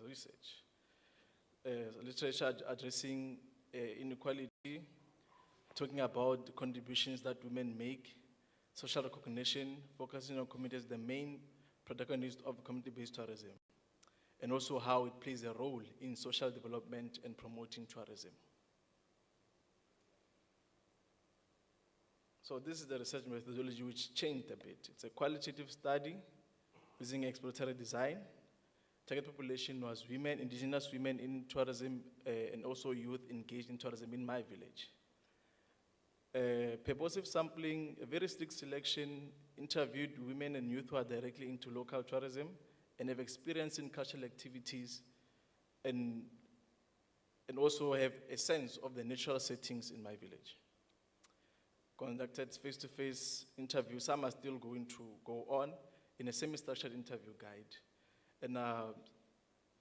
research. Literature addressing inequality, talking about the contributions that women make, social recognition, focusing on communities, the main protagonist of community-based tourism, and also how it plays a role in social development and promoting tourism. So this is the research methodology which changed a bit. It's a qualitative study using exploratory design. Target population was women, indigenous women in tourism, and also youth engaged in tourism in my village. Purposive sampling, a very strict selection, interviewed women and youth who are directly into local tourism and have experience in cultural activities and also have a sense of the natural settings in my village. Conducted face-to-face interviews. Some are still going to go on in a semi-structured interview guide. And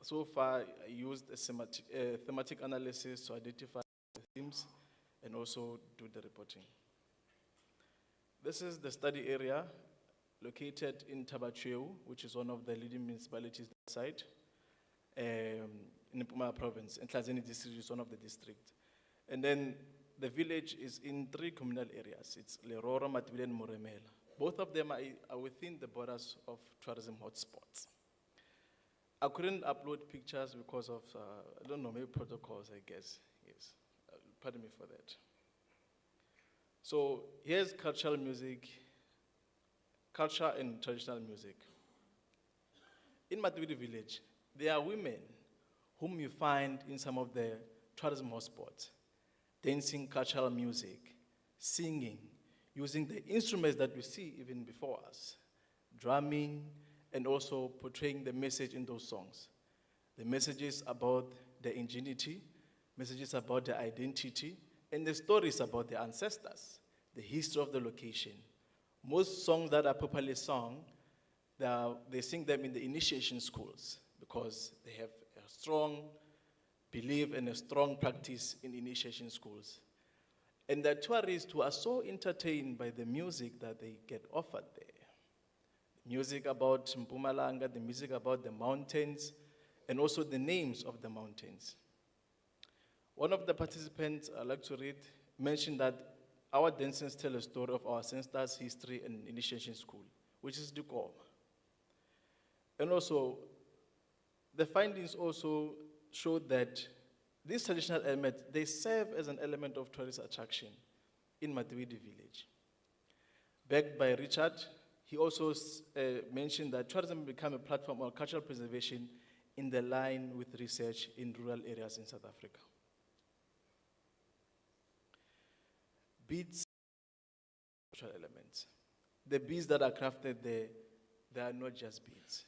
so far, I used a thematic analysis to identify the themes and also do the reporting. This is the study area located in Tabacheu, which is one of the leading municipalities site in Puma province, and Tlazeni district is one of the districts. And then the village is in 3 communal areas. It's Leroro, Matibile, and Moremela. Both of them are within the borders of tourism hotspots. I couldn't upload pictures because of, I don't know, maybe protocols, I guess, yes. Pardon me for that. So here's cultural music, culture and traditional music. in Matuidi village, there are women whom you find in some of the tourism hotspots, dancing cultural music, singing, using the instruments that we see even before us, drumming, and also portraying the message in those songs. The messages about their ingenuity, messages about their identity, and the stories about their ancestors, the history of the location. Most songs that are popularly sung, they sing them in the initiation schools because they have a strong belief and a strong practice in initiation schools. And the tourists who are so entertained by the music that they get offered there. Music about Mpumalanga, the music about the mountains, and also the names of the mountains. One of the participants I like to read mentioned that our dances tell a story of our ancestors' history and initiation school, which is Dukom. And also, the findings also showed that these traditional elements, they serve as an element of tourist attraction in Matuidi village. Backed by Richard, he also mentioned that tourism will become a platform of cultural preservation in the line with research in rural areas in South Africa. Beads, cultural elements. The beads that are crafted there, they are not just beads.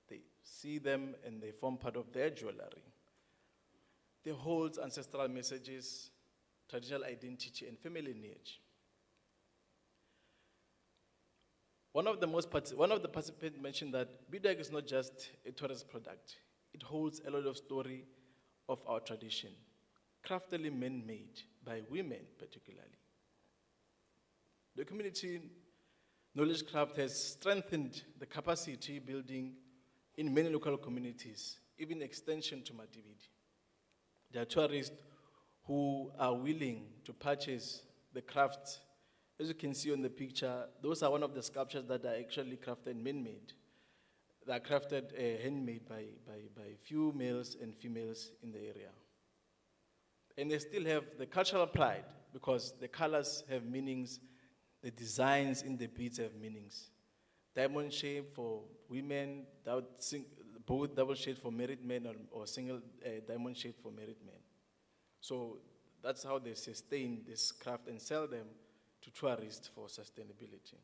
They see them and they form part of their jewelry. They hold ancestral messages, traditional identity, and family lineage. One of the participants mentioned that beadwork is not just a tourist product. It holds a lot of story of our tradition, craftily man-made by women particularly. The community knowledge craft has strengthened the capacity building in many local communities, even extension to Matuidi. There are tourists who are willing to purchase the crafts. As you can see on the picture, those are one of the sculptures that are actually crafted man-made. They are crafted handmade by few males and females in the area. And they still have the cultural pride because the colors have meanings, the designs in the beads have meanings. Diamond shape for women, both double shade for married men or single diamond shape for married men. So that's how they sustain this craft and sell them to tourists for sustainability.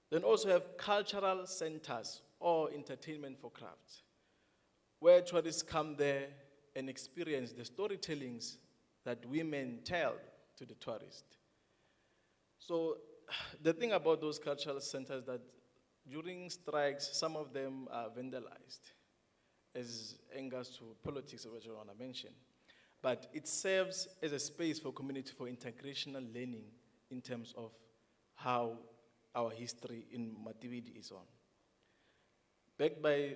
Then also have cultural centers or entertainment for crafts, where tourists come there and experience the storytellings that women tell to the tourist. So the thing about those cultural centers that during strikes, some of them are vandalized as angers to politics, which I want to mention. But it serves as a space for community for integrational learning in terms of how our history in Matuidi is on. Backed by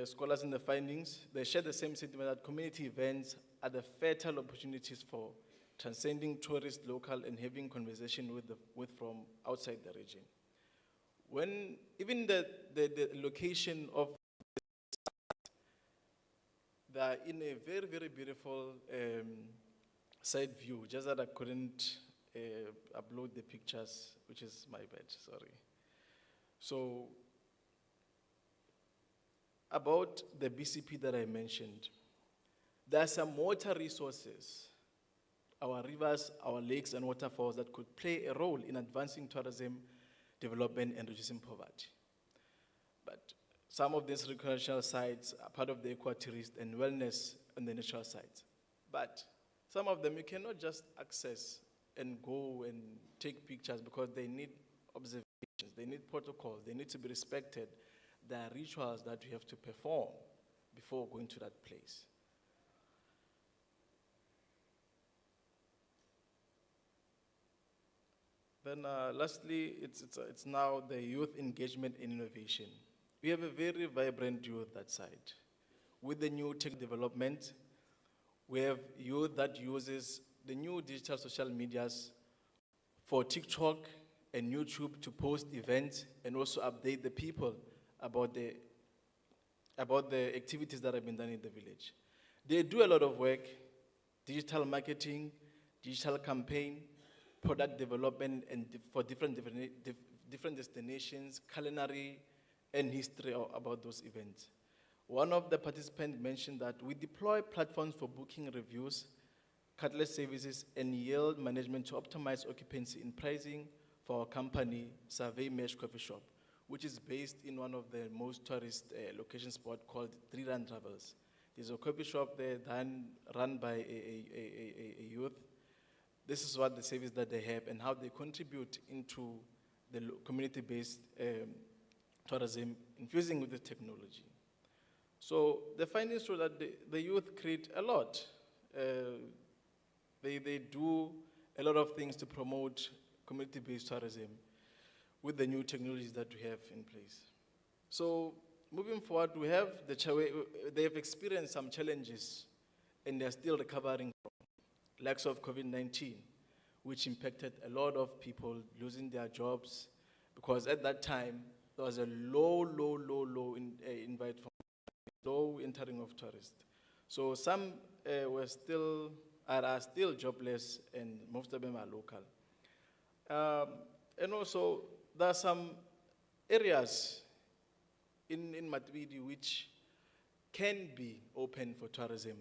scholars in the findings, they share the same sentiment that community events are the fertile opportunities for transcending tourist, local, and having conversation with from outside the region. When even the location of they are in a very, very beautiful side view, just that I couldn't upload the pictures, which is my bad, sorry. So, about the BCP that I mentioned, there are some water resources, our rivers, our lakes, and waterfalls that could play a role in advancing tourism, development, and reducing poverty. But some of these recreational sites are part of the eco-tourist and wellness on the natural sites. But some of them you cannot just access and go and take pictures because they need observations, they need protocols, they need to be respected. There are rituals that you have to perform before going to that place. Then lastly, it's now the youth engagement and innovation. We have a very vibrant youth that side. With the new tech development, we have youth that uses the new digital social medias for TikTok and YouTube to post events and also update the people about the activities that have been done in the village. They do a lot of work, digital marketing, digital campaign, product development, and for different destinations, culinary and history about those events. One of the participants mentioned that we deploy platforms for booking reviews, catalyst services, and yield management to optimize occupancy and pricing for our company, Survey Mesh Coffee Shop, which is based in one of the most tourist location spot called Three Run Travels. There's a coffee shop there run by a youth. This is what the service that they have and how they contribute into the community-based tourism, infusing with the technology. So the findings show that the youth create a lot. They do a lot of things to promote community-based tourism with the new technologies that we have in place. So moving forward, they have experienced some challenges and they're still recovering from lacks of COVID-19, which impacted a lot of people losing their jobs because at that time, there was a low invite from low entering of tourists. So some are still jobless and most of them are local. And also, there are some areas in Matbidi which can be open for tourism,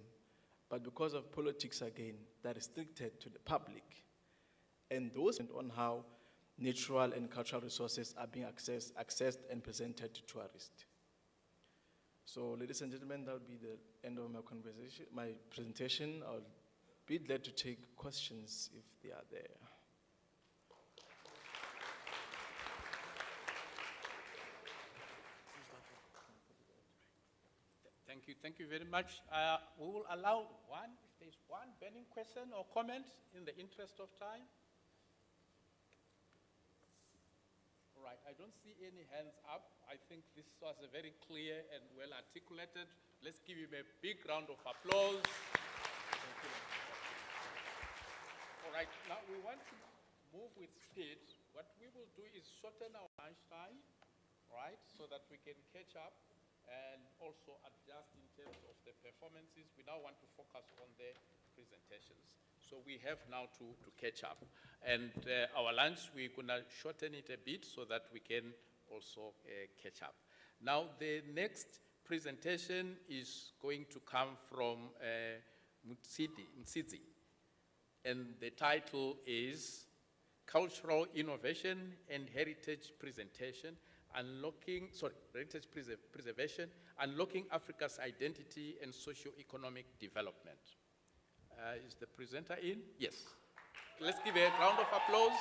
but because of politics again, they're restricted to the public. And those on how natural and cultural resources are being accessed and presented to tourists. So, ladies and gentlemen, that will be the end of my presentation. I'll be glad to take questions if they are there. Thank you very much. We will allow if there's one burning question or comment in the interest of time. All right, I don't see any hands up. I think this was a very clear and well articulated. Let's give him a big round of applause. Thank you. All right, now we want to move with speed. What we will do is shorten our lunch time, right, so that we can catch up and also adjust in terms of the performances. We now want to focus on the presentations. So we have now to catch up. And our lunch, we're gonna shorten it a bit so that we can also catch up. Now the next presentation is going to come from Mtsidzi. And the title is Cultural Innovation and Heritage Preservation, Unlocking Africa's Identity and Socio-Economic Development. Is the presenter in? Yes. Let's give a round of applause.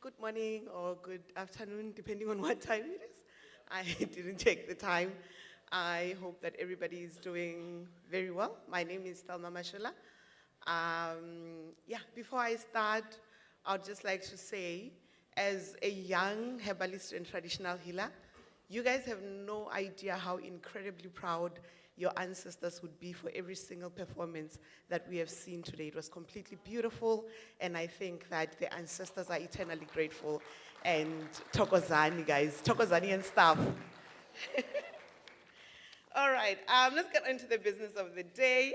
Good morning or good afternoon, depending on what time it is. I didn't check the time. I hope that everybody is doing very well. My name is Thelma Mashola. Before I start, I'd just like to say, as a young herbalist and traditional healer, you guys have no idea how incredibly proud your ancestors would be for every single performance that we have seen today. It was completely beautiful, and I think that the ancestors are eternally grateful. And Thokozani, guys, Thokozani and staff. All right, let's get into the business of the day.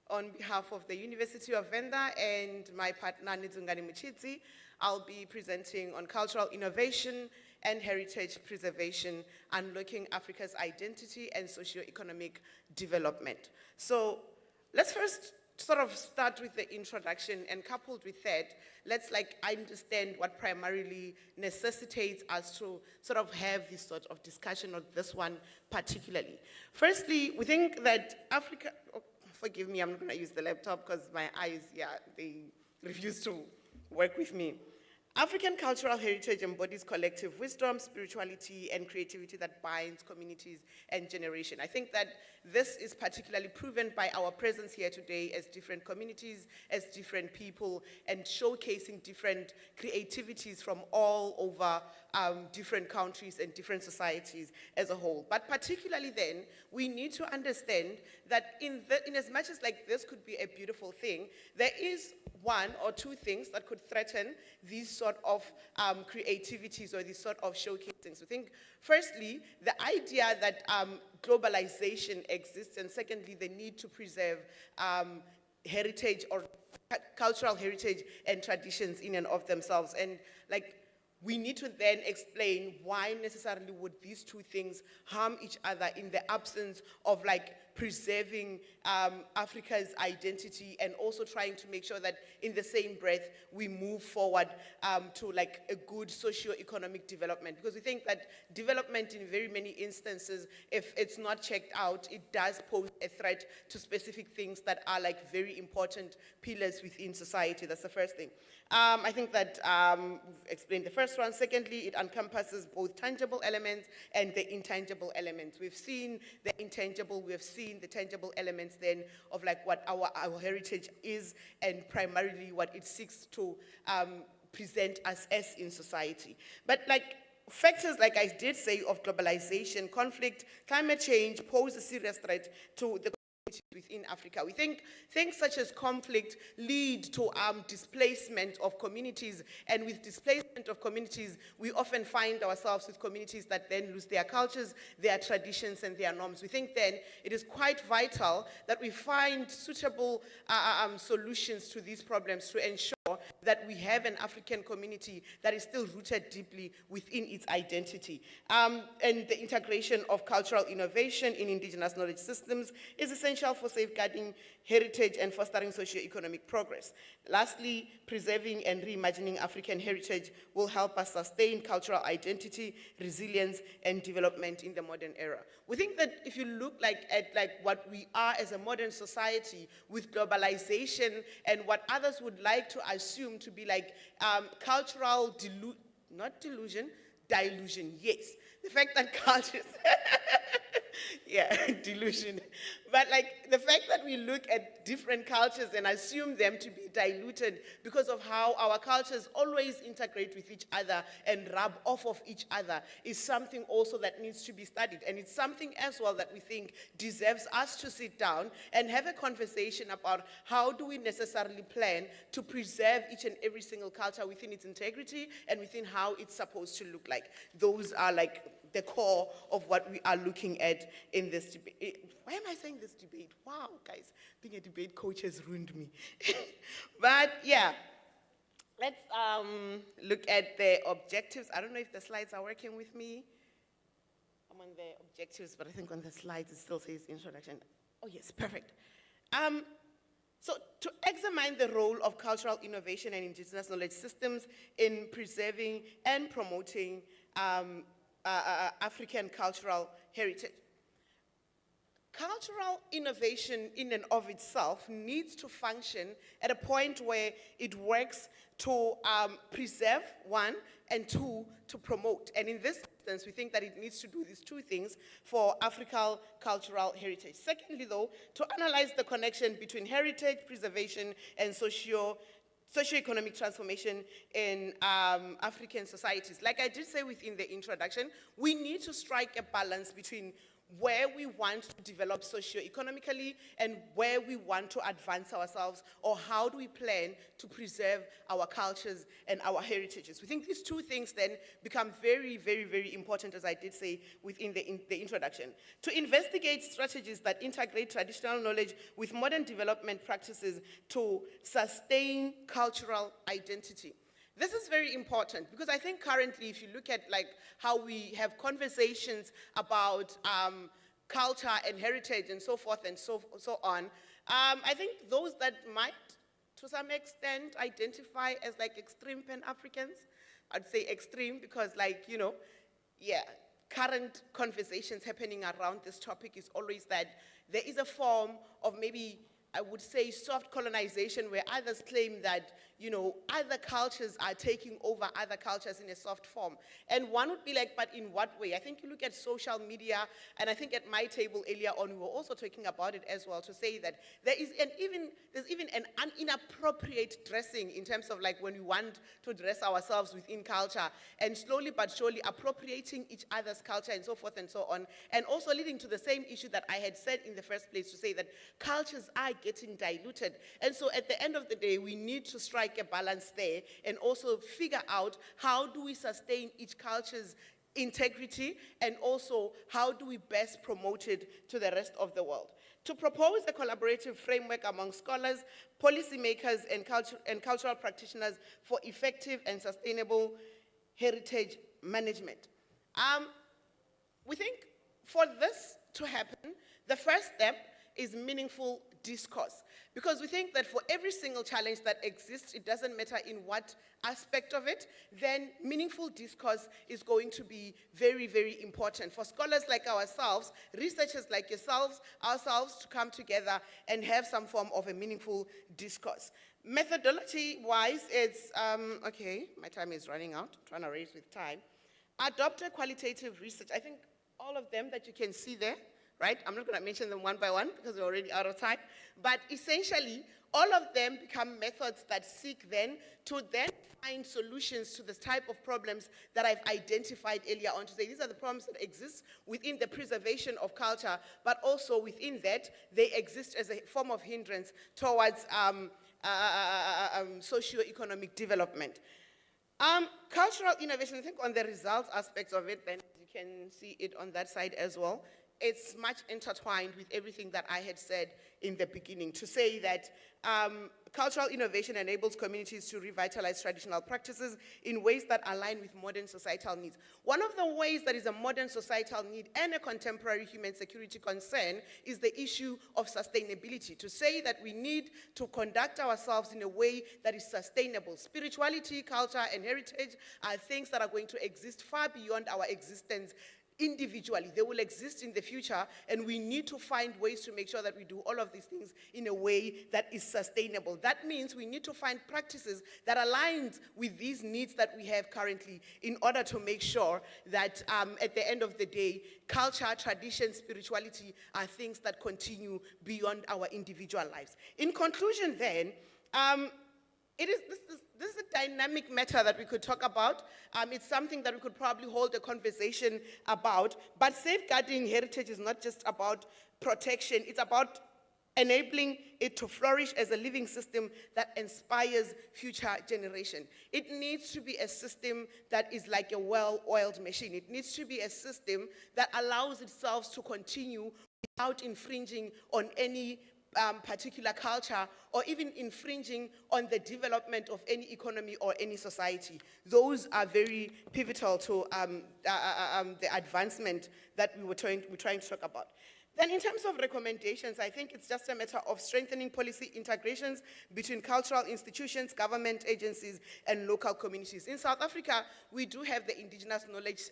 On behalf of the University of Venda and my partner Nizungani Muchitsi, I'll be presenting on cultural innovation and heritage preservation, unlocking Africa's identity and socio-economic development. So let's first sort of start with the introduction, and coupled with that, let's understand what primarily necessitates us to sort of have this sort of discussion on this one particularly. Firstly, we think that Africa, forgive me, I'm not gonna use the laptop because my eyes, they refuse to work with me. African cultural heritage embodies collective wisdom, spirituality, and creativity that binds communities and generation. I think that this is particularly proven by our presence here today as different communities, as different people, and showcasing different creativities from all over different countries and different societies as a whole. But particularly then, we need to understand that in as much as this could be a beautiful thing, there is one or two things that could threaten these sort of creativities or these sort of showcasings. We think, firstly, the idea that globalization exists, and secondly, the need to preserve heritage or cultural heritage and traditions in and of themselves. And we need to then explain why necessarily would these two things harm each other in the absence of preserving Africa's identity, and also trying to make sure that in the same breath we move forward to a good socio-economic development. Because we think that development in very many instances, if it's not checked out, it does pose a threat to specific things that are very important pillars within society. That's the first thing. I think that we've explained the first one. Secondly, it encompasses both tangible elements and the intangible elements. We've seen the intangible, we have seen the tangible elements then of what our heritage is, and primarily what it seeks to present us as in society. But factors, like I did say, of globalization, conflict, climate change pose a serious threat to the within Africa. We think things such as conflict lead to displacement of communities, and with displacement of communities, we often find ourselves with communities that then lose their cultures, their traditions, and their norms. We think then it is quite vital that we find suitable solutions to these problems to ensure that we have an African community that is still rooted deeply within its identity. And the integration of cultural innovation in indigenous knowledge systems is essential for safeguarding heritage and fostering socio-economic progress. Lastly, preserving and reimagining African heritage will help us sustain cultural identity, resilience, and development in the modern era. We think that if you look at what we are as a modern society with globalization and what others would like to assume to be cultural dilution, yes. The fact that cultures, delusion. But the fact that we look at different cultures and assume them to be diluted because of how our cultures always integrate with each other and rub off of each other is something also that needs to be studied. And it's something as well that we think deserves us to sit down and have a conversation about how do we necessarily plan to preserve each and every single culture within its integrity and within how it's supposed to look like. Those are the core of what we are looking at in this debate. Why am I saying this debate? Wow, guys, being a debate coach has ruined me. But yeah, let's look at the objectives. I don't know if the slides are working with me. I'm on the objectives, but I think on the slides it still says introduction. Oh yes, perfect. So to examine the role of cultural innovation and indigenous knowledge systems in preserving and promoting African cultural heritage. Cultural innovation in and of itself needs to function at a point where it works to preserve, one, and two, to promote. And in this instance, we think that it needs to do these two things for African cultural heritage. Secondly, though, to analyze the connection between heritage preservation and socio-economic transformation in African societies. Like I did say within the introduction, we need to strike a balance between where we want to develop socio-economically and where we want to advance ourselves, or how do we plan to preserve our cultures and our heritages. We think these two things then become very, very, very important, as I did say within the introduction. To investigate strategies that integrate traditional knowledge with modern development practices to sustain cultural identity. This is very important because I think currently, if you look at like how we have conversations about culture and heritage and so forth and so on, I think those that might, to some extent, identify as like extreme Pan-Africans, I'd say extreme because like, you know, yeah, current conversations happening around this topic is always that there is a form of maybe, I would say, soft colonization where others claim that, you know, other cultures are taking over other cultures in a soft form. And one would be like, but in what way? I think you look at social media, and I think at my table earlier on, we were also talking about it as well, to say that there's even an inappropriate dressing in terms of like when we want to dress ourselves within culture, and slowly but surely appropriating each other's culture and so forth and so on, and also leading to the same issue that I had said in the first place, to say that cultures are getting diluted. And so at the end of the day, we need to strike a balance there and also figure out how do we sustain each culture's integrity, and also how do we best promote it to the rest of the world. To propose a collaborative framework among scholars, policymakers, and cultural practitioners for effective and sustainable heritage management. We think for this to happen, the first step is meaningful discourse. Because we think that for every single challenge that exists, it doesn't matter in what aspect of it, then meaningful discourse is going to be very, very important. For scholars like ourselves, researchers like yourselves, ourselves, to come together and have some form of a meaningful discourse. Methodology-wise, it's, okay, my time is running out, I'm trying to race with time. Adopt a qualitative research. I think all of them that you can see there, right? I'm not going to mention them one by one because we're already out of time. But essentially, all of them become methods that seek then to then find solutions to the type of problems that I've identified earlier on, to say these are the problems that exist within the preservation of culture, but also within that, they exist as a form of hindrance towards socio-economic development. Cultural innovation, I think on the results aspects of it, then you can see it on that side as well. It's much intertwined with everything that I had said in the beginning, to say that cultural innovation enables communities to revitalize traditional practices in ways that align with modern societal needs. One of the ways that is a modern societal need and a contemporary human security concern is the issue of sustainability, to say that we need to conduct ourselves in a way that is sustainable. Spirituality, culture, and heritage are things that are going to exist far beyond our existence individually. They will exist in the future, and we need to find ways to make sure that we do all of these things in a way that is sustainable. That means we need to find practices that align with these needs that we have currently in order to make sure that at the end of the day, culture, tradition, spirituality are things that continue beyond our individual lives. In conclusion then, this is a dynamic matter that we could talk about. It's something that we could probably hold a conversation about, but safeguarding heritage is not just about protection, it's about enabling it to flourish as a living system that inspires future generation. It needs to be a system that is like a well-oiled machine. It needs to be a system that allows itself to continue without infringing on any particular culture, or even infringing on the development of any economy or any society. Those are very pivotal to the advancement that we're trying to talk about. Then in terms of recommendations, I think it's just a matter of strengthening policy integrations between cultural institutions, government agencies, and local communities. In South Africa, we do have the indigenous knowledge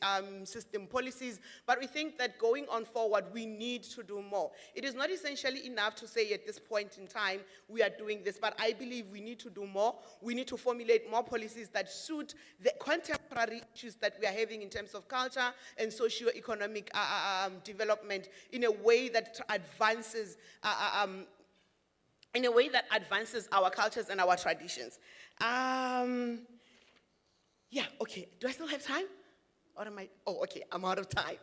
system policies, but we think that going on forward, we need to do more. It is not essentially enough to say at this point in time, we are doing this, but I believe we need to do more. We need to formulate more policies that suit the contemporary issues that we are having in terms of culture and socio-economic development in a way that advances our cultures and our traditions. Yeah, okay. Do I still have time? Or am I? Oh, okay, I'm out of time.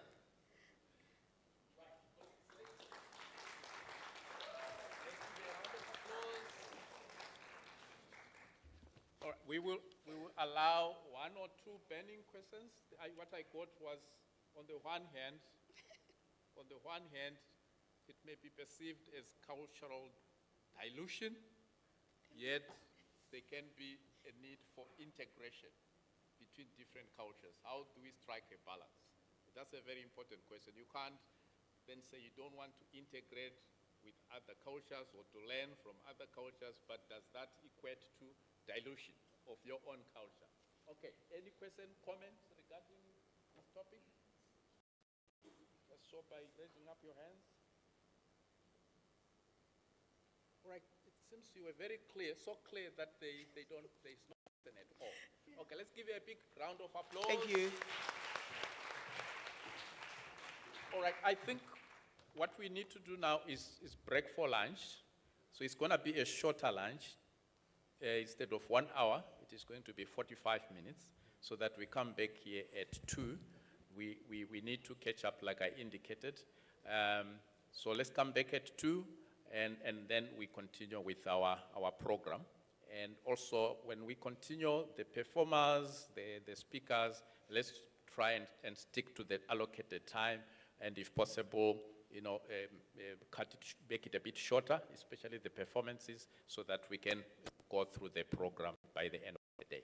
We will allow one or two burning questions. What I got was, on the one hand, it may be perceived as cultural dilution, yet there can be a need for integration between different cultures. How do we strike a balance? That's a very important question. You can't then say you don't want to integrate with other cultures or to learn from other cultures, but does that equate to dilution of your own culture? Okay, any question, comments regarding this topic? Just show by raising up your hands. All right, it seems you were very clear, so clear that there's no question at all. Okay, let's give you a big round of applause. Thank you. All right, I think what we need to do now is break for lunch. So it's going to be a shorter lunch. Instead of 1 hour, it is going to be 45 minutes, so that we come back here at 2. We need to catch up, like I indicated. So let's come back at 2, and then we continue with our program. And also, when we continue, the performers, the speakers, let's try and stick to the allocated time, and if possible, make it a bit shorter, especially the performances, so that we can go through the program by the end of the day.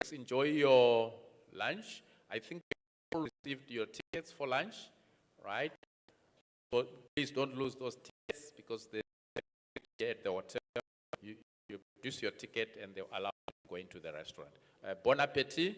Let's enjoy your lunch. I think you all received your tickets for lunch, right? So please don't lose those tickets, because they're at the hotel. You produce your ticket and they'll allow you to go into the restaurant. Bon appetit.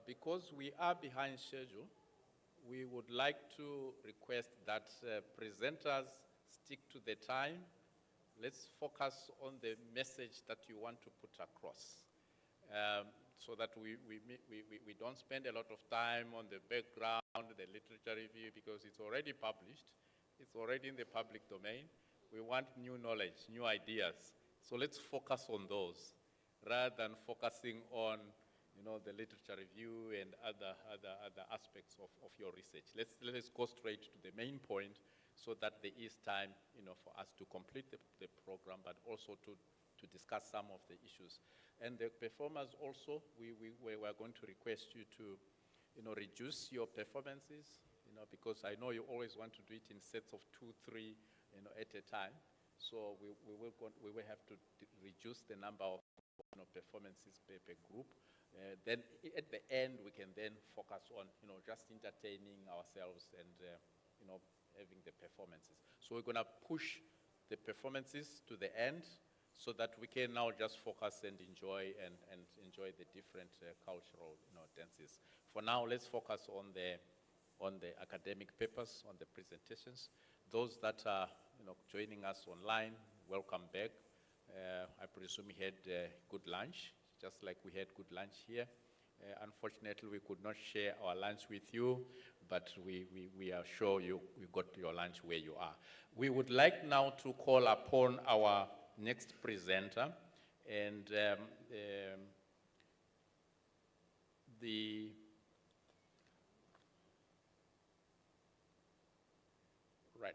because we are behind schedule, we would like to request that presenters stick to the time. Let's focus on the message that you want to put across, so that we don't spend a lot of time on the background, the literature review, because it's already published. It's already in the public domain. We want new knowledge, new ideas. So let's focus on those rather than focusing on the literature review and other aspects of your research. Let's go straight to the main point so that there is time, for us to complete the program, but also to discuss some of the issues. And the performers also, we are going to request you to, reduce your performances, because I know you always want to do it in sets of 2, 3, at a time. So we will have to reduce the number of performances per group. Then at the end, we can then focus on, just entertaining ourselves and, having the performances. So we're going to push the performances to the end so that we can now just focus and enjoy the different cultural, dances. For now, let's focus on the academic papers, on the presentations. Those that are, joining us online, welcome back. I presume you had a good lunch, just like we had good lunch here. Unfortunately, we could not share our lunch with you, but we are sure you got your lunch where you are. We would like now to call upon our next presenter, and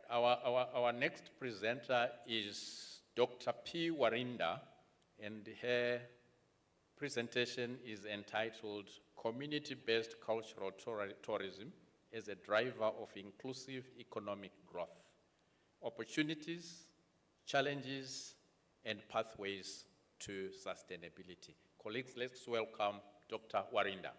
our next presenter is Dr. P. Warinda, and her presentation is entitled Community-Based Cultural Tourism as a Driver of Inclusive Economic Growth, Opportunities, Challenges, and Pathways to Sustainability. Colleagues, let's welcome Dr. Warinda.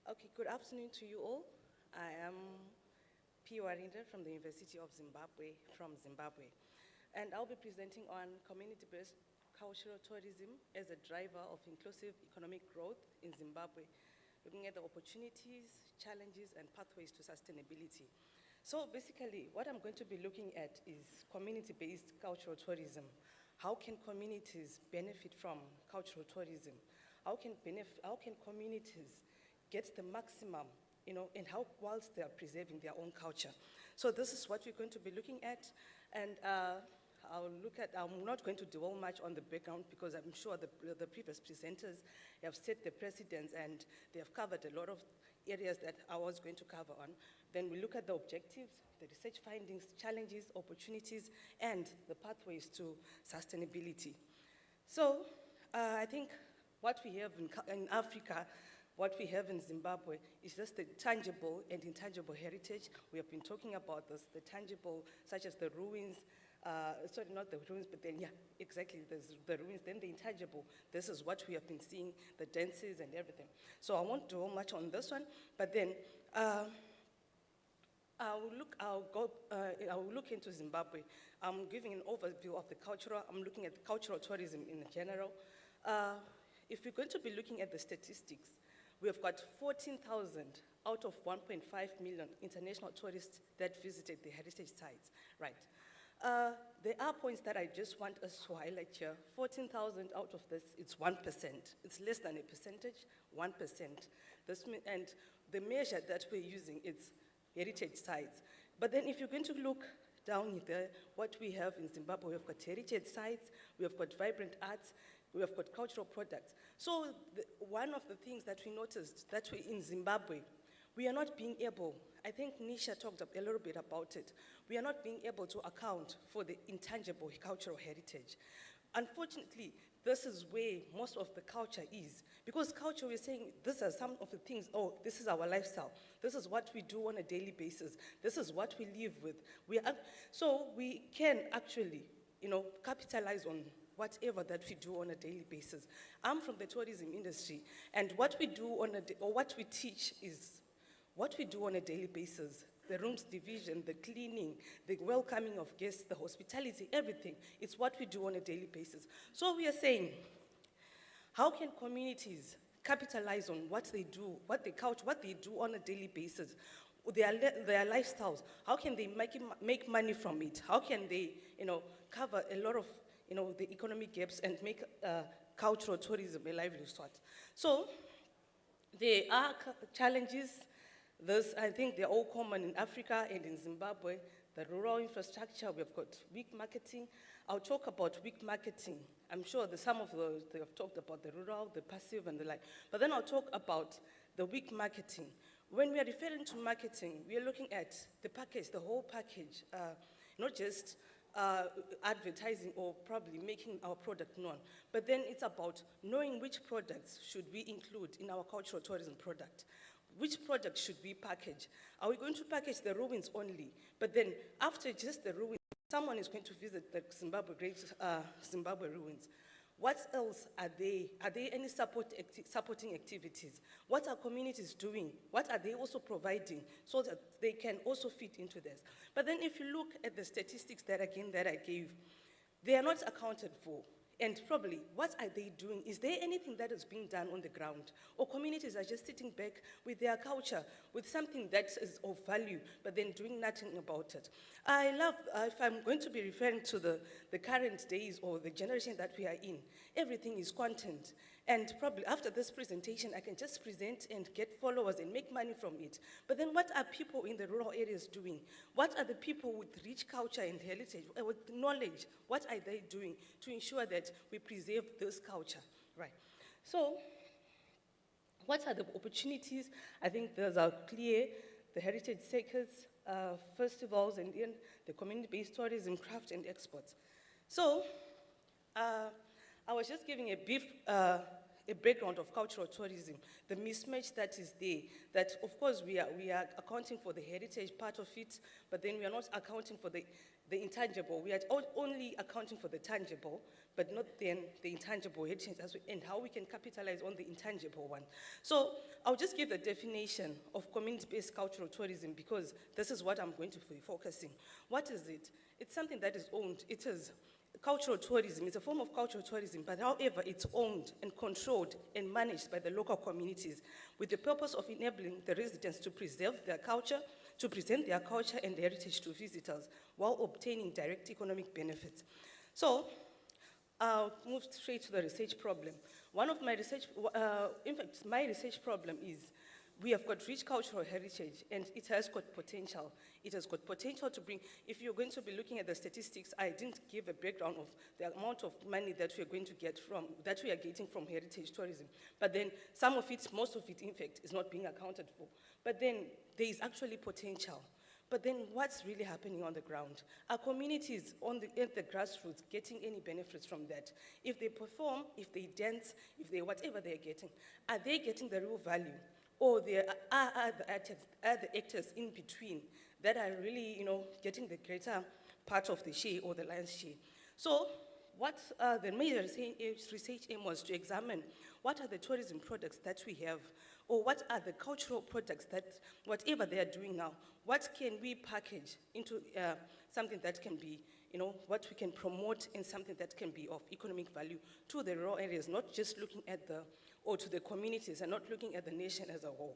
Okay, good afternoon to you all. I am P. Warinda from the University of Zimbabwe, and I'll be presenting on community-based cultural tourism as a driver of inclusive economic growth in Zimbabwe, looking at the opportunities, challenges, and pathways to sustainability. So basically, what I'm going to be looking at is community-based cultural tourism. How can communities benefit from cultural tourism? How can communities get the maximum, and how whilst they are preserving their own culture. So this is what we're going to be looking at, and I'm not going to dwell much on the background because I'm sure the previous presenters have set the precedents and they have covered a lot of areas that I was going to cover on. Then we look at the objectives, the research findings, challenges, opportunities, and the pathways to sustainability. So I think what we have in Africa, what we have in Zimbabwe is just the tangible and intangible heritage. We have been talking about this, the tangible, such as the ruins, sorry, not the ruins, but then, yeah, exactly, there's the ruins, then the intangible. This is what we have been seeing, the dances and everything. So I won't dwell much on this one, but then I'll look into Zimbabwe. I'm giving an overview of the cultural, I'm looking at cultural tourism in general. If we're going to be looking at the statistics, we have got 14,000 out of 1.5 million international tourists that visited the heritage sites, right? There are points that I just want us to highlight here. 14,000 out of this, it's 1%. It's less than a percentage, 1%. And the measure that we're using is heritage sites. But then if you're going to look down there, what we have in Zimbabwe, we've got heritage sites, we have got vibrant arts, we have got cultural products. So one of the things that we noticed that we in Zimbabwe, we are not being able, I think Nisha talked a little bit about it, we are not being able to account for the intangible cultural heritage. unfortunately, this is where most of the culture is. Because culture, we're saying, these are some of the things, oh, this is our lifestyle. This is what we do on a daily basis. This is what we live with. So we can actually, capitalize on whatever that we do on a daily basis. I'm from the tourism industry, and what we do or what we teach is what we do on a daily basis. The rooms division, the cleaning, the welcoming of guests, the hospitality, everything. It's what we do on a daily basis. So we are saying, how can communities capitalize on what they do, what they do on a daily basis, their lifestyles? How can they make money from it? How can they, cover a lot of, the economic gaps and make cultural tourism a livelihood? So there are challenges. I think they're all common in Africa and in Zimbabwe. The rural infrastructure, we've got weak marketing. I'll talk about weak marketing. I'm sure that some of those, they have talked about the rural, the passive, and the like. But then I'll talk about the weak marketing. When we are referring to marketing, we are looking at the package, the whole package, not just advertising or probably making our product known. But then it's about knowing which products should we include in our cultural tourism product. Which products should we package? Are we going to package the ruins only? But then after just the ruins, someone is going to visit the Zimbabwe ruins. What else are they? Are there any supporting activities? What are communities doing? What are they also providing so that they can also fit into this? But then if you look at the statistics that I gave, they are not accounted for. And probably, what are they doing? Is there anything that is being done on the ground? Or communities are just sitting back with their culture, with something that is of value, but then doing nothing about it? I love, if I'm going to be referring to the current days or the generation that we are in, everything is content. And probably after this presentation, I can just present and get followers and make money from it. But then what are people in the rural areas doing? What are the people with rich culture and heritage, with knowledge, what are they doing to ensure that we preserve this culture? Right. So, what are the opportunities? I think those are clear. The heritage circuits, festivals, and then the community-based tourism, craft, and exports. So, I was just giving a background of cultural tourism, the mismatch that is there, that of course we are accounting for the heritage part of it, but then we are not accounting for the intangible. We are only accounting for the tangible, but not then the intangible heritage and how we can capitalize on the intangible one. So I'll just give the definition of community-based cultural tourism because this is what I'm going to be focusing. What is it? It's something that is owned. It is cultural tourism. It's a form of cultural tourism, but however, it's owned and controlled and managed by the local communities with the purpose of enabling the residents to preserve their culture, to present their culture and heritage to visitors while obtaining direct economic benefits. So, I'll move straight to the research problem. One of my research, in fact, my research problem is we have got rich cultural heritage, and it has got potential. It has got potential to bring, if you're going to be looking at the statistics, I didn't give a background of the amount of money that we're going to get from, that we are getting from heritage tourism. But then some of it, most of it, in fact, is not being accounted for. But then there is actually potential. But then what's really happening on the ground? Are communities at the grassroots getting any benefits from that? If they perform, if they dance, if they, whatever they're getting, are they getting the real value? Or there are the actors in between that are really, getting the greater part of the share or the lion's share. So what the major research aim was to examine what are the tourism products that we have, or what are the cultural products that, whatever they are doing now, what can we package into something that can be, what we can promote in something that can be of economic value to the rural areas, not just looking at or to the communities and not looking at the nation as a whole.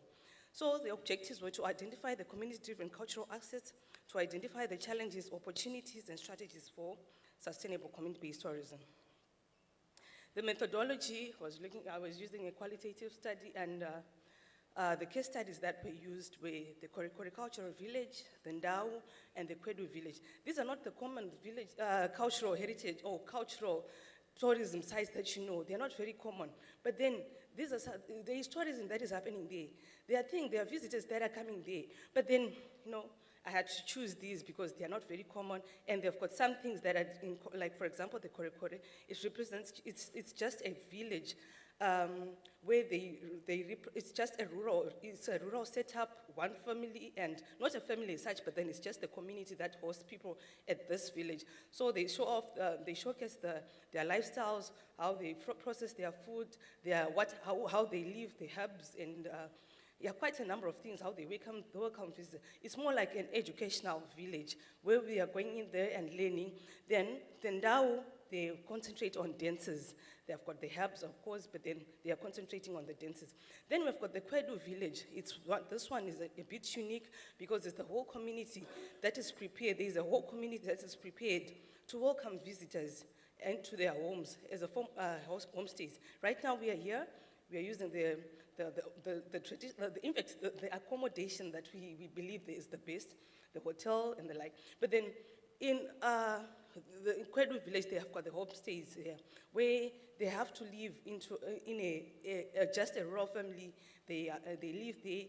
So the objectives were to identify the community-driven cultural assets, to identify the challenges, opportunities, and strategies for sustainable community-based tourism. The methodology was I was using a qualitative study, and the case studies that were used were the Korikori Cultural Village, the Ndau, and the Kwedu Village. These are not the common village, cultural heritage or cultural tourism sites that you know. They're not very common. But then there is tourism that is happening there. There are visitors that are coming there. But then, I had to choose these because they are not very common, and they've got some things that are, like for example, the Kore, it represents, it's just a village where it's just it's a rural setup, one family, and not a family as such, but then it's just the community that hosts people at this village. So they show off, they showcase their lifestyles, how they process their food, how they live, the herbs, and yeah, quite a number of things, how they welcome visitors. It's more like an educational village where we are going in there and learning. Then now they concentrate on dances. They've got the herbs, of course, but then they are concentrating on the dances. Then we've got the Kwedu village. This one is a bit unique because it's the whole community that is prepared. There's a whole community that is prepared to welcome visitors into their homes as a homestays. Right now we are here. We are using the accommodation that we believe is the best, the hotel and the like. But then in the Kwedu village, they have got the homestays here, where they have to live in just a rural family. They live there.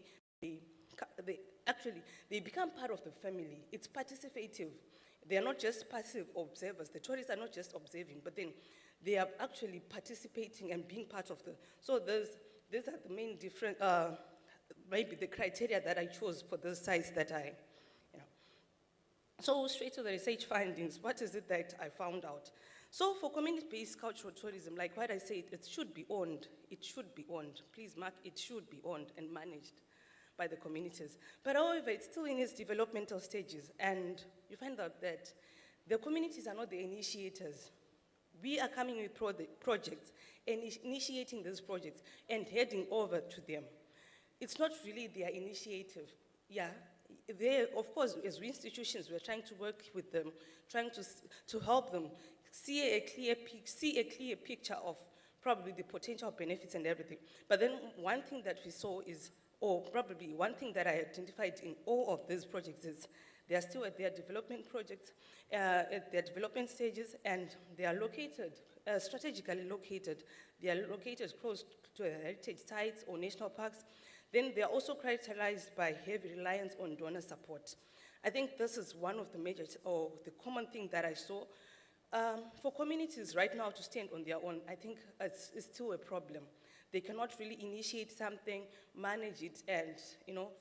They become part of the family. It's participative. They are not just passive observers. The tourists are not just observing, but then they are actually participating and being part of the. So these are the main different, maybe the criteria that I chose for the sites that So straight to the research findings, what is it that I found out? So for community-based cultural tourism, like what I said, it should be owned. It should be owned. Please mark, it should be owned and managed by the communities. But however, it's still in its developmental stages, and you find out that the communities are not the initiators. We are coming with projects and initiating these projects and heading over to them. It's not really their initiative. Yeah, they, of course, as institutions, we're trying to work with them, trying to help them see a clear picture of probably the potential benefits and everything. But then one thing that we saw is, or probably one thing that I identified in all of these projects is they are still at their development projects, at their development stages, and they are located, strategically located. They are located close to heritage sites or national parks. Then they are also characterized by heavy reliance on donor support. I think this is one of the major, or the common thing that I saw. For communities right now to stand on their own, I think it's still a problem. They cannot really initiate something, manage it, and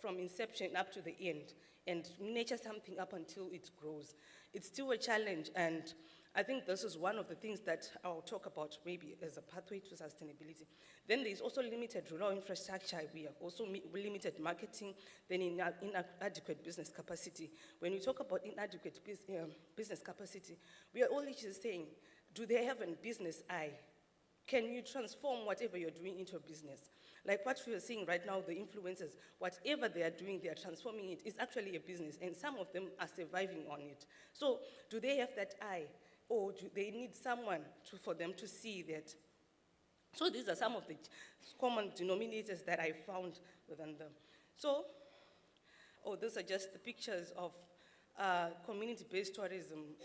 from inception up to the end, and nurture something up until it grows. It's still a challenge, and I think this is one of the things that I'll talk about maybe as a pathway to sustainability. Then there's also limited rural infrastructure. We have also limited marketing, then inadequate business capacity. When we talk about inadequate business capacity, we are only just saying, do they have a business eye? Can you transform whatever you're doing into a business? Like what we are seeing right now, the influencers, whatever they are doing, they are transforming it. It's actually a business, and some of them are surviving on it. So do they have that eye, or do they need someone for them to see that? So these are some of the common denominators that I found within them. So, these are just the pictures of community-based tourism,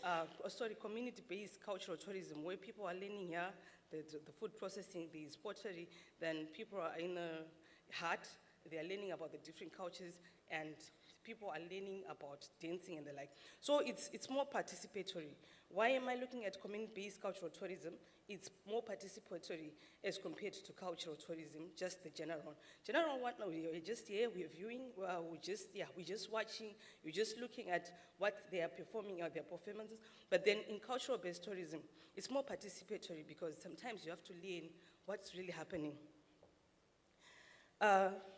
community-based cultural tourism, where people are learning here, the food processing, the pottery, then people are in a hut, they are learning about the different cultures, and people are learning about dancing and the like. So it's more participatory. Why am I looking at community-based cultural tourism? It's more participatory as compared to cultural tourism, just the general one. General one, no, we're just here, we're viewing, we're just watching, you're just looking at what they are performing or their performances. But then in cultural-based tourism, it's more participatory because sometimes you have to learn what's really happening.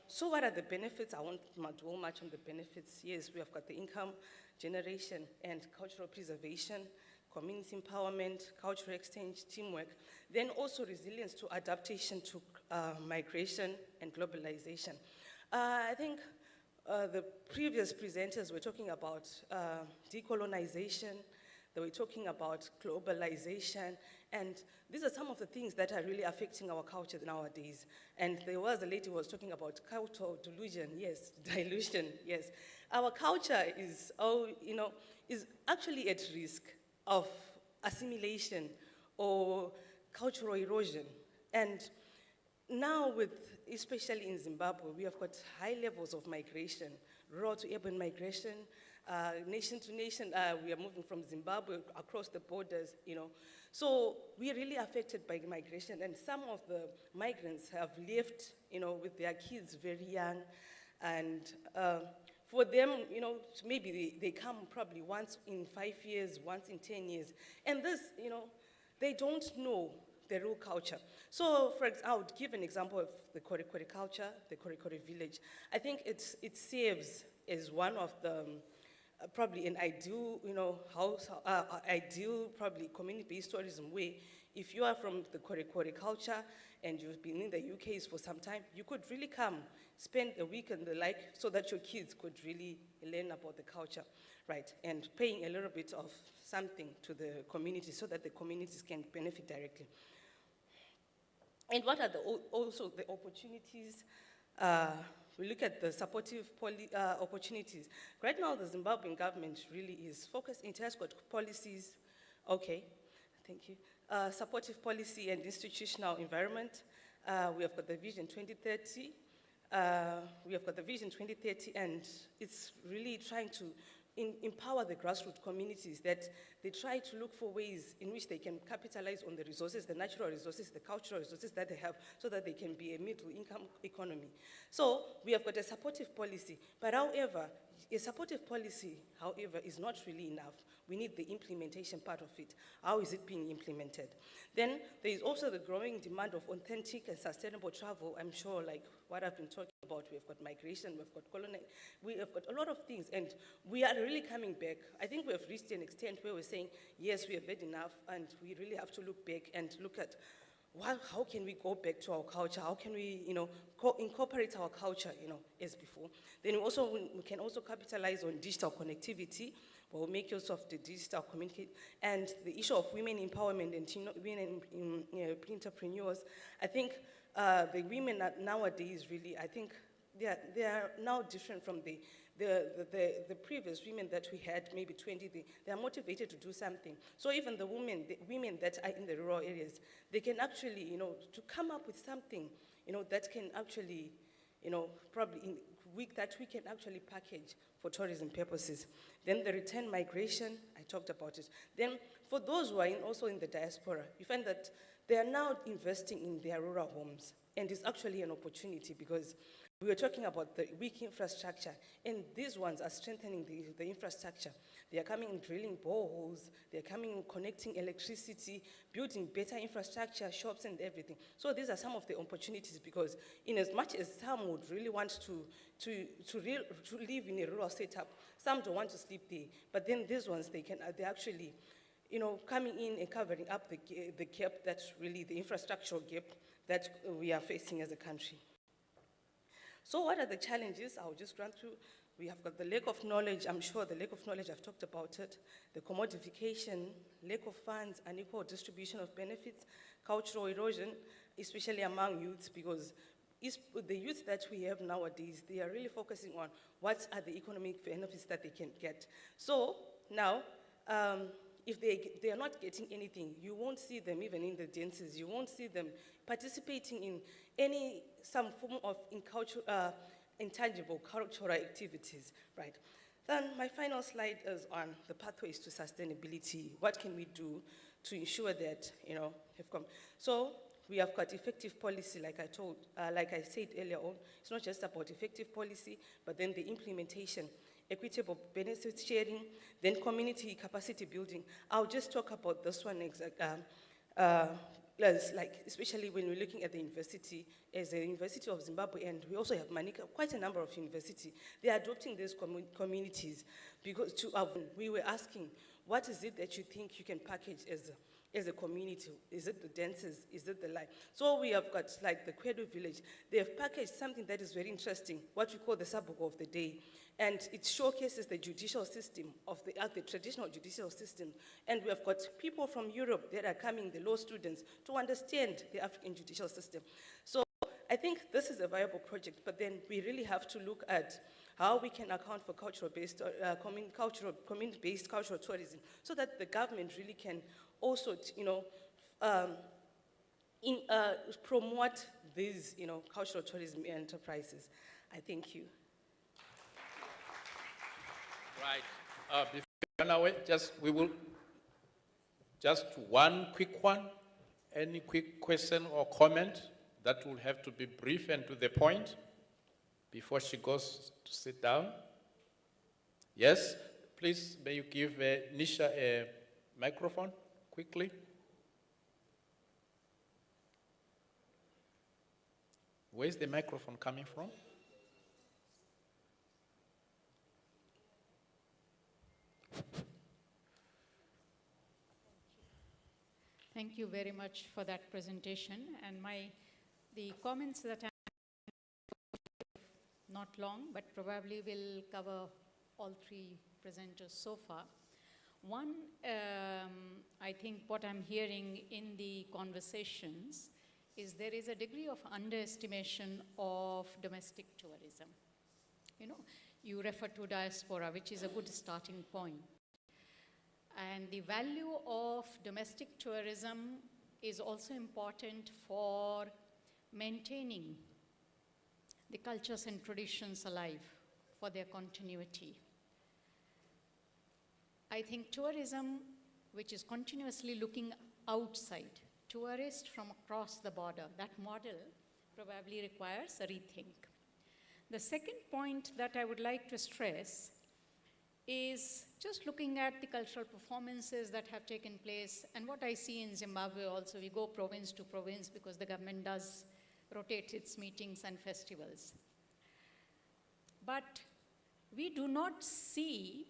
So what are the benefits? I won't dwell much on the benefits. Yes, we have got the income generation and cultural preservation, community empowerment, cultural exchange, teamwork, then also resilience to adaptation to migration and globalization. I think the previous presenters were talking about decolonization, they were talking about globalization, and these are some of the things that are really affecting our culture nowadays. And there was a lady who was talking about cultural delusion, yes, dilution, yes. Our culture is, is actually at risk of assimilation or cultural erosion. And now especially in Zimbabwe, we have got high levels of migration, rural to urban migration, nation to nation. We are moving from Zimbabwe across the borders, you know. So we are really affected by migration, and some of the migrants have left, you know, with their kids very young, and for them, you know, maybe they come probably once in 5 years, once in 10 years, and this, you know, they don't know the real culture. So, for example, I would give an example of the Kore culture, the Kore village. I think it serves as one of the probably an ideal, you know, ideal probably community-based tourism way. If you are from the Kore culture and you've been in the UK for some time, you could really come, spend a week and the like, so that your kids could really learn about the culture, right? And paying a little bit of something to the community so that the communities can benefit directly. And what are also the opportunities? We look at the supportive opportunities. Right now, the Zimbabwean government really is focused, it has got policies, okay, thank you. Supportive policy and institutional environment. We have got the Vision 2030. We have got the Vision 2030, and it's really trying to empower the grassroots communities, that they try to look for ways in which they can capitalize on the resources, the natural resources, the cultural resources that they have, so that they can be a middle-income economy. So we have got a supportive policy, but however, a supportive policy, however, is not really enough. We need the implementation part of it. How is it being implemented? Then there is also the growing demand of authentic and sustainable travel. I'm sure, like what I've been talking about, we've got migration, we've got colonial, we have got a lot of things, and we are really coming back. I think we have reached an extent where we're saying, yes, we have had enough, and we really have to look back and look at, well, how can we go back to our culture? How can we, you know, incorporate our culture, you know, as before? Then we can also capitalize on digital connectivity. We'll make use of the digital communicate, and the issue of women empowerment and women entrepreneurs. I think the women nowadays really, I think they are now different from the previous women that we had, maybe 20, they are motivated to do something. So even the women that are in the rural areas, they can actually, you know, to come up with something, you know, that can actually, you know, probably that we can actually package for tourism purposes. Then the return migration, I talked about it. Then for those who are also in the diaspora, you find that they are now investing in their rural homes, and it's actually an opportunity, because we were talking about the weak infrastructure, and these ones are strengthening the infrastructure. They are coming and drilling boreholes, they're coming and connecting electricity, building better infrastructure, shops and everything. So these are some of the opportunities, because in as much as some would really want to live in a rural setup, some don't want to sleep there. But then these ones, they're actually, you know, coming in and covering up the gap, that's really the infrastructural gap that we are facing as a country. So what are the challenges? I'll just run through. We have got the lack of knowledge. I'm sure the lack of knowledge, I've talked about it. The commodification, lack of funds, unequal distribution of benefits, cultural erosion, especially among youths, because the youth that we have nowadays, they are really focusing on what are the economic benefits that they can get. So now, if they are not getting anything, you won't see them even in the dances, you won't see them participating in some form of intangible cultural activities, right? Then my final slide is on the pathways to sustainability. What can we do to ensure that, you know, have come? So we have got effective policy, like I said earlier on. It's not just about effective policy, but then the implementation, equitable benefit sharing, then community capacity building. I'll just talk about this one especially when we're looking at the university, as the University of Zimbabwe, and we also have Manica, quite a number of universities. They are adopting these communities, because we were asking, what is it that you think you can package as a community? Is it the dances? Is it the life? So we have got like the Kwedu village. They have packaged something that is very interesting, what we call the Sabuko of the day. And it showcases the judicial system of the traditional judicial system. And we have got people from Europe that are coming, the law students, to understand the African judicial system. So I think this is a viable project, but then we really have to look at how we can account for community-based cultural tourism, so that the government really can also, you know, promote these, you know, cultural tourism enterprises. I thank you. Right. Before we run away, just one quick one. Any quick question or comment that will have to be brief and to the point before she goes to sit down? Yes, please, may you give Nisha a microphone quickly? Where's the microphone coming from? Thank you very much for that presentation. And the comments that I'm not long, but probably will cover all three presenters so far. One, I think what I'm hearing in the conversations is there is a degree of underestimation of domestic tourism. You know, you refer to diaspora, which is a good starting point. And the value of domestic tourism is also important for maintaining the cultures and traditions alive for their continuity. I think tourism, which is continuously looking outside, tourists from across the border, that model probably requires a rethink. The second point that I would like to stress is just looking at the cultural performances that have taken place, and what I see in Zimbabwe also, we go province to province because the government does rotate its meetings and festivals. But we do not see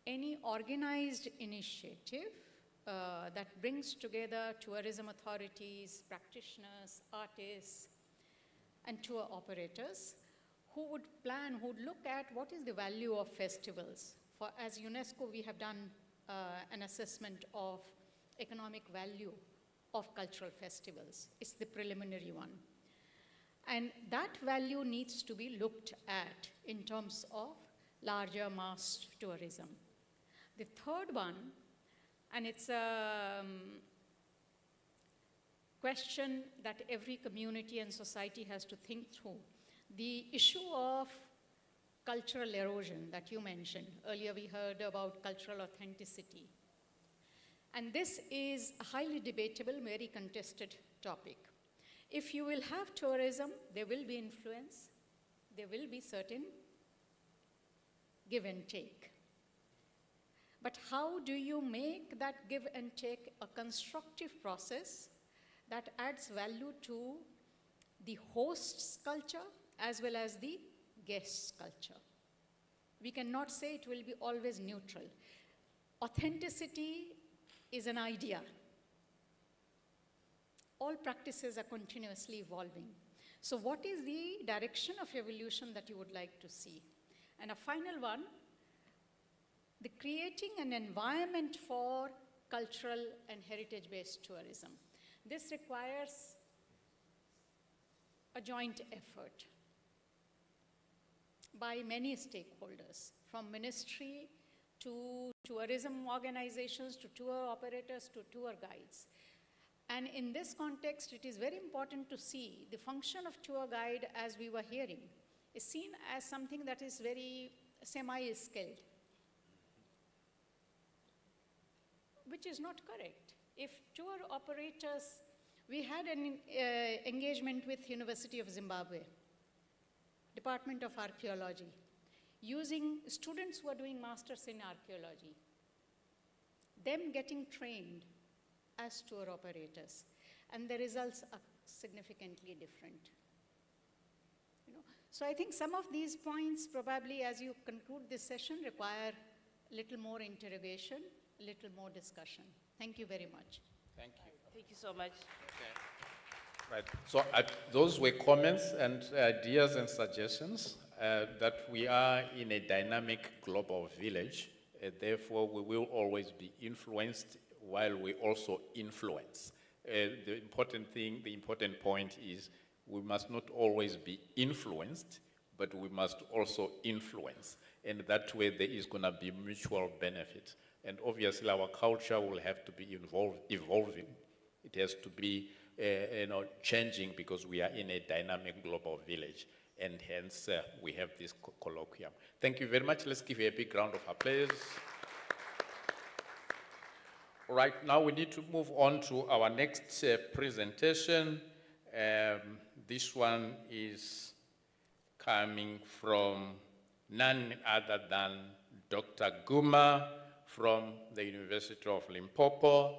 any organized initiative that brings together tourism authorities, practitioners, artists, and tour operators who would plan, who would look at what is the value of festivals. For, as UNESCO, we have done an assessment of economic value of cultural festivals. It's the preliminary one. And that value needs to be looked at in terms of larger mass tourism. The third one, and it's a question that every community and society has to think through, the issue of cultural erosion that you mentioned. Earlier we heard about cultural authenticity. And this is a highly debatable, very contested topic. If you will have tourism, there will be influence, there will be certain give and take. But how do you make that give and take a constructive process that adds value to the host's culture as well as the guest's culture? We cannot say it will be always neutral. Authenticity is an idea. All practices are continuously evolving. So what is the direction of evolution that you would like to see? And a final one, the creating an environment for cultural and heritage-based tourism. This requires a joint effort by many stakeholders, from ministry to tourism organizations, to tour operators, to tour guides. And in this context, it is very important to see the function of tour guide, as we were hearing, is seen as something that is very semi-skilled, which is not correct. If tour operators, we had an engagement with University of Zimbabwe, Department of Archaeology, using students who are doing masters in archaeology, them getting trained as tour operators, and the results are significantly different. You know? So I think some of these points probably as you conclude this session require a little more interrogation, a little more discussion. Thank you very much. Thank you. Thank you so much. Okay. Right. So those were comments and ideas and suggestions that we are in a dynamic global village. Therefore, we will always be influenced while we also influence. The important point is we must not always be influenced, but we must also influence. And that way there is going to be mutual benefit. And obviously our culture will have to be evolving. It has to be changing because we are in a dynamic global village. and hence we have this colloquium. Thank you very much. Let's give you a big round of applause. All right, now we need to move on to our next presentation. This one is coming from none other than Dr. Guma from the University of Limpopo.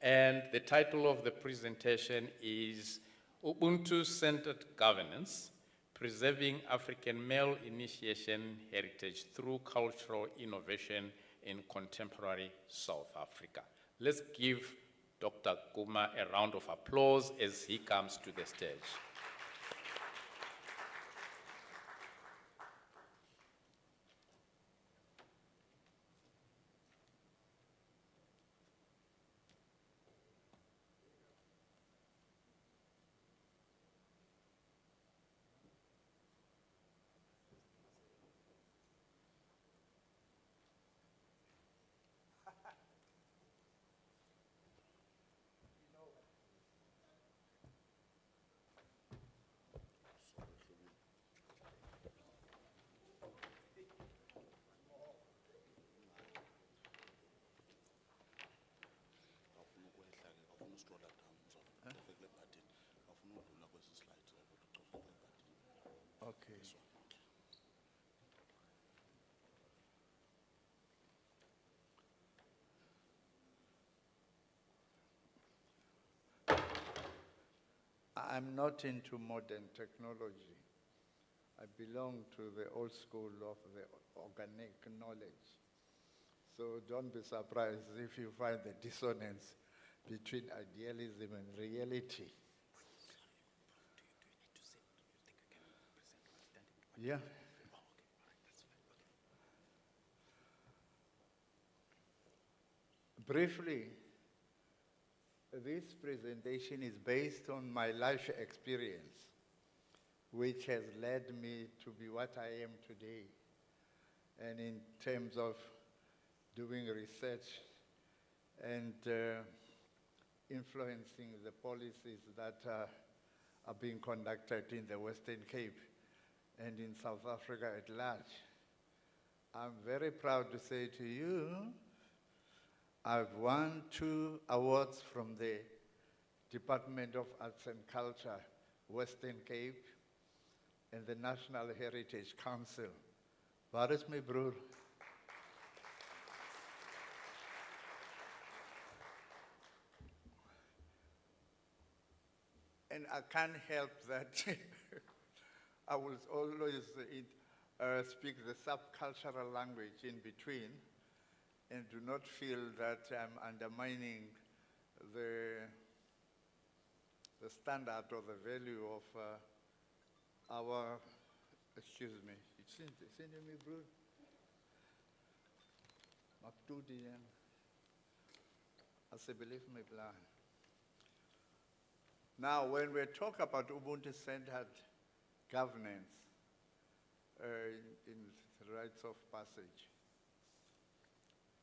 And the title of the presentation is Ubuntu-Centered Governance, Preserving African Male Initiation Heritage Through Cultural Innovation in Contemporary South Africa. Let's give Dr. Guma a round of applause as he comes to the stage. Okay. I'm not into modern technology. I belong to the old school of the organic knowledge. So don't be surprised if you find the dissonance between idealism and reality. Yeah. Briefly, this presentation is based on my life experience, which has led me to be what I am today. And in terms of doing research and influencing the policies that are being conducted in the Western Cape and in South Africa at large. I'm very proud to say to you, I've won 2 awards from the Department of Arts and Culture, Western Cape, and the National Heritage Council. Waar is my broer? And I can't help that I will always speak the subcultural language in between and do not feel that I'm undermining the standard or the value of our, excuse me, it's in me, bro. Maktudian. As I believe me plan. Now, when we talk about Ubuntu-centered governance in the rites of passage,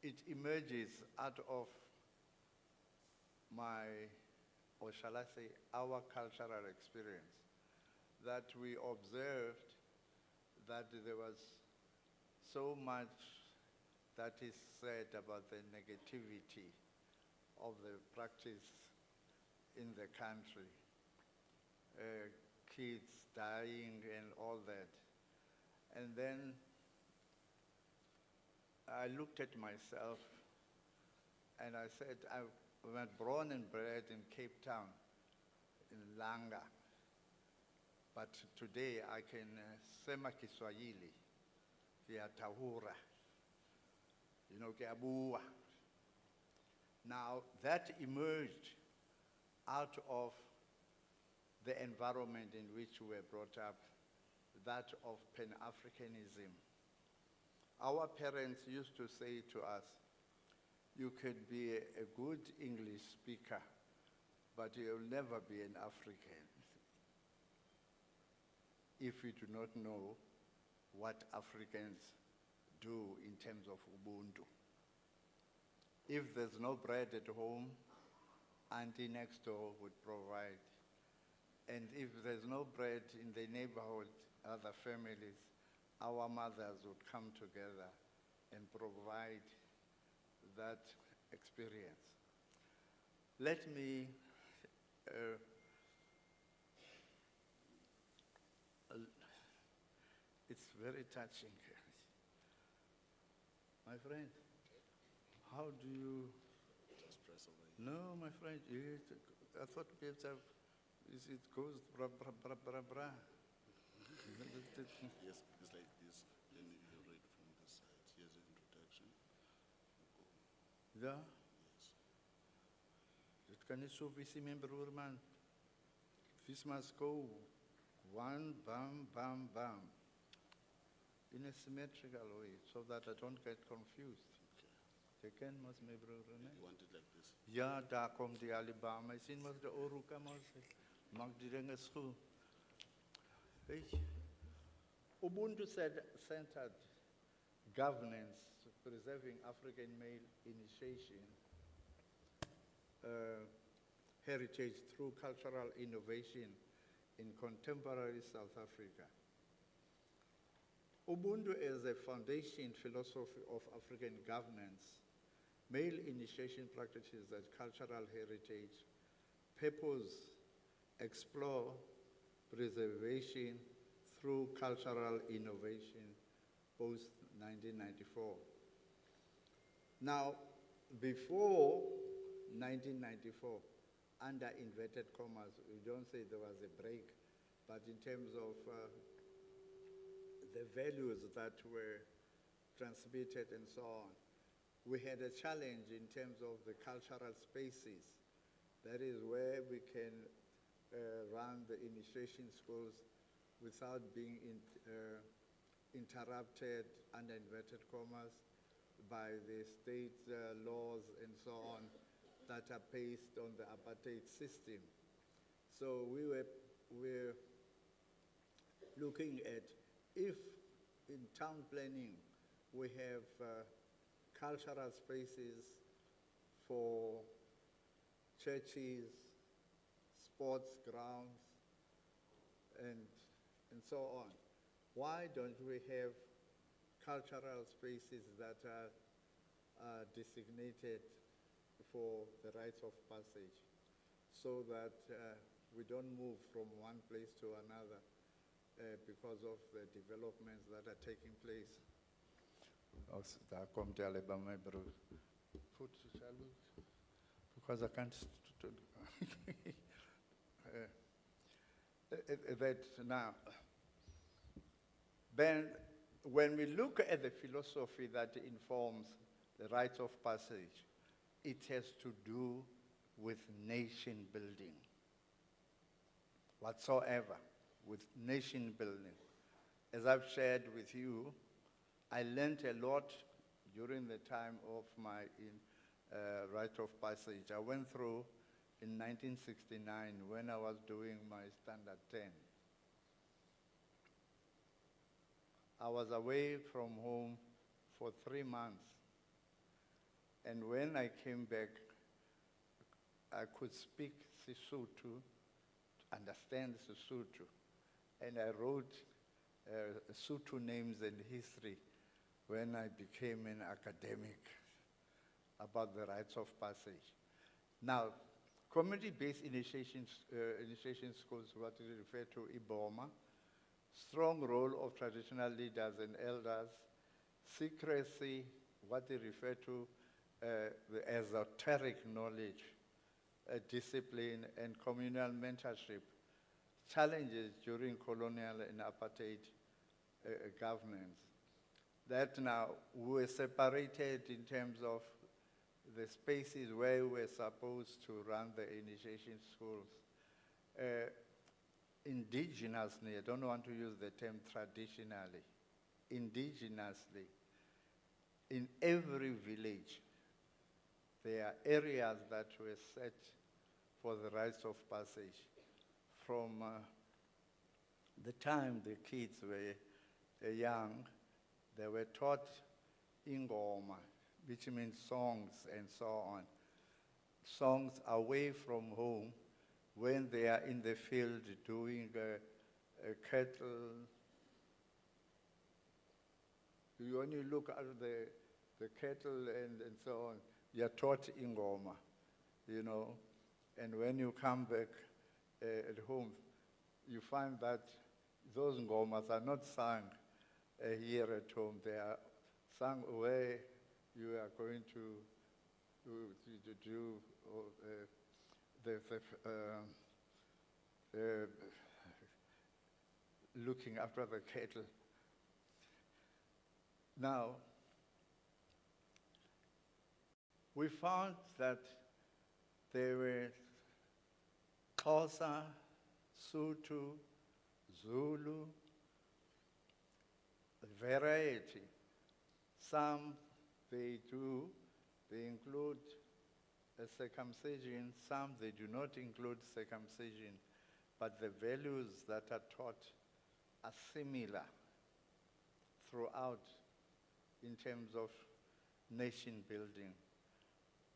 it emerges out of my, or shall I say, our cultural experience, that we observed that there was so much that is said about the negativity of the practice in the country, kids dying and all that. And then I looked at myself and I said, I was born and bred in Cape Town, in Langa. But today I can sema Kiswahili, kia tahura, kia bua. Now that emerged out of the environment in which we were brought up, that of Pan-Africanism. Our parents used to say to us, you could be a good English speaker, but you'll never be an African if you do not know what Africans do in terms of Ubuntu. If there's no bread at home, auntie next door would provide. And if there's no bread in the neighborhood, other families, our mothers would come together and provide that experience. Let me it's very touching. My friend, how do you? Just press away. No, my friend, I thought perhaps it goes bra bra bra bra bra. Yes, it's like this. Then you read from the side. Here's the introduction. Yeah. Yes. Dit kan nie so visie mijn broer man. Vis must go one bam bam bam in a symmetrical way so that I don't get confused. Okay. Jy ken mos my broer, né? You want it like this? Ja, daar komt die Alibama. Jy sien mos die oorhoeke mos. Maak die dinge goed. Weet je, Ubuntu-centered governance, preserving African male initiation, heritage through cultural innovation in contemporary South Africa. Ubuntu is a foundation philosophy of African governance, male initiation practices and cultural heritage, purpose, explore, preservation through cultural innovation post-1994. Now, before 1994, under inverted commas, we don't say there was a break, but in terms of the values that were transmitted and so on, we had a challenge in terms of the cultural spaces. That is where we can run the initiation schools without being interrupted, under inverted commas, by the state laws and so on that are based on the apartheid system. So we're looking at if in town planning we have cultural spaces for churches, sports grounds, and so on. Why don't we have cultural spaces that are designated for the rites of passage so that we don't move from one place to another because of the developments that are taking place? Daar komt Alabama, my bro. Because I can't. That now, then when we look at the philosophy that informs the rites of passage, it has to do with nation building. Whatsoever, with nation building. As I've shared with you, I learned a lot during the time of my rite of passage. I went through in 1969 when I was doing my Standard 10. I was away from home for 3 months. And when I came back, I could speak Sesotho, understand Sesotho. And I wrote Sotho names and history when I became an academic about the rites of passage. Now, community-based initiation schools, what we refer to IBOMA, strong role of traditional leaders and elders, secrecy, what they refer to the esoteric knowledge, discipline, and communal mentorship, challenges during colonial and apartheid governance. That now we're separated in terms of the spaces where we're supposed to run the initiation schools. Indigenously, I don't want to use the term traditionally, indigenously, in every village, there are areas that were set for the rites of passage. From the time the kids were young, they were taught ingoma, which means songs and so on. Songs away from home when they are in the field doing cattle When you look at the cattle and so on, you're taught ingoma, you know. And when you come back at home, you find that those ngomas are not sung here at home. They are sung where you are going to do looking after the cattle. Now, we found that there were Xhosa, Sotho, Zulu, variety. Some they include a circumcision, some they do not include circumcision, but the values that are taught are similar throughout in terms of nation building.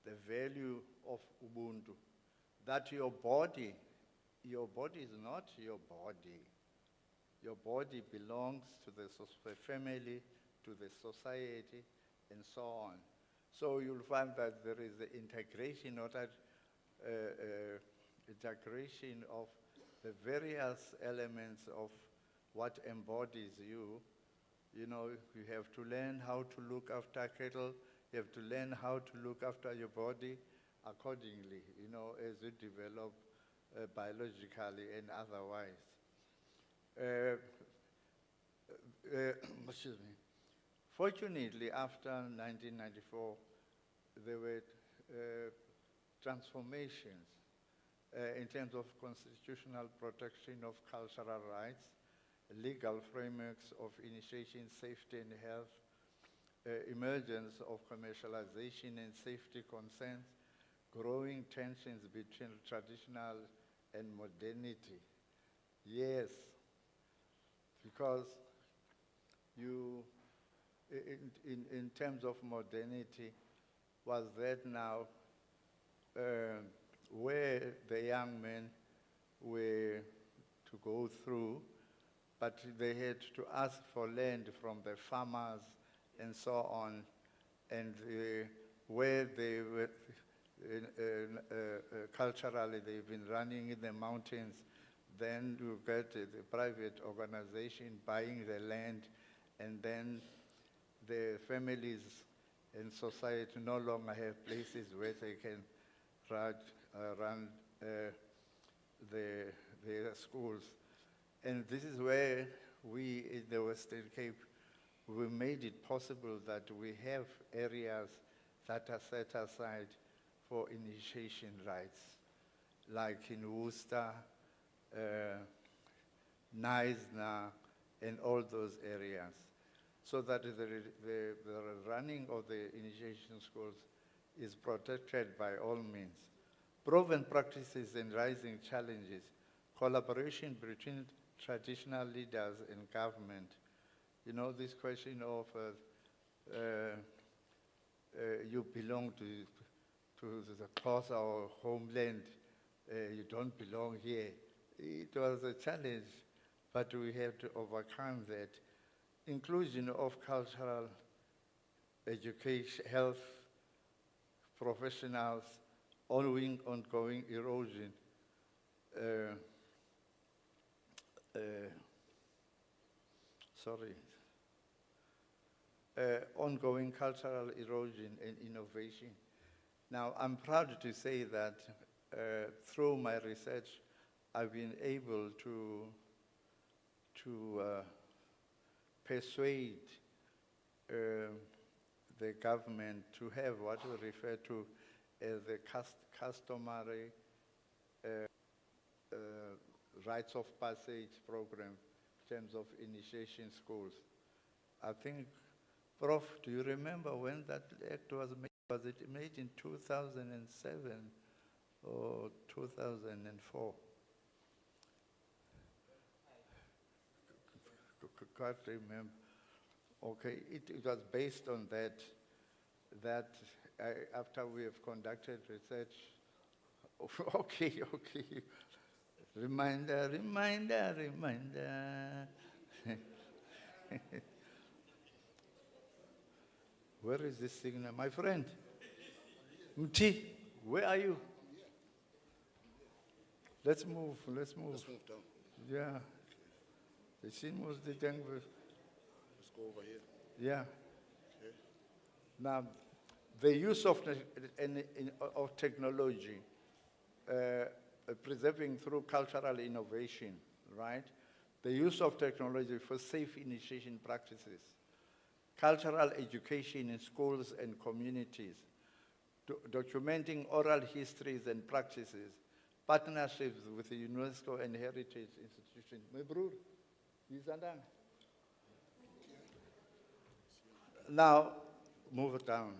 The value of Ubuntu, that your body is not your body. Your body belongs to the family, to the society, and so on. So you'll find that there is the integration of the various elements of what embodies you. You know, you have to learn how to look after cattle. You have to learn how to look after your body accordingly, you know, as you develop biologically and otherwise. Excuse me. Fortunately, after 1994, there were transformations in terms of constitutional protection of cultural rights, legal frameworks of initiation, safety and health, emergence of commercialization and safety concerns, growing tensions between traditional and modernity. Yes, because in terms of modernity, was that now where the young men were to go through, but they had to ask for land from the farmers and so on, and where they were culturally they've been running in the mountains, then you get the private organization buying the land, and then the families and society no longer have places where they can run their schools. And this is where we in the Western Cape, we made it possible that we have areas that are set aside for initiation rites, like in Worcester, Knysna, and all those areas, so that the running of the initiation schools is protected by all means. Proven practices and rising challenges, collaboration between traditional leaders and government. You know, this question of you belong to the Xhosa or homeland, you don't belong here. It was a challenge, but we have to overcome that. Inclusion of cultural, education, health, professionals, ongoing erosion. Ongoing cultural erosion and innovation. Now, I'm proud to say that through my research, I've been able to persuade the government to have what we refer to as the customary rites of passage program in terms of initiation schools. I think, Prof, do you remember when that act was made? Was it made in 2007 or 2004? Can't remember. Okay, it was based on that after we have conducted research. Okay. Reminder. Where is this signal? My friend. Mti, where are you? Let's move, let's move. Let's move down. Yeah. The scene was the thing with, Let's go over here. yeah. Okay. Now, the use of technology, preserving through cultural innovation, right? The use of technology for safe initiation practices, cultural education in schools and communities, documenting oral histories and practices, partnerships with the UNESCO and heritage institutions. My brother, now, move it down.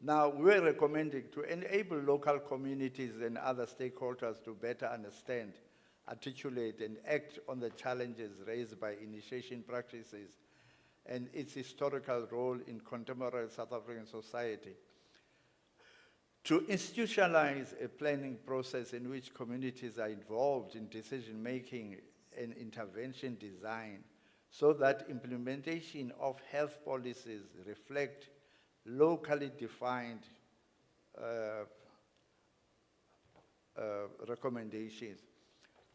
Now, we're recommending to enable local communities and other stakeholders to better understand, articulate, and act on the challenges raised by initiation practices and its historical role in contemporary South African society. To institutionalize a planning process in which communities are involved in decision-making and intervention design so that implementation of health policies reflect locally defined recommendations.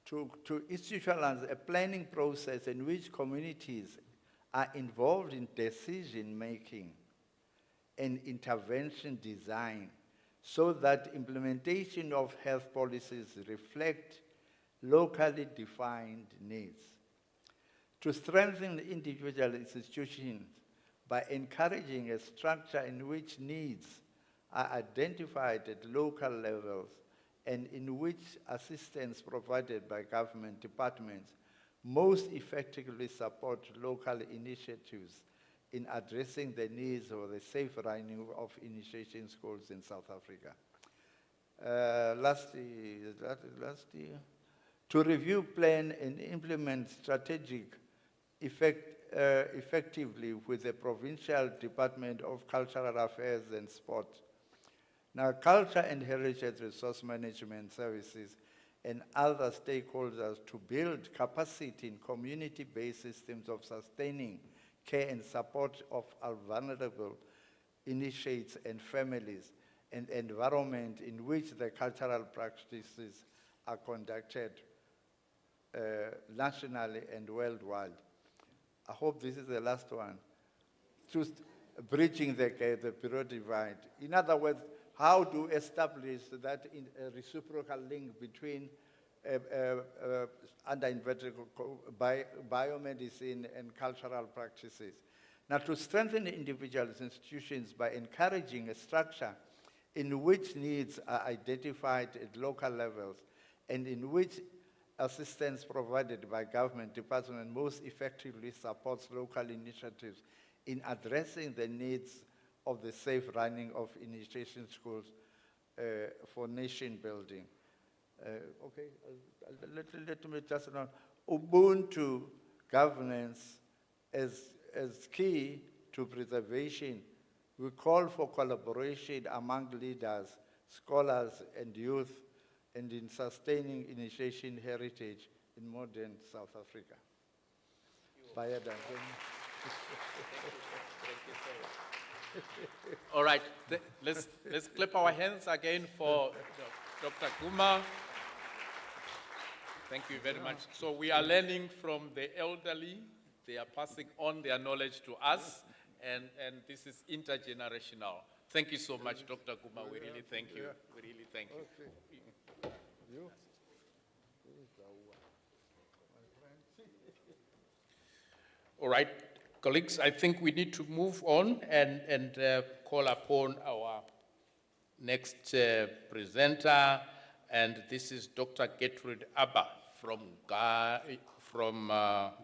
To institutionalize a planning process in which communities are involved in decision-making and intervention design so that implementation of health policies reflect locally defined needs. To strengthen individual institutions by encouraging a structure in which needs are identified at local levels and in which assistance provided by government departments most effectively support local initiatives in addressing the needs of the safe running of initiation schools in South Africa. Last year, to review, plan, and implement strategic effectively with the Provincial Department of Cultural Affairs and Sport. Now, culture and heritage resource management services and other stakeholders to build capacity in community-based systems of sustaining care and support of our vulnerable initiates and families, and environment in which the cultural practices are conducted nationally and worldwide. I hope this is the last one. To bridging the period divide. In other words, how to establish that a reciprocal link between under inverted biomedicine and cultural practices. Now, to strengthen individuals' institutions by encouraging a structure in which needs are identified at local levels and in which assistance provided by government department most effectively supports local initiatives in addressing the needs of the safe running of initiation schools for nation building. Let me just know, Ubuntu governance as key to preservation. We call for collaboration among leaders, scholars, and youth, and in sustaining initiation heritage in modern South Africa. All right, let's clap our hands again for Dr. Guma. Thank you very much. So we are learning from the elderly. They are passing on their knowledge to us, and this is intergenerational. Thank you so much, Dr. Guma. We really thank you. We really thank you. Okay. You? All right, colleagues, I think we need to move on and call upon our next presenter, and this is Dr. Gertrude Abba from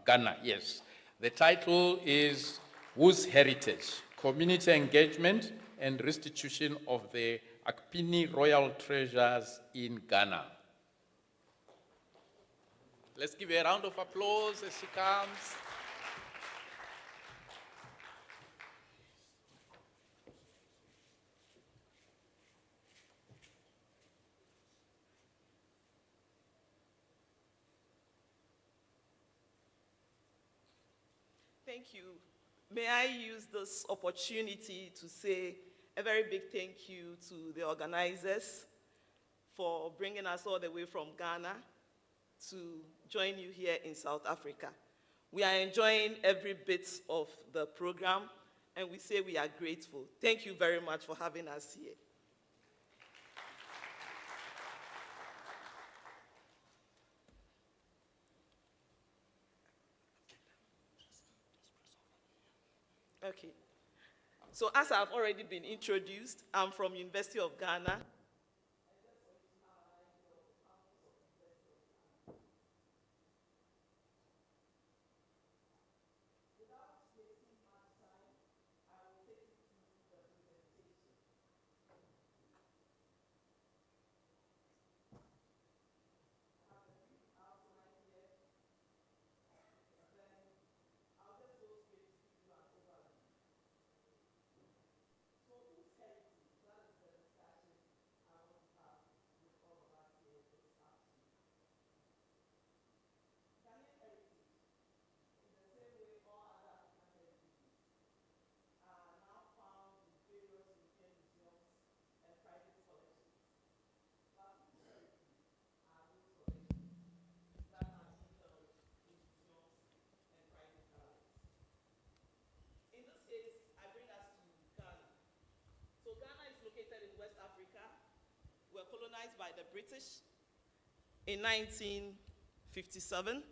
Ghana, yes. The title is Whose Heritage? Community Engagement and Restitution of the Akpini Royal Treasures in Ghana. Let's give a round of applause as she comes. Thank you may I use this opportunity to say a very big thank you to the organizers for bringing us all the way from Ghana to join you here in South Africa. We are enjoying every bit of the program, and we say we are grateful. Thank you very much for having us here. Okay. So as I've already been introduced, I'm from University of Ghana. Were colonized by the British in 1957.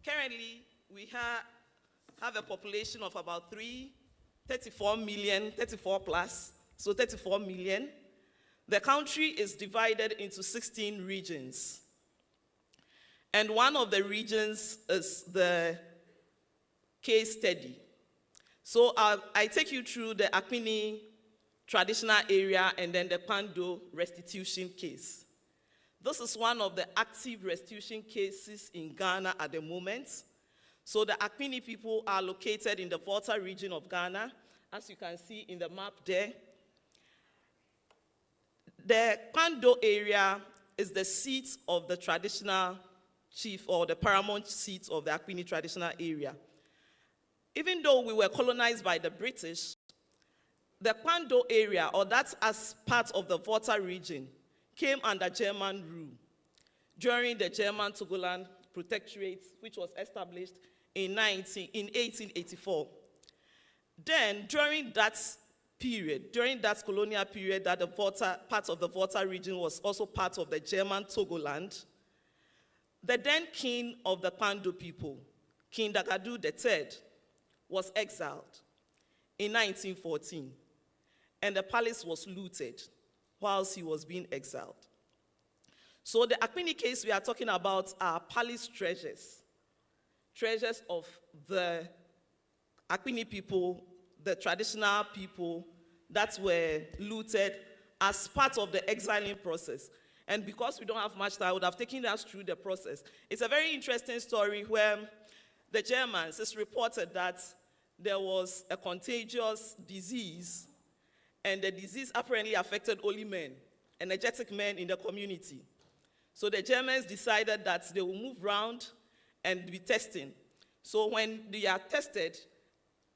Currently, we have a population of about 34 million, 34 plus, so 34 million. The country is divided into 16 regions. And one of the regions is the case study. So I take you through the Akwini traditional area and then the Pando restitution case. This is one of the active restitution cases in Ghana at the moment. So the Akwini people are located in the Volta region of Ghana, as you can see in the map there. The Pando area is the seat of the traditional chief or the paramount seat of the Akwini traditional area. Even though we were colonized by the British, the Pando area, or that's as part of the Volta region, came under German rule during the German Togoland Protectorate, which was established in 1884. Then, during that period, during that colonial period, that the Volta, part of the Volta region was also part of the German Togoland, the then king of the Pando people, King Dagadu III, was exiled in 1914. And the palace was looted whilst he was being exiled. So the Akwini case we are talking about are palace treasures, treasures of the Akwini people, the traditional people that were looted as part of the exiling process. And because we don't have much time, I would have taken us through the process. It's a very interesting story where the Germans, it's reported that there was a contagious disease, and the disease apparently affected only men, energetic men in the community. So the Germans decided that they will move around and be testing. So when they are tested,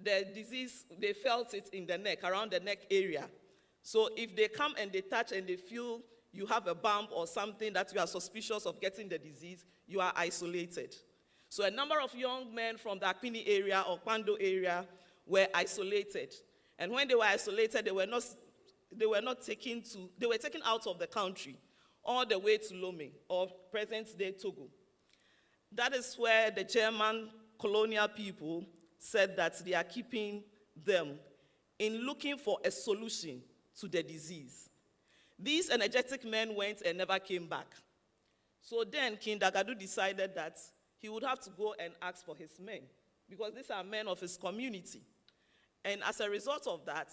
the disease, they felt it in the neck, around the neck area. So if they come and they touch and they feel you have a bump or something that you are suspicious of getting the disease, you are isolated. So a number of young men from the Akwini area or Pando area were isolated. And when they were isolated, they were taken out of the country, all the way to Lomé, or present-day Togo. That is where the German colonial people said that they are keeping them in looking for a solution to the disease. These energetic men went and never came back. So then King Dagadu decided that he would have to go and ask for his men, because these are men of his community. And as a result of that,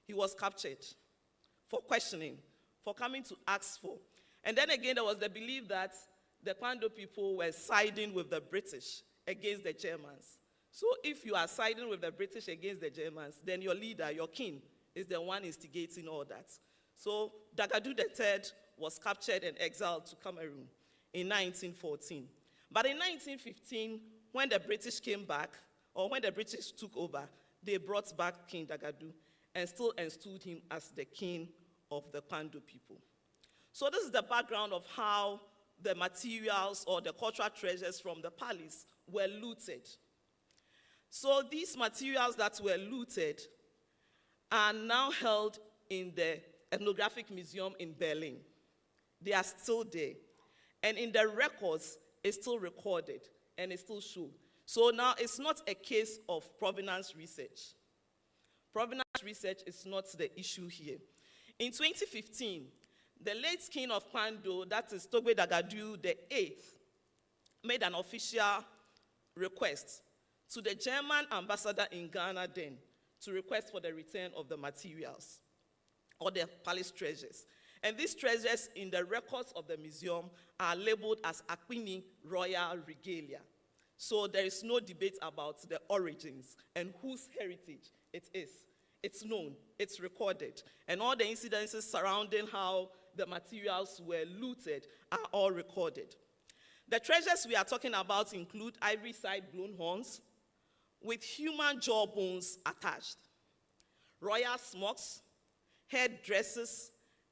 he was captured for questioning, for coming to ask for. And then again, there was the belief that the Pando people were siding with the British against the Germans. So if you are siding with the British against the Germans, then your leader, your king, is the one instigating all that. So Dagadu III was captured and exiled to Cameroon in 1914. But in 1915, when the British came back, or when the British took over, they brought back King Dagadu and still installed him as the king of the Kpando people. So this is the background of how the materials or the cultural treasures from the palace were looted. So these materials that were looted are now held in the Ethnographic Museum in Berlin. They are still there. And in the records, it's still recorded and it's still shown. So now it's not a case of provenance research. Provenance research is not the issue here. In 2015, the late king of Kpando, that is Togbe Dagadu the 8th, made an official request to the German ambassador in Ghana then to request for the return of the materials or the palace treasures. And these treasures in the records of the museum are labeled as Akpini Royal Regalia. So there is no debate about the origins and whose heritage it is. It's known, it's recorded. And all the incidences surrounding how the materials were looted are all recorded. The treasures we are talking about include ivory side blown horns with human jaw bones attached, royal smocks, head dresses,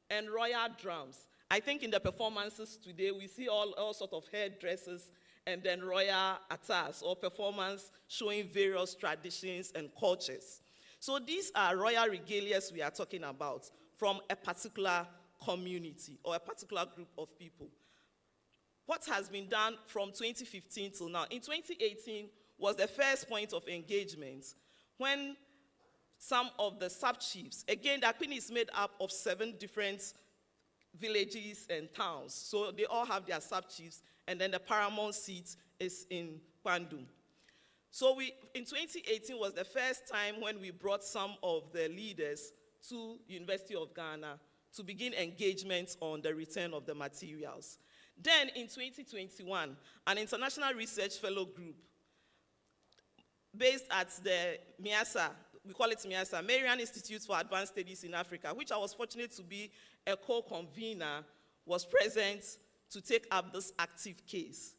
and royal drums. I think in the performances today, we see all sorts of head dresses and then royal attires or performance showing various traditions and cultures. So these are royal regalias we are talking about from a particular community or a particular group of people. What has been done from 2015 till now? In 2018 was the first point of engagement when some of the sub-chiefs, again, the Akpini is made up of 7 different villages and towns. So they all have their sub-chiefs, and then the paramount seat is in Kpando. So in 2018 was the first time when we brought some of the leaders to University of Ghana to begin engagement on the return of the materials. Then in 2021, an international research fellow group based at the MIASA, we call it MIASA, Marian Institute for Advanced Studies in Africa, which I was fortunate to be a co-convener, was present to take up this active case.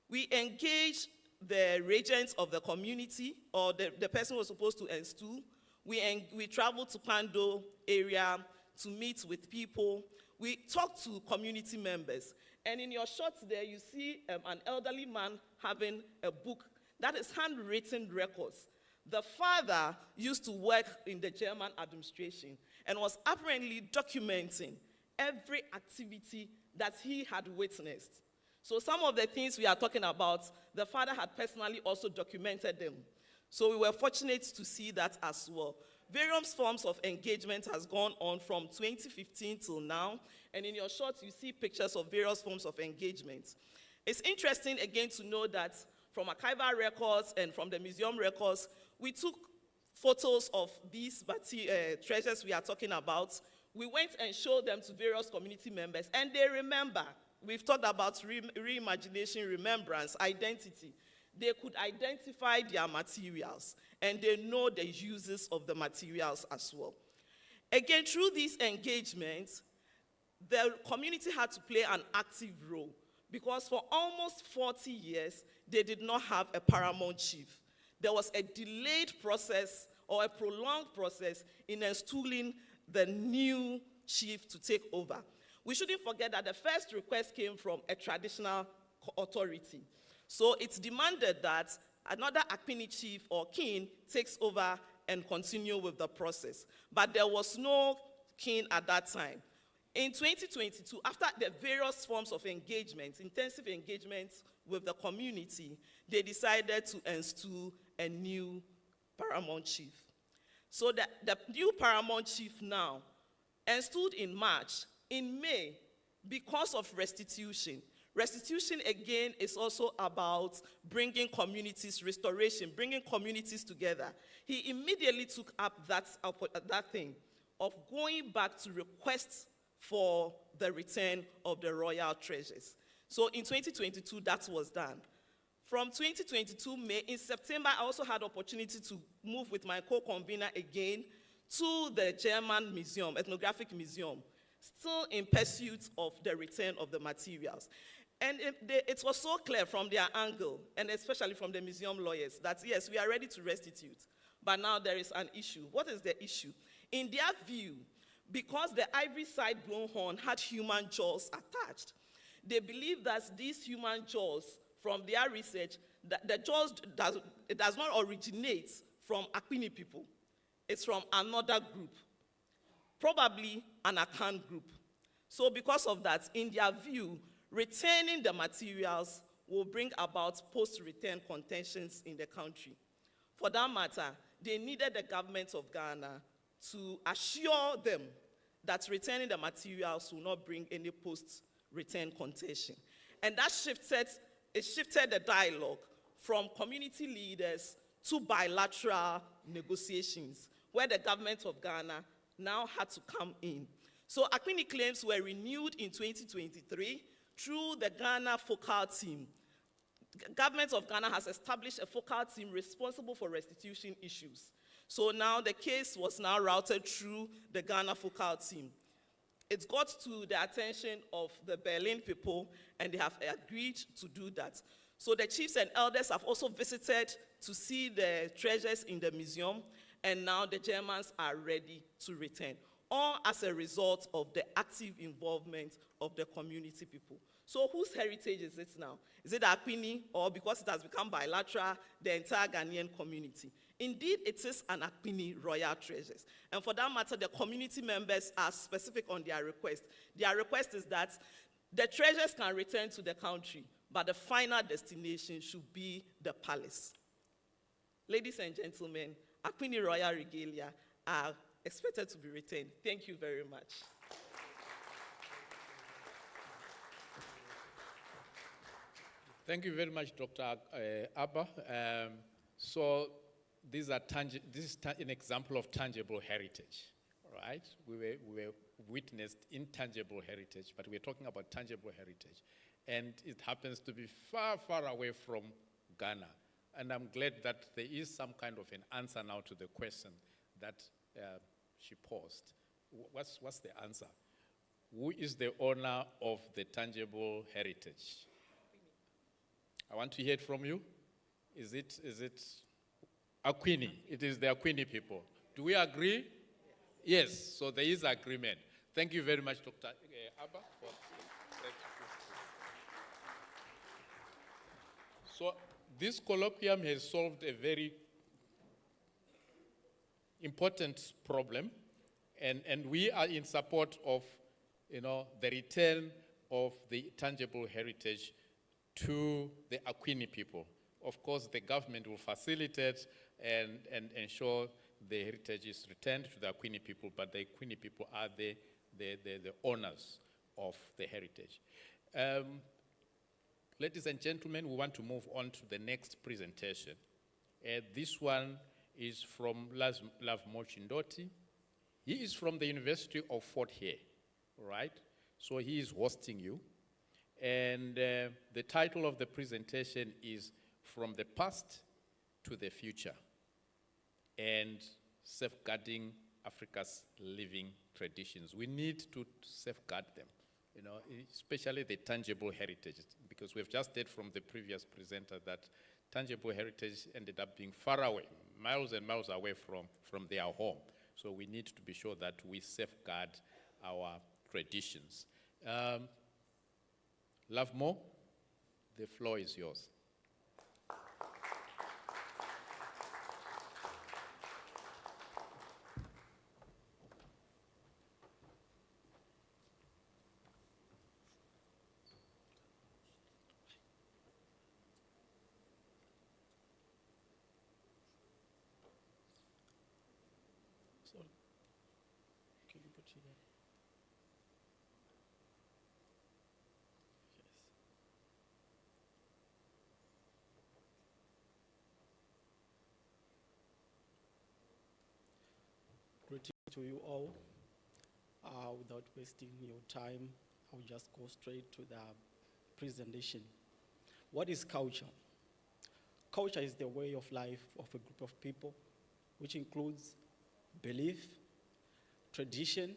We engaged the regents of the community, or the person who was supposed to install. We traveled to Kpando area to meet with people. We talked to community members. And in your shots there, you see an elderly man having a book that is handwritten records. The father used to work in the German administration and was apparently documenting every activity that he had witnessed. So some of the things we are talking about, the father had personally also documented them. So we were fortunate to see that as well. Various forms of engagement has gone on from 2015 till now, and in your shots you see pictures of various forms of engagement. It's interesting again to know that from archival records and from the museum records, we took photos of these treasures we are talking about. We went and showed them to various community members, and they remember. We've talked about reimagination, remembrance, identity. They could identify their materials, and they know the uses of the materials as well. Again, through these engagements, the community had to play an active role, because for almost 40 years, they did not have a paramount chief. There was a delayed process or a prolonged process in installing the new chief to take over. We shouldn't forget that the first request came from a traditional authority. So it's demanded that another Akpini chief or king takes over and continue with the process. But there was no king at that time. In 2022, after the various forms of engagement, intensive engagement with the community, they decided to install a new paramount chief. So the new paramount chief now installed in March. In May, because of restitution, restitution again is also about bringing communities, restoration, bringing communities together. He immediately took up that thing of going back to request for the return of the royal treasures. So in 2022, that was done. From 2022 May, in September, I also had opportunity to move with my co-convener again to the German museum, ethnographic museum, still in pursuit of the return of the materials. And it was so clear from their angle, and especially from the museum lawyers, that yes, we are ready to restitute. But now there is an issue. What is the issue? In their view, because the ivory side blown horn had human jaws attached, they believe that these human jaws, from their research, that the jaws does not originate from Akwini people. It's from another group, probably an Akan group. So because of that, in their view, returning the materials will bring about post-return contentions in the country. For that matter, they needed the government of Ghana to assure them that returning the materials will not bring any post-return contention. And that shifted the dialogue from community leaders to bilateral negotiations, where the government of Ghana now had to come in. So Akwini claims were renewed in 2023 through the Ghana focal team. The government of Ghana has established a focal team responsible for restitution issues. So now the case was now routed through the Ghana focal team. It got to the attention of the Berlin people, and they have agreed to do that. So the chiefs and elders have also visited to see the treasures in the museum, and now the Germans are ready to return, all as a result of the active involvement of the community people. So whose heritage is it now? Is it Akwini, or because it has become bilateral, the entire Ghanaian community? Indeed, it is an Akwini royal treasures. And for that matter, the community members are specific on their request. Their request is that the treasures can return to the country, but the final destination should be the palace. Ladies and gentlemen, Akwini royal regalia are expected to be retained. Thank you very much. Thank you very much, Dr. Abba. So this is an example of tangible heritage, right? We were witnessed intangible heritage, but we're talking about tangible heritage. And it happens to be far, far away from Ghana. And I'm glad that there is some kind of an answer now to the question that she posed. What's the answer? Who is the owner of the tangible heritage? I want to hear it from you. Is it Akwini? It is the Akwini people. Do we agree? Yes, so there is agreement. Thank you very much, Dr. Abba. So this colloquium has solved a very important problem, and we are in support of, the return of the tangible heritage to the Akwini people. Of course, the government will facilitate and ensure the heritage is returned to the Akwini people, but the Akwini people are the owners of the heritage. Ladies and gentlemen, we want to move on to the next presentation. This one is from Lavmo Chindoti. He is from the University of Fort Hare, right? So he is hosting you. And the title of the presentation is From the Past to the Future, and Safeguarding Africa's Living Traditions. We need to safeguard them, especially the tangible heritage, because we've just heard from the previous presenter that tangible heritage ended up being far away, miles and miles away from their home. So we need to be sure that we safeguard our traditions. Lavmo, the floor is yours. Greetings to you all. Without wasting your time, I'll just go straight to the presentation. What is culture? Culture is the way of life of a group of people, which includes belief, tradition,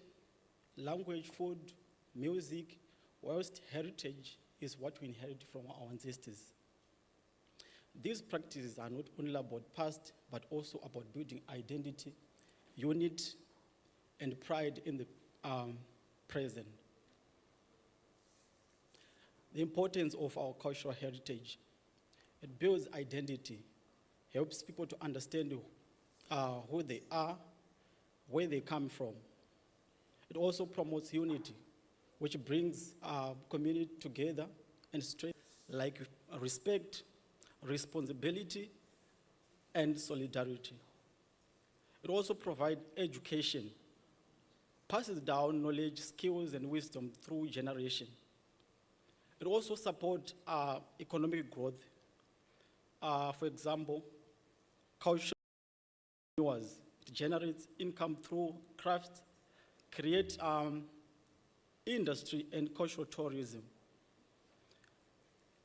language, food, music, whilst heritage is what we inherit from our ancestors. These practices are not only about past, but also about building identity, unity, and pride in the present. The importance of our cultural heritage. It builds identity, helps people to understand who they are, where they come from. It also promotes unity, which brings our community together and strength like respect, responsibility, and solidarity. It also provides education, passes down knowledge, skills, and wisdom through generation. It also supports economic growth. For example, culture it generates income through crafts, creates industry and cultural tourism.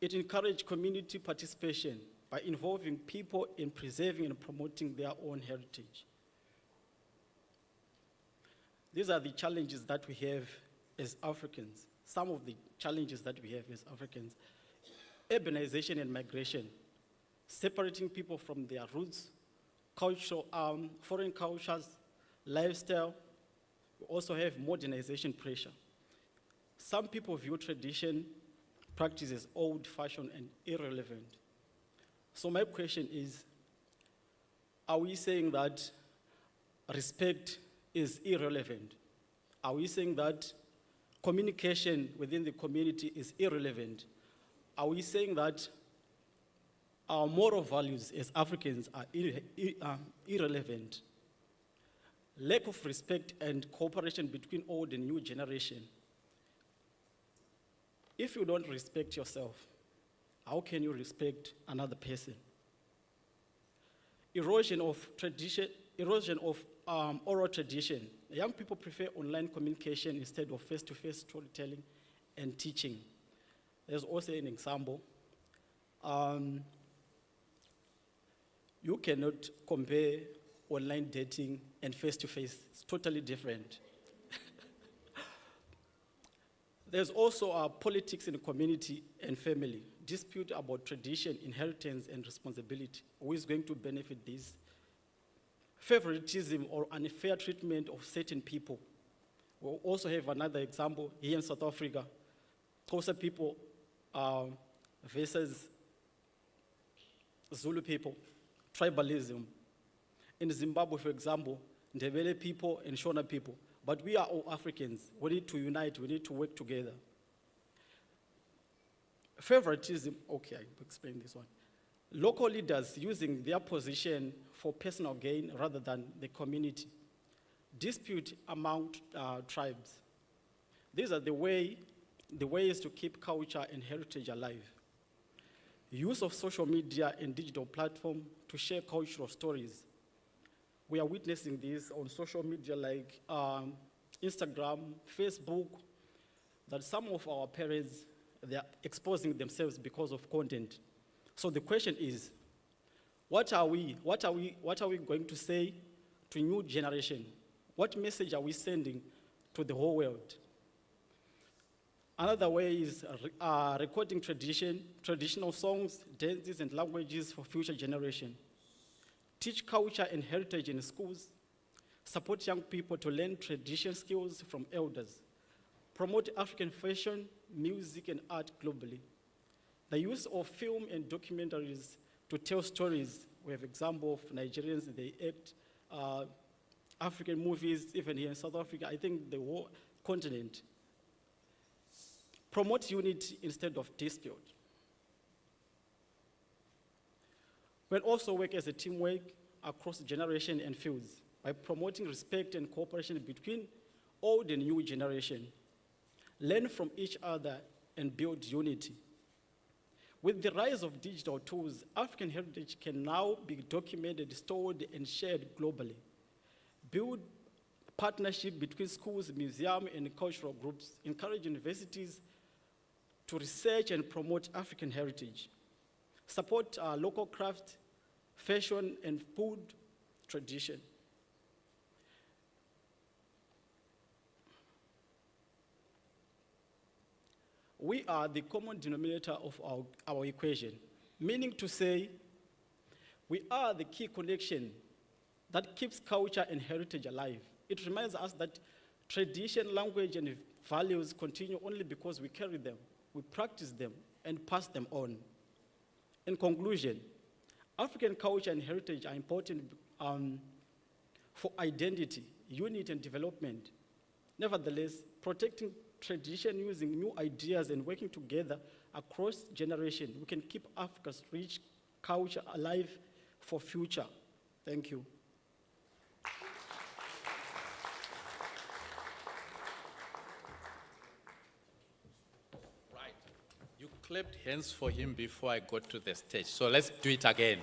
It encourages community participation by involving people in preserving and promoting their own heritage. These are the challenges that we have as Africans, some of the challenges that we have as Africans. Urbanization and migration, separating people from their roots, cultural, foreign cultures, lifestyle. We also have modernization pressure. Some people view tradition practices old-fashioned and irrelevant. So my question is, are we saying that respect is irrelevant? Are we saying that communication within the community is irrelevant? Are we saying that our moral values as Africans are irrelevant? Lack of respect and cooperation between old and new generation. If you don't respect yourself, how can you respect another person? Erosion of tradition, erosion of oral tradition. Young people prefer online communication instead of face-to-face storytelling and teaching. There's also an example. You cannot compare online dating and face-to-face. It's totally different. There's also politics in the community and family, dispute about tradition, inheritance, and responsibility. Who is going to benefit this? Favoritism or unfair treatment of certain people. We'll also have another example here in South Africa. Xhosa people versus Zulu people, tribalism. In Zimbabwe, for example, Ndebele people and Shona people. But we are all Africans. We need to unite, we need to work together. Favoritism, okay, I'll explain this one. Local leaders using their position for personal gain rather than the community. Dispute among tribes. These are the ways to keep culture and heritage alive. Use of social media and digital platforms to share cultural stories. We are witnessing this on social media like Instagram, Facebook, that some of our parents, they are exposing themselves because of content. So the question is, what are we going to say to new generation? What message are we sending to the whole world? Another way is recording traditional songs, dances, and languages for future generation. Teach culture and heritage in schools. Support young people to learn tradition skills from elders. Promote African fashion, music, and art globally. The use of film and documentaries to tell stories. We have example of Nigerians, they act African movies, even here in South Africa, I think the whole continent. Promote unity instead of dispute. We'll also work as a teamwork across generation and fields by promoting respect and cooperation between old and new generation. Learn from each other and build unity. With the rise of digital tools, African heritage can now be documented, stored, and shared globally. Build partnership between schools, museums, and cultural groups. Encourage universities to research and promote African heritage. Support local craft, fashion, and food tradition. we are the common denominator of our equation, meaning to say, we are the key connection that keeps culture and heritage alive. It reminds us that tradition, language, and values continue only because we carry them, we practice them, and pass them on. In conclusion, African culture and heritage are important for identity, unity, and development. Nevertheless, protecting tradition using new ideas and working together across generations, we can keep Africa's rich culture alive for future. Thank you. Right. You clapped hands for him before I got to the stage, so let's do it again.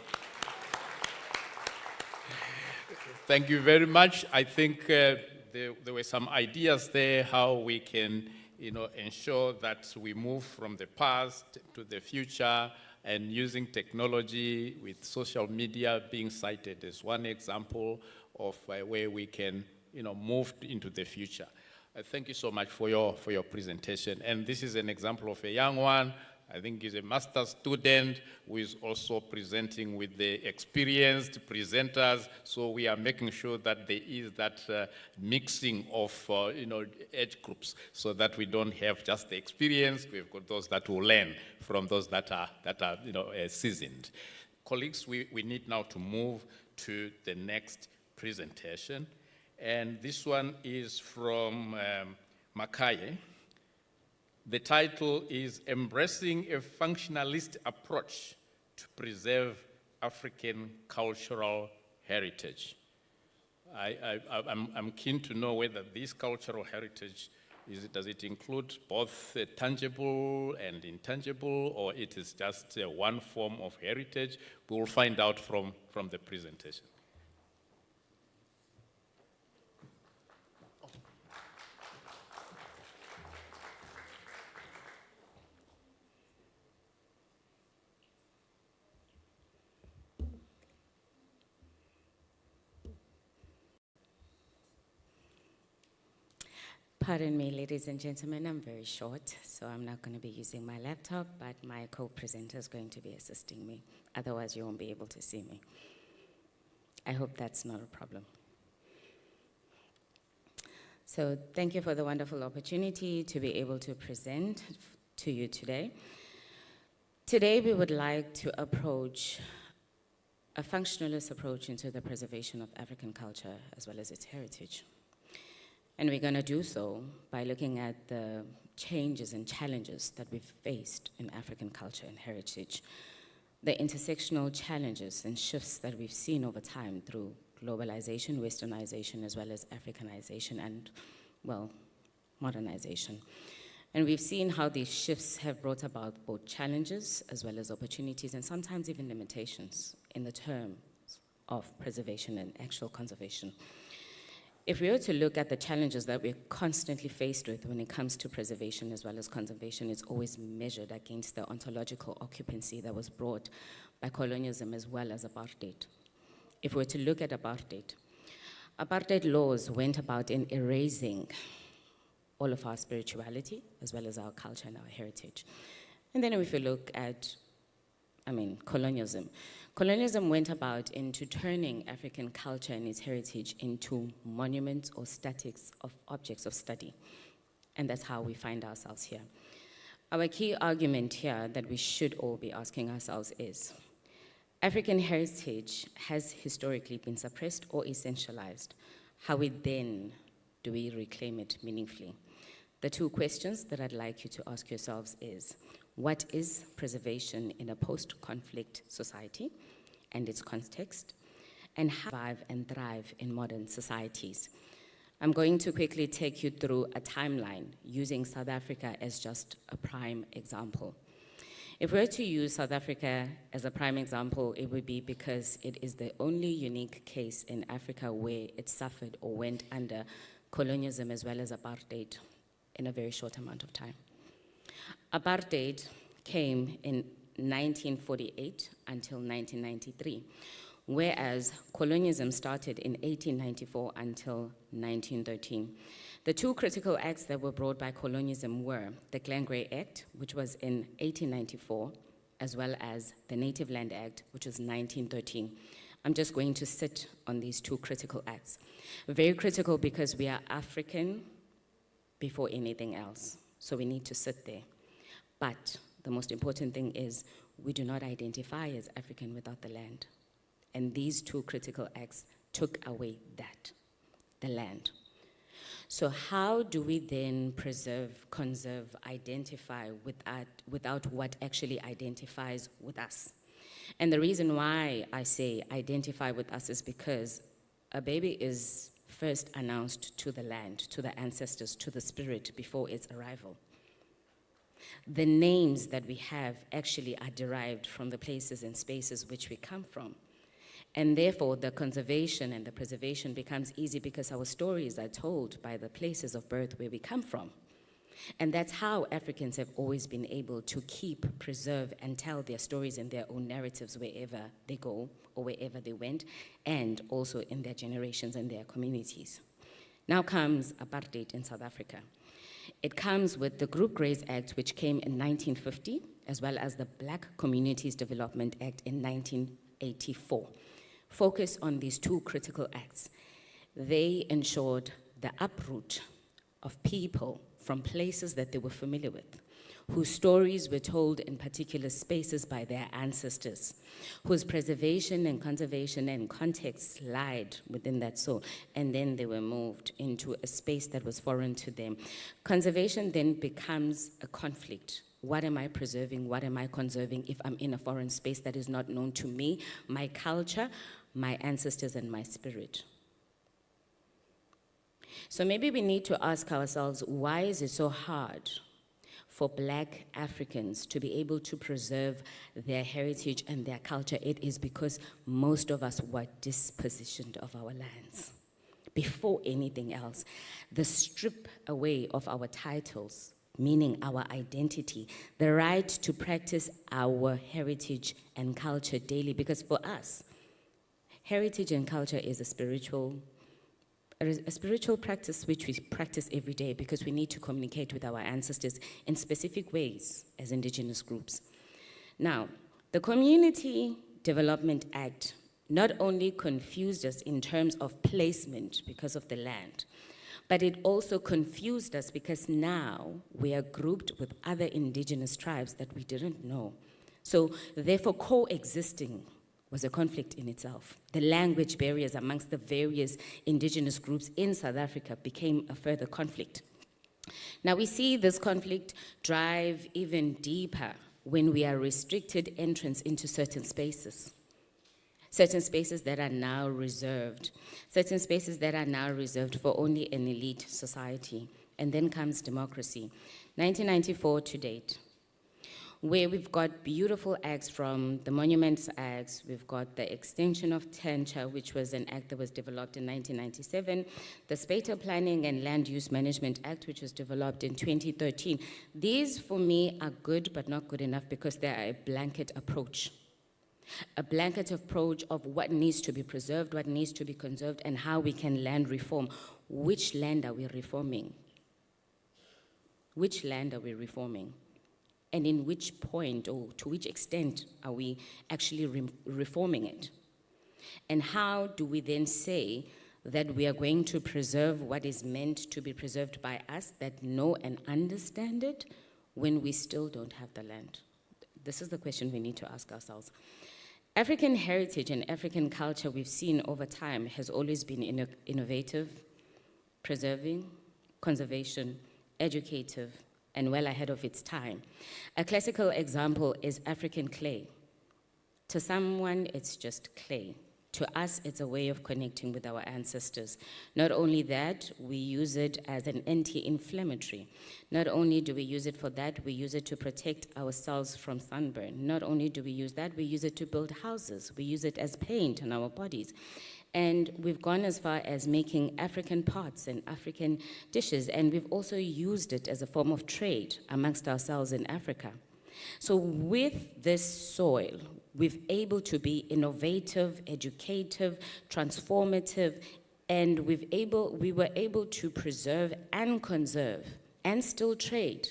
Thank you very much. I think there were some ideas there how we can, ensure that we move from the past to the future, and using technology with social media being cited as one example of where we can, move into the future. Thank you so much for your presentation. And this is an example of a young one. I think he's a master's student who is also presenting with the experienced presenters. So we are making sure that there is that mixing of, age groups, so that we don't have just the experience. We've got those that will learn from those that are seasoned. Colleagues, we need now to move to the next presentation. And this one is from Makaye. The title is Embracing a Functionalist Approach to Preserve African Cultural Heritage. I'm keen to know whether this cultural heritage, does it include both tangible and intangible, or it is just one form of heritage? We will find out from the presentation. Pardon me, ladies and gentlemen, I'm very short, so I'm not going to be using my laptop, but my co-presenter is going to be assisting me. Otherwise, you won't be able to see me. I hope that's not a problem. So thank you for the wonderful opportunity to be able to present to you today. Today, we would like to approach a functionalist approach into the preservation of African culture as well as its heritage. And we're going to do so by looking at the changes and challenges that we've faced in African culture and heritage, the intersectional challenges and shifts that we've seen over time through globalization, westernization, as well as Africanization and, well, modernization. And we've seen how these shifts have brought about both challenges as well as opportunities, and sometimes even limitations in the terms of preservation and actual conservation. If we were to look at the challenges that we're constantly faced with when it comes to preservation as well as conservation, it's always measured against the ontological occupancy that was brought by colonialism as well as apartheid. If we were to look at apartheid laws went about in erasing all of our spirituality as well as our culture and our heritage. And then if we look at, colonialism went about into turning African culture and its heritage into monuments or statics of objects of study. And that's how we find ourselves here. Our key argument here that we should all be asking ourselves is, African heritage has historically been suppressed or essentialized. How do we reclaim it meaningfully? The two questions that I'd like you to ask yourselves is, what is preservation in a post-conflict society and its context, and how to survive and thrive in modern societies? I'm going to quickly take you through a timeline using South Africa as just a prime example. If we were to use South Africa as a prime example, it would be because it is the only unique case in Africa where it suffered or went under colonialism as well as apartheid in a very short amount of time. Apartheid came in 1948 until 1993, whereas colonialism started in 1894 until 1913. The two critical acts that were brought by colonialism were the Glen Grey Act, which was in 1894, as well as the Native Land Act, which was 1913. I'm just going to sit on these two critical acts. Very critical because we are African before anything else, so we need to sit there. But the most important thing is we do not identify as African without the land. And these two critical acts took away that, the land. So how do we then preserve, conserve, identify without what actually identifies with us? And the reason why I say identify with us is because a baby is first announced to the land, to the ancestors, to the spirit before its arrival. The names that we have actually are derived from the places and spaces which we come from. And therefore, the conservation and the preservation becomes easy because our stories are told by the places of birth where we come from. And that's how Africans have always been able to keep, preserve, and tell their stories and their own narratives wherever they go or wherever they went, and also in their generations and their communities. Now comes apartheid in South Africa. It comes with the Group Grace Act, which came in 1950, as well as the Black Communities Development Act in 1984. Focus on these two critical acts. They ensured the uproot of people from places that they were familiar with, whose stories were told in particular spaces by their ancestors, whose preservation and conservation and context lied within that soul, and then they were moved into a space that was foreign to them. Conservation then becomes a conflict. What am I preserving? What am I conserving if I'm in a foreign space that is not known to me, my culture, my ancestors, and my spirit? So maybe we need to ask ourselves, why is it so hard for Black Africans to be able to preserve their heritage and their culture? It is because most of us were dispossessioned of our lands. Before anything else, the strip away of our titles, meaning our identity, the right to practice our heritage and culture daily, because for us, heritage and culture is a spiritual practice which we practice every day because we need to communicate with our ancestors in specific ways as indigenous groups. Now, the Community Development Act not only confused us in terms of placement because of the land, but it also confused us because now we are grouped with other indigenous tribes that we didn't know. So therefore, coexisting was a conflict in itself. The language barriers amongst the various indigenous groups in South Africa became a further conflict. Now we see this conflict drive even deeper when we are restricted entrance into certain spaces that are now reserved, certain spaces that are now reserved for only an elite society. And then comes democracy, 1994 to date, where we've got beautiful acts from the Monuments Acts. We've got the extension of tenure, which was an act that was developed in 1997, the Spatial Planning and Land Use Management Act, which was developed in 2013. These, for me, are good, but not good enough because they are a blanket approach of what needs to be preserved, what needs to be conserved, and how we can land reform. Which land are we reforming? Which land are we reforming? And in which point or to which extent are we actually reforming it? And how do we then say that we are going to preserve what is meant to be preserved by us that know and understand it when we still don't have the land? This is the question we need to ask ourselves. African heritage and African culture we've seen over time has always been innovative, preserving, conservation, educative, and well ahead of its time. A classical example is African clay. To someone, it's just clay. To us, it's a way of connecting with our ancestors. Not only that, we use it as an anti-inflammatory. Not only do we use it for that, we use it to protect ourselves from sunburn. Not only do we use that, we use it to build houses. We use it as paint on our bodies. And we've gone as far as making African pots and African dishes, and we've also used it as a form of trade amongst ourselves in Africa. So with this soil, we've able to be innovative, educative, transformative, and we were able to preserve and conserve and still trade.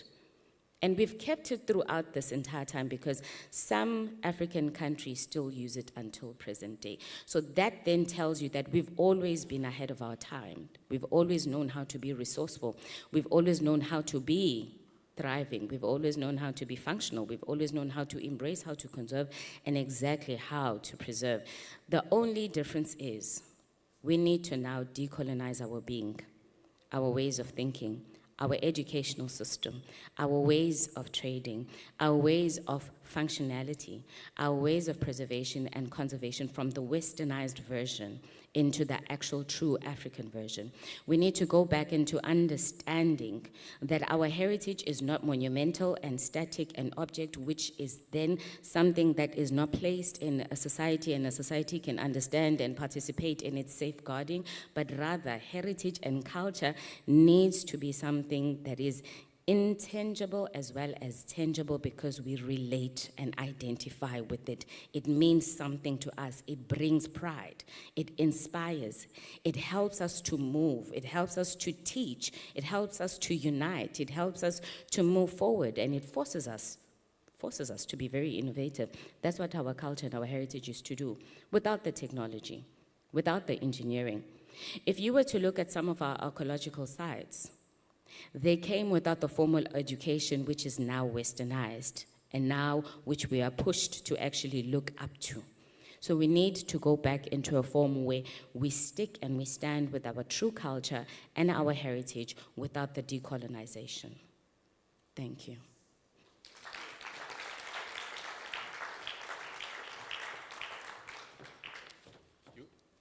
And we've kept it throughout this entire time because some African countries still use it until present day. So that then tells you that we've always been ahead of our time. We've always known how to be resourceful. We've always known how to be thriving. We've always known how to be functional. We've always known how to embrace, how to conserve, and exactly how to preserve. The only difference is we need to now decolonize our being, our ways of thinking, our educational system, our ways of trading, our ways of functionality, our ways of preservation and conservation from the westernized version into the actual true African version. We need to go back into understanding that our heritage is not monumental and static and object, which is then something that is not placed in a society and a society can understand and participate in its safeguarding, but rather heritage and culture needs to be something that is intangible as well as tangible because we relate and identify with it. It means something to us. It brings pride. It inspires. It helps us to move. It helps us to teach. It helps us to unite. It helps us to move forward, and it forces us to be very innovative. That's what our culture and our heritage is to do without the technology, without the engineering. If you were to look at some of our archaeological sites, they came without the formal education, which is now westernized, and now which we are pushed to actually look up to. So we need to go back into a form where we stick and we stand with our true culture and our heritage without the decolonization. Thank you.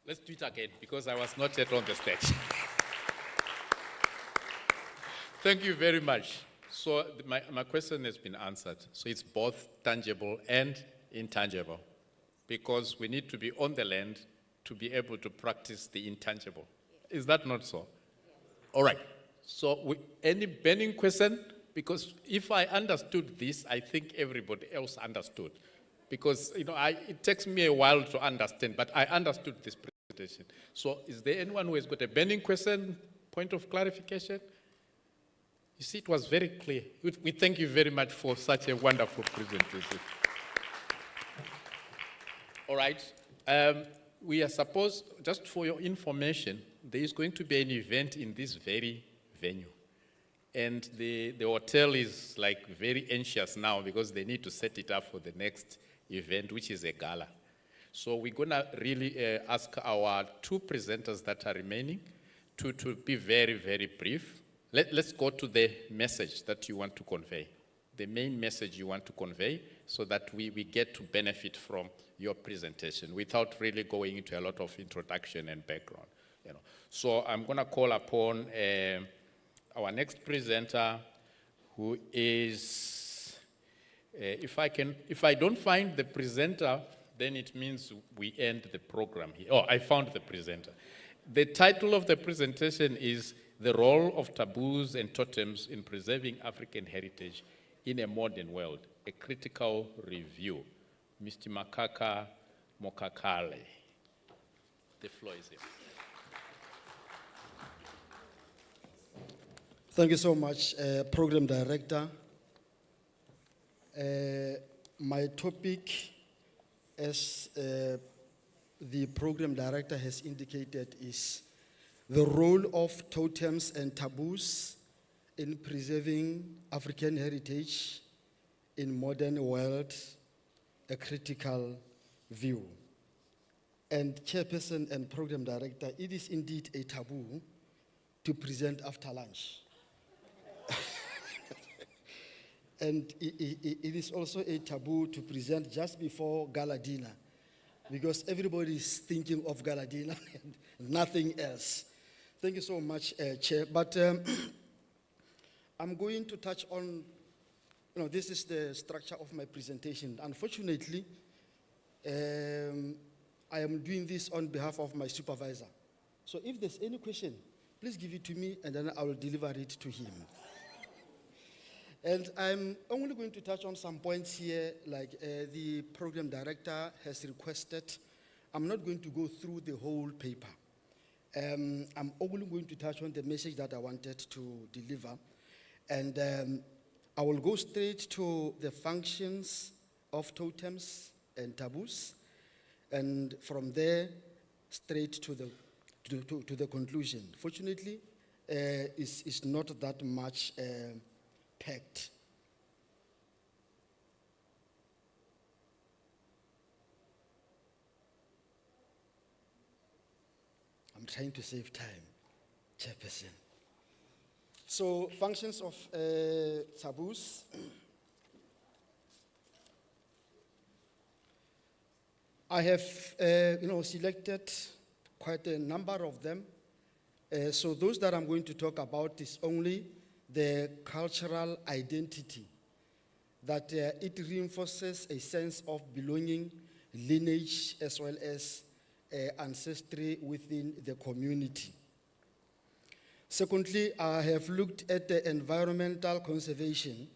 Let's do it again, because I was not yet on the stage. Thank you very much. So my question has been answered. So it's both tangible and intangible, because we need to be on the land to be able to practice the intangible. Is that not so? All right. So any burning question? Because if I understood this, I think everybody else understood. Because it takes me a while to understand, but I understood this presentation. So is there anyone who has got a burning question, point of clarification? You see, it was very clear. We thank you very much for such a wonderful presentation. All right. We are supposed, just for your information, there is going to be an event in this very venue. And the hotel is like very anxious now because they need to set it up for the next event, which is a gala. So we're going to really ask our two presenters that are remaining to be very, very brief. Let's go to the message that you want to convey, the main message you want to convey, so that we get to benefit from your presentation without really going into a lot of introduction and background. So I'm going to call upon our next presenter, who is, if I don't find the presenter, then it means we end the program here. Oh, I found the presenter. The title of the presentation is "The Role of Taboos and Totems in Preserving African Heritage in a Modern World, a Critical Review." Mr. Makaka Mokakale. The floor is yours. Thank you so much, Program Director. My topic, as the Program Director has indicated, is the role of totems and taboos in preserving African heritage in modern world, a critical view. And Chairperson and Program Director, it is indeed a taboo to present after lunch. And it is also a taboo to present just before gala dinner, because everybody is thinking of gala dinner and nothing else. Thank you so much, Chair. But I'm going to touch on, this is the structure of my presentation. Unfortunately, I am doing this on behalf of my supervisor. So if there's any question, please give it to me and then I will deliver it to him. And I'm only going to touch on some points here, like the program director has requested. I'm not going to go through the whole paper. I'm only going to touch on the message that I wanted to deliver. And I will go straight to the functions of totems and taboos, and from there, straight to the conclusion. Fortunately, it's not that much packed. I'm trying to save time, Chairperson. So, functions of taboos. I have, selected quite a number of them. So those that I'm going to talk about is only the cultural identity, that it reinforces a sense of belonging, lineage, as well as ancestry within the community. Secondly, I have looked at the environmental conservation,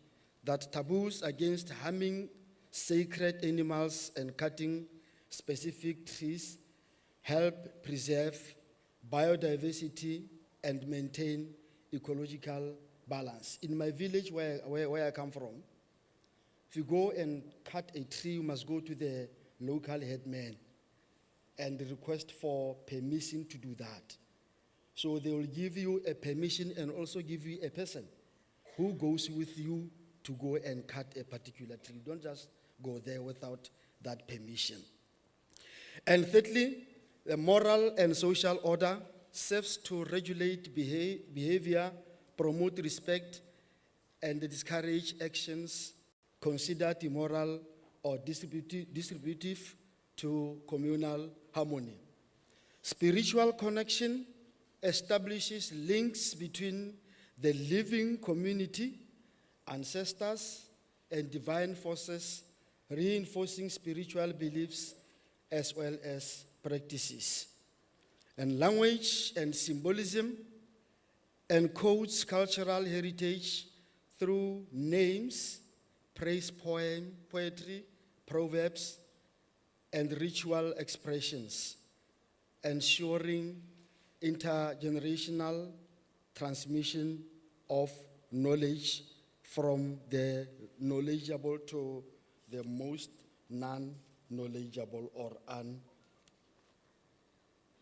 that taboos against harming sacred animals and cutting specific trees help preserve biodiversity and maintain ecological balance. In my village where I come from, if you go and cut a tree, you must go to the local headman and request for permission to do that. So they will give you a permission and also give you a person who goes with you to go and cut a particular tree. Don't just go there without that permission. And thirdly, the moral and social order serves to regulate behavior, promote respect, and discourage actions considered immoral or distributive to communal harmony. Spiritual connection establishes links between the living community, ancestors, and divine forces, reinforcing spiritual beliefs as well as practices. And language and symbolism encodes cultural heritage through names, praise poetry, proverbs, and ritual expressions, ensuring intergenerational transmission of knowledge from the knowledgeable to the most non-knowledgeable or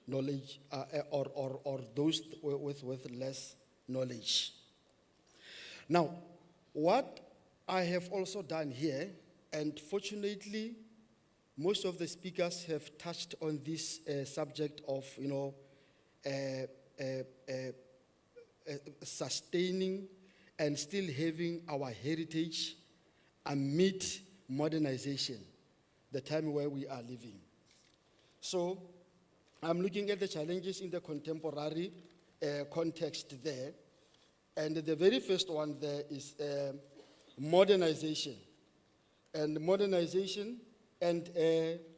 knowledge, or those with less knowledge. Now, what I have also done here, and fortunately, most of the speakers have touched on this subject of, sustaining and still having our heritage amid modernization, the time where we are living. So, I'm looking at the challenges in the contemporary context there. And the very first one there is modernization. And modernization and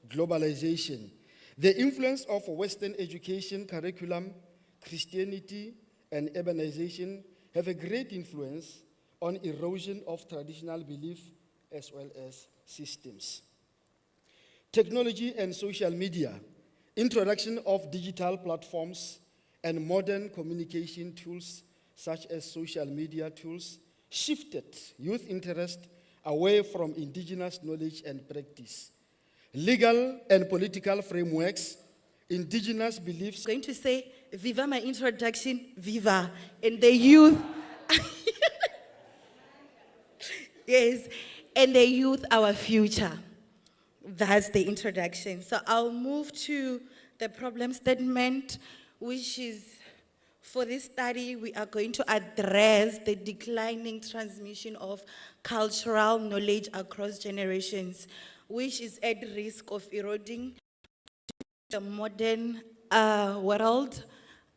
globalization. The influence of Western education, curriculum, Christianity, and urbanization have a great influence on erosion of traditional belief as well as systems. Technology and social media. Introduction of digital platforms and modern communication tools such as social media tools shifted youth interest away from indigenous knowledge and practice. Legal and political frameworks, indigenous beliefs. I'm going to say, viva my introduction, viva, and the youth. Yes, and the youth, our future. That's the introduction. So I'll move to the problem statement, which is, for this study, we are going to address the declining transmission of cultural knowledge across generations, which is at risk of eroding the modern world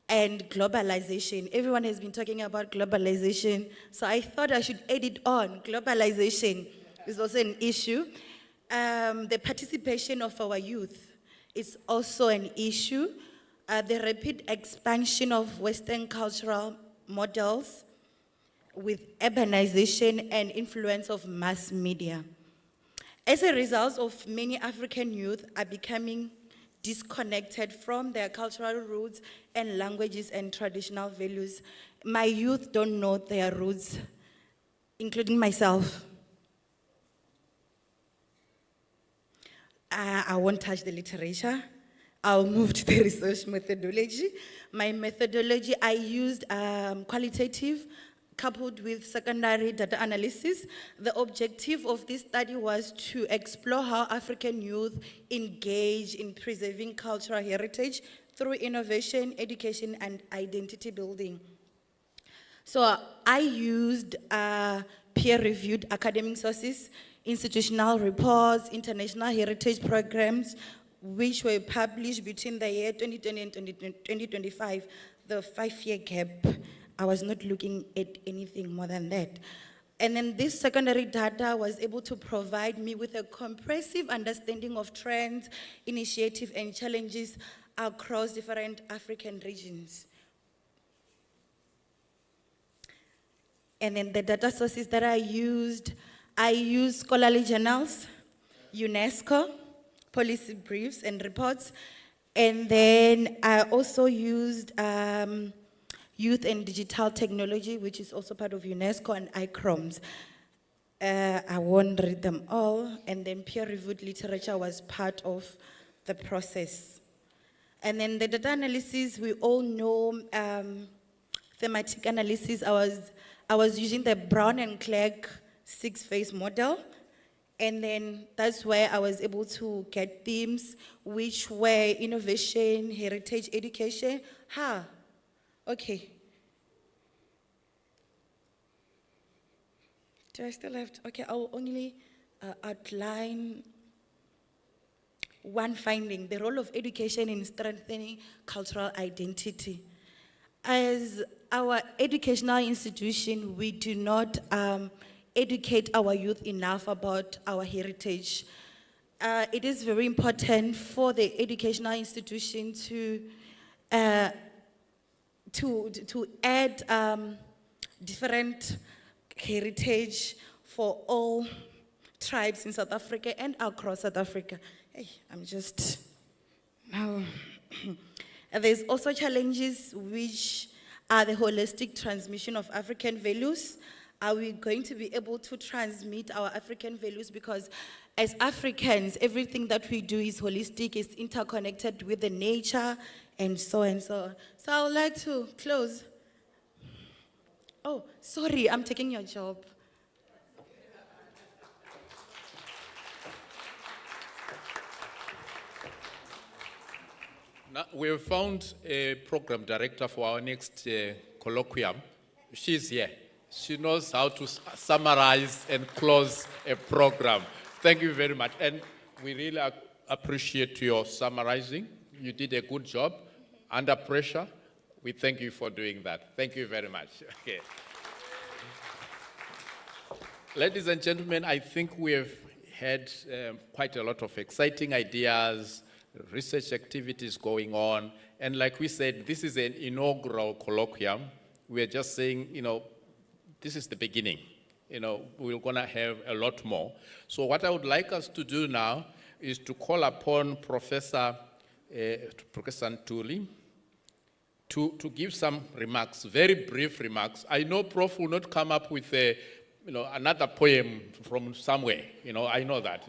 and globalization. Everyone has been talking about globalization, so I thought I should add it on. Globalization is also an issue. The participation of our youth is also an issue. The rapid expansion of Western cultural models, with urbanization and influence of mass media. As a result of many African youth are becoming disconnected from their cultural roots and languages and traditional values. My youth don't know their roots, including myself. I won't touch the literature. I'll move to the research methodology. My methodology, I used qualitative coupled with secondary data analysis. The objective of this study was to explore how African youth engage in preserving cultural heritage through innovation, education, and identity building. So I used peer-reviewed academic sources, institutional reports, international heritage programs, which were published between the year 2020 and 2025, the 5-year gap. I was not looking at anything more than that. And then this secondary data was able to provide me with a comprehensive understanding of trends, initiatives, and challenges across different African regions. And then the data sources that I used scholarly journals, UNESCO, policy briefs and reports, and then I also used Youth and Digital Technology, which is also part of UNESCO, and ICROMS. I won't read them all, and then peer-reviewed literature was part of the process. And then the data analysis, we all know thematic analysis. I was using the Brown and Clegg 6-phase model, and then that's where I was able to get themes which were innovation, heritage, education. Okay. Do I still have to? Okay, I'll only outline one finding, the role of education in strengthening cultural identity. As our educational institution, we do not educate our youth enough about our heritage. It is very important for the educational institution to add different heritage for all tribes in South Africa and across South Africa. Hey, I'm just now. There's also challenges which are the holistic transmission of African values. Are we going to be able to transmit our African values? Because as Africans, everything that we do is holistic, is interconnected with the nature, and so on. So I would like to close. Oh, sorry, I'm taking your job. Now, we've found a program director for our next colloquium. She's here. She knows how to summarize and close a program. Thank you very much. And we really appreciate your summarizing. You did a good job. Under pressure, we thank you for doing that. Thank you very much. Okay. Ladies and gentlemen, I think we have had quite a lot of exciting ideas, research activities going on. And like we said, this is an inaugural colloquium. We're just saying, this is the beginning. We're going to have a lot more. So what I would like us to do now is to call upon Professor Ntuli to give some remarks, very brief remarks. I know Prof will not come up with another poem from somewhere. I know that.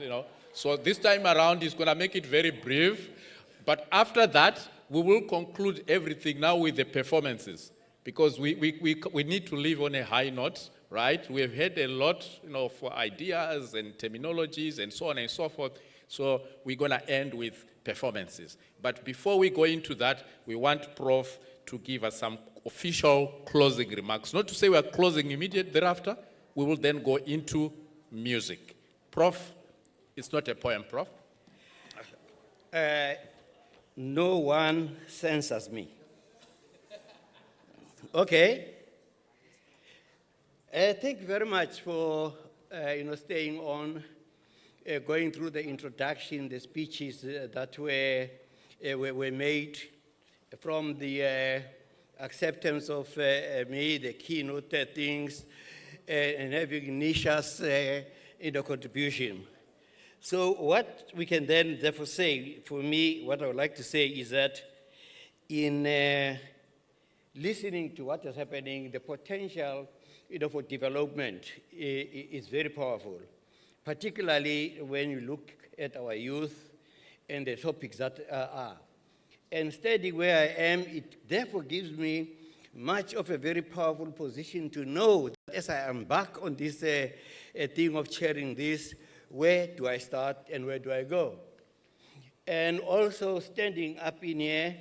So this time around, he's going to make it very brief. But after that, we will conclude everything now with the performances, because we need to live on a high note, right? We have had a lot, for ideas and terminologies and so on and so forth. So we're going to end with performances. But before we go into that, we want Prof to give us some official closing remarks. Not to say we are closing immediately thereafter. We will then go into music. Prof, it's not a poem, Prof. No one censors me. Okay. Thank you very much for staying on, going through the introduction, the speeches that were made from the acceptance of me, the keynote things, and having Nisha's contribution. So what we can then therefore say, for me, what I would like to say is that in listening to what is happening, the potential for development is very powerful, particularly when you look at our youth and the topics that are. And standing where I am, it therefore gives me much of a very powerful position to know that as I am back on this thing of chairing this, where do I start and where do I go? And also standing up in here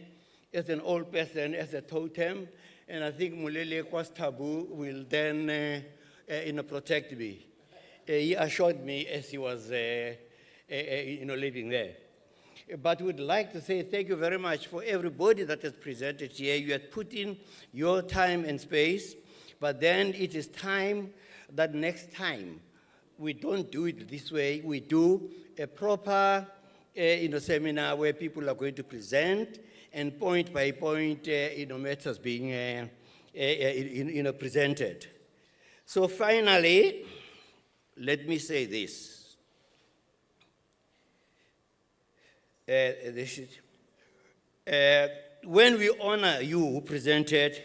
as an old person, as a totem, and I think Mulele Kwastabu will then protect me. He assured me as he was living there. But we'd like to say thank you very much for everybody that has presented here. You had put in your time and space, but then it is time that next time we don't do it this way. We do a proper seminar where people are going to present and point by point matters being presented. So finally, let me say this. When we honor you who presented,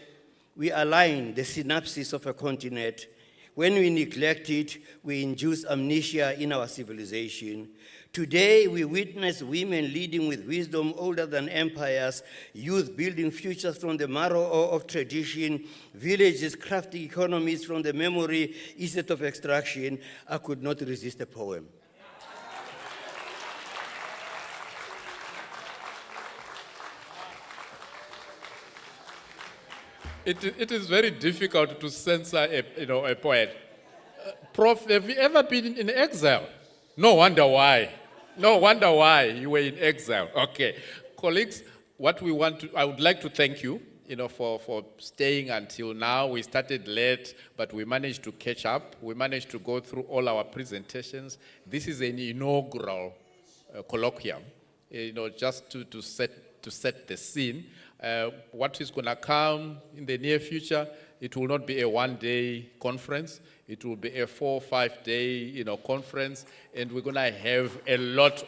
we align the synapses of a continent. When we neglect it, we induce amnesia in our civilization. Today, we witness women leading with wisdom older than empires, youth building futures from the marrow of tradition, villages crafting economies from the memory instead of extraction. I could not resist a poem. It is very difficult to censor a poet. Prof, have you ever been in exile? No wonder why. No wonder why you were in exile. Okay. Colleagues, I would like to thank you, for staying until now. We started late, but we managed to catch up. We managed to go through all our presentations. This is an inaugural colloquium, just to set the scene. What is going to come in the near future, it will not be a one-day conference. It will be a 4 or 5 day, conference, and we're going to have a lot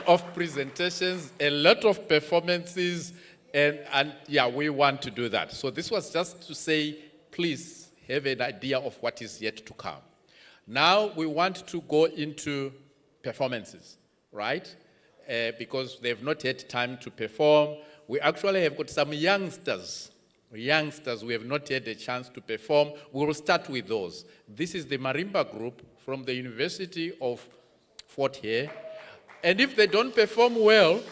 of presentations, a lot of performances, and yeah, we want to do that. So this was just to say, please have an idea of what is yet to come. Now we want to go into performances, right? Because they've not had time to perform. We actually have got some youngsters we have not had a chance to perform. We will start with those. This is the marimba group from the University of Fort Hare. And if they don't perform well,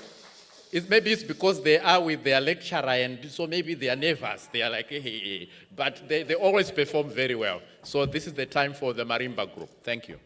maybe it's because they are with their lecturer, and so maybe they are nervous. They are like, hey. But they always perform very well. So this is the time for the marimba group. Thank you.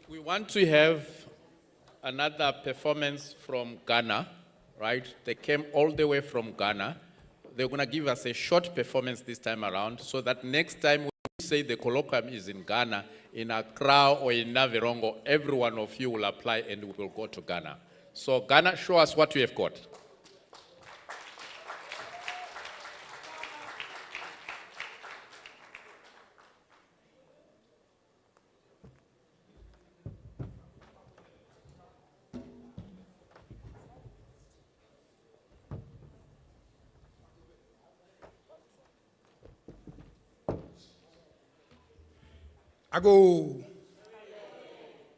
We want to have another performance from Ghana, right? They came all the way from Ghana. They're going to give us a short performance this time around so that next time when we say the colloquium is in Ghana, in Accra or in Navirongo, every one of you will apply and we will go to Ghana. So Ghana, show us what you have got. I go.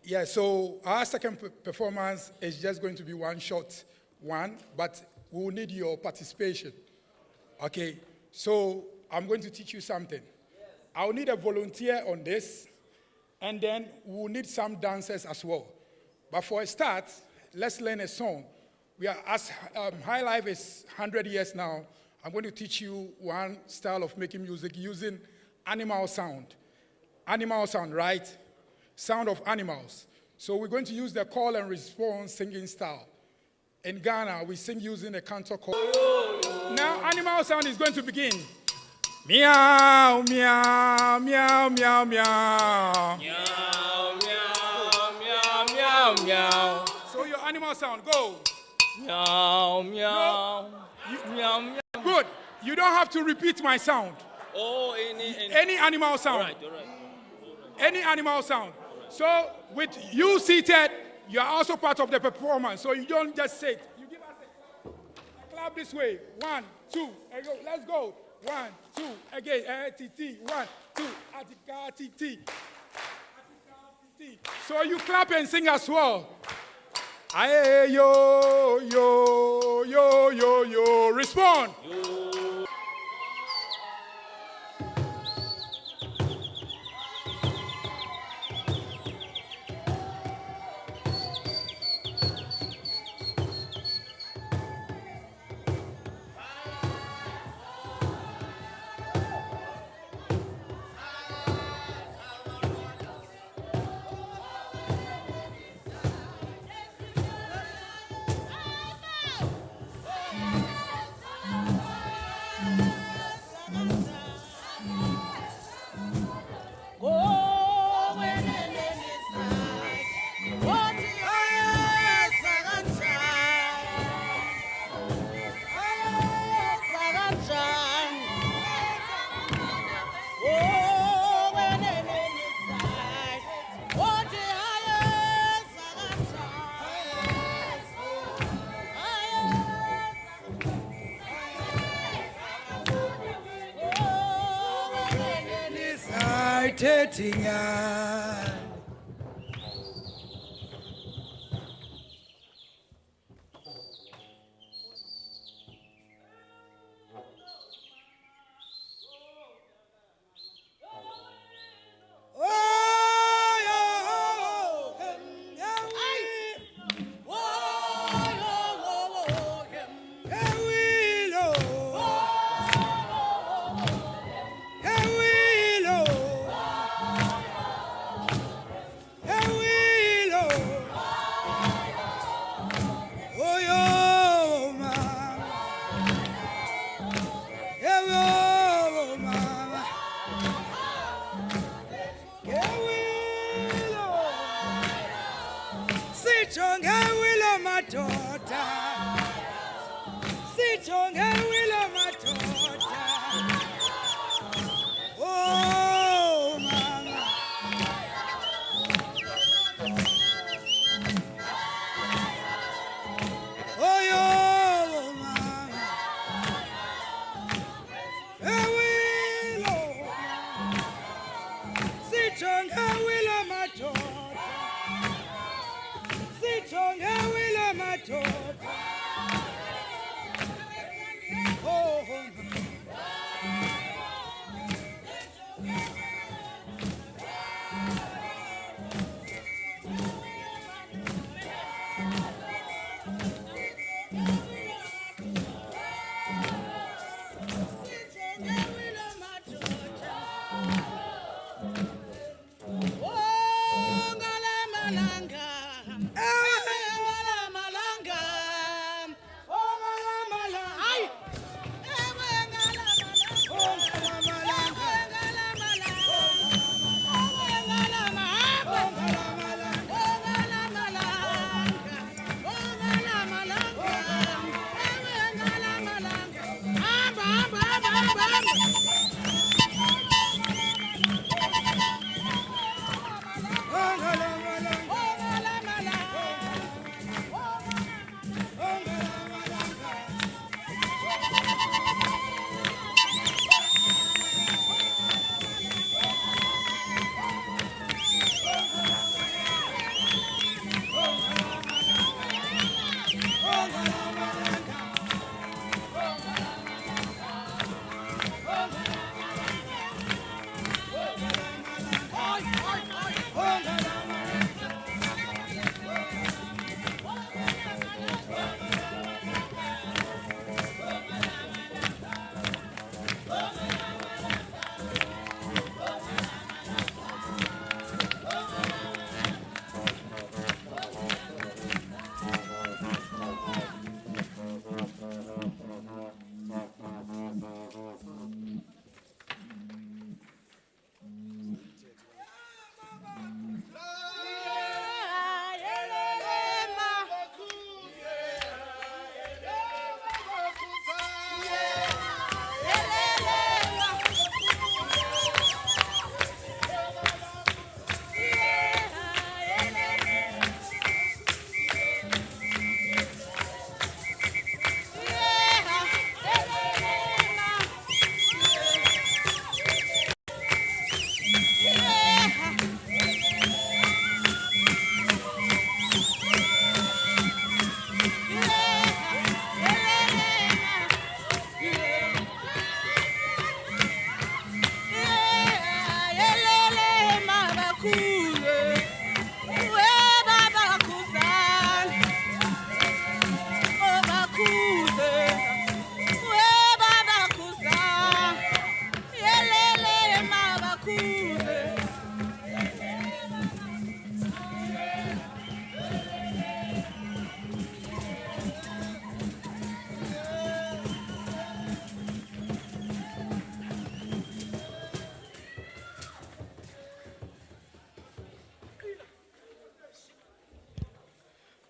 Yeah, so our second performance is just going to be one short one, but we will need your participation. Okay, so I'm going to teach you something. I'll need a volunteer on this, and then we will need some dancers as well. But for a start, let's learn a song. We are, as High Life is 100 years now, I'm going to teach you one style of making music using animal sound. Animal sound, right? Sound of animals. So we're going to use the call and response singing style. In Ghana, we sing using a canto call. Now, animal sound is going to begin. Meow, meow, meow, meow, meow. Meow, meow, meow, meow, meow. So your animal sound, go. Meow, meow, No, meow, meow. good. You don't have to repeat my sound. Oh, Any animal sound. All right. Any animal sound. So with you seated, you are also part of the performance. So you don't just sit. You give us a clap this way. 1, 2, and go. Let's go. 1, 2, again. T. 1, 2. Atika, T. So you clap and sing as well. Aye, yo, yo, yo, yo, yo. Respond.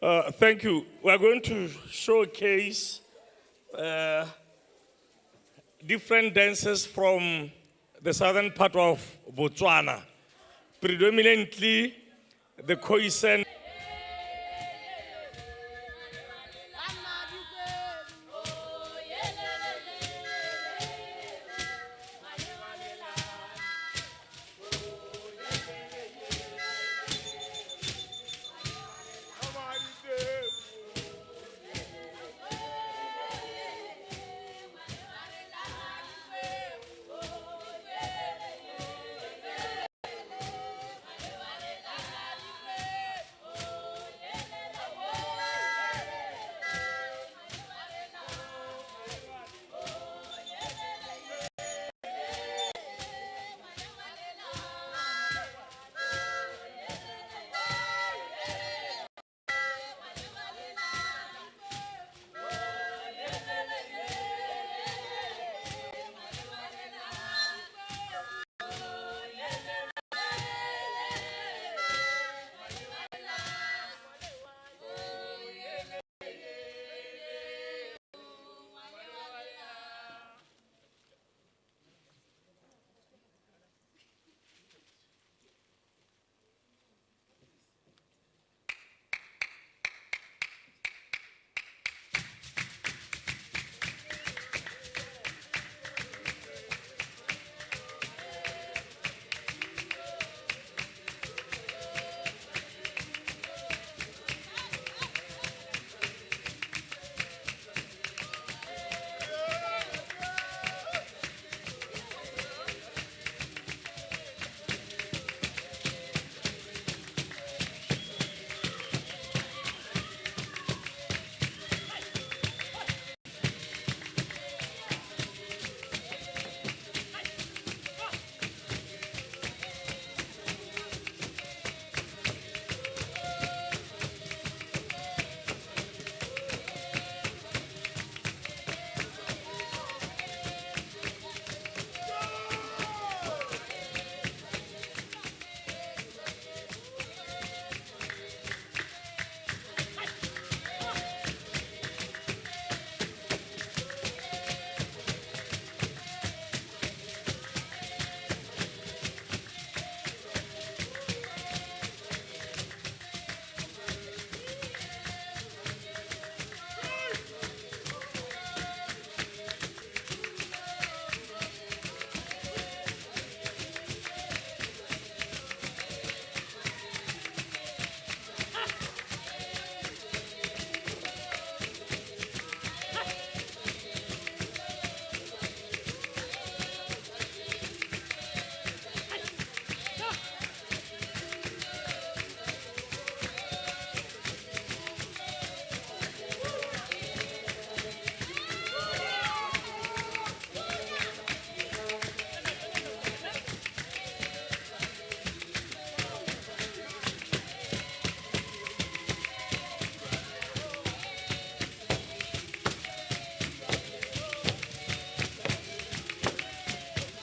Thank you. We are going to showcase different dances from the southern part of Botswana, predominantly the Khoisan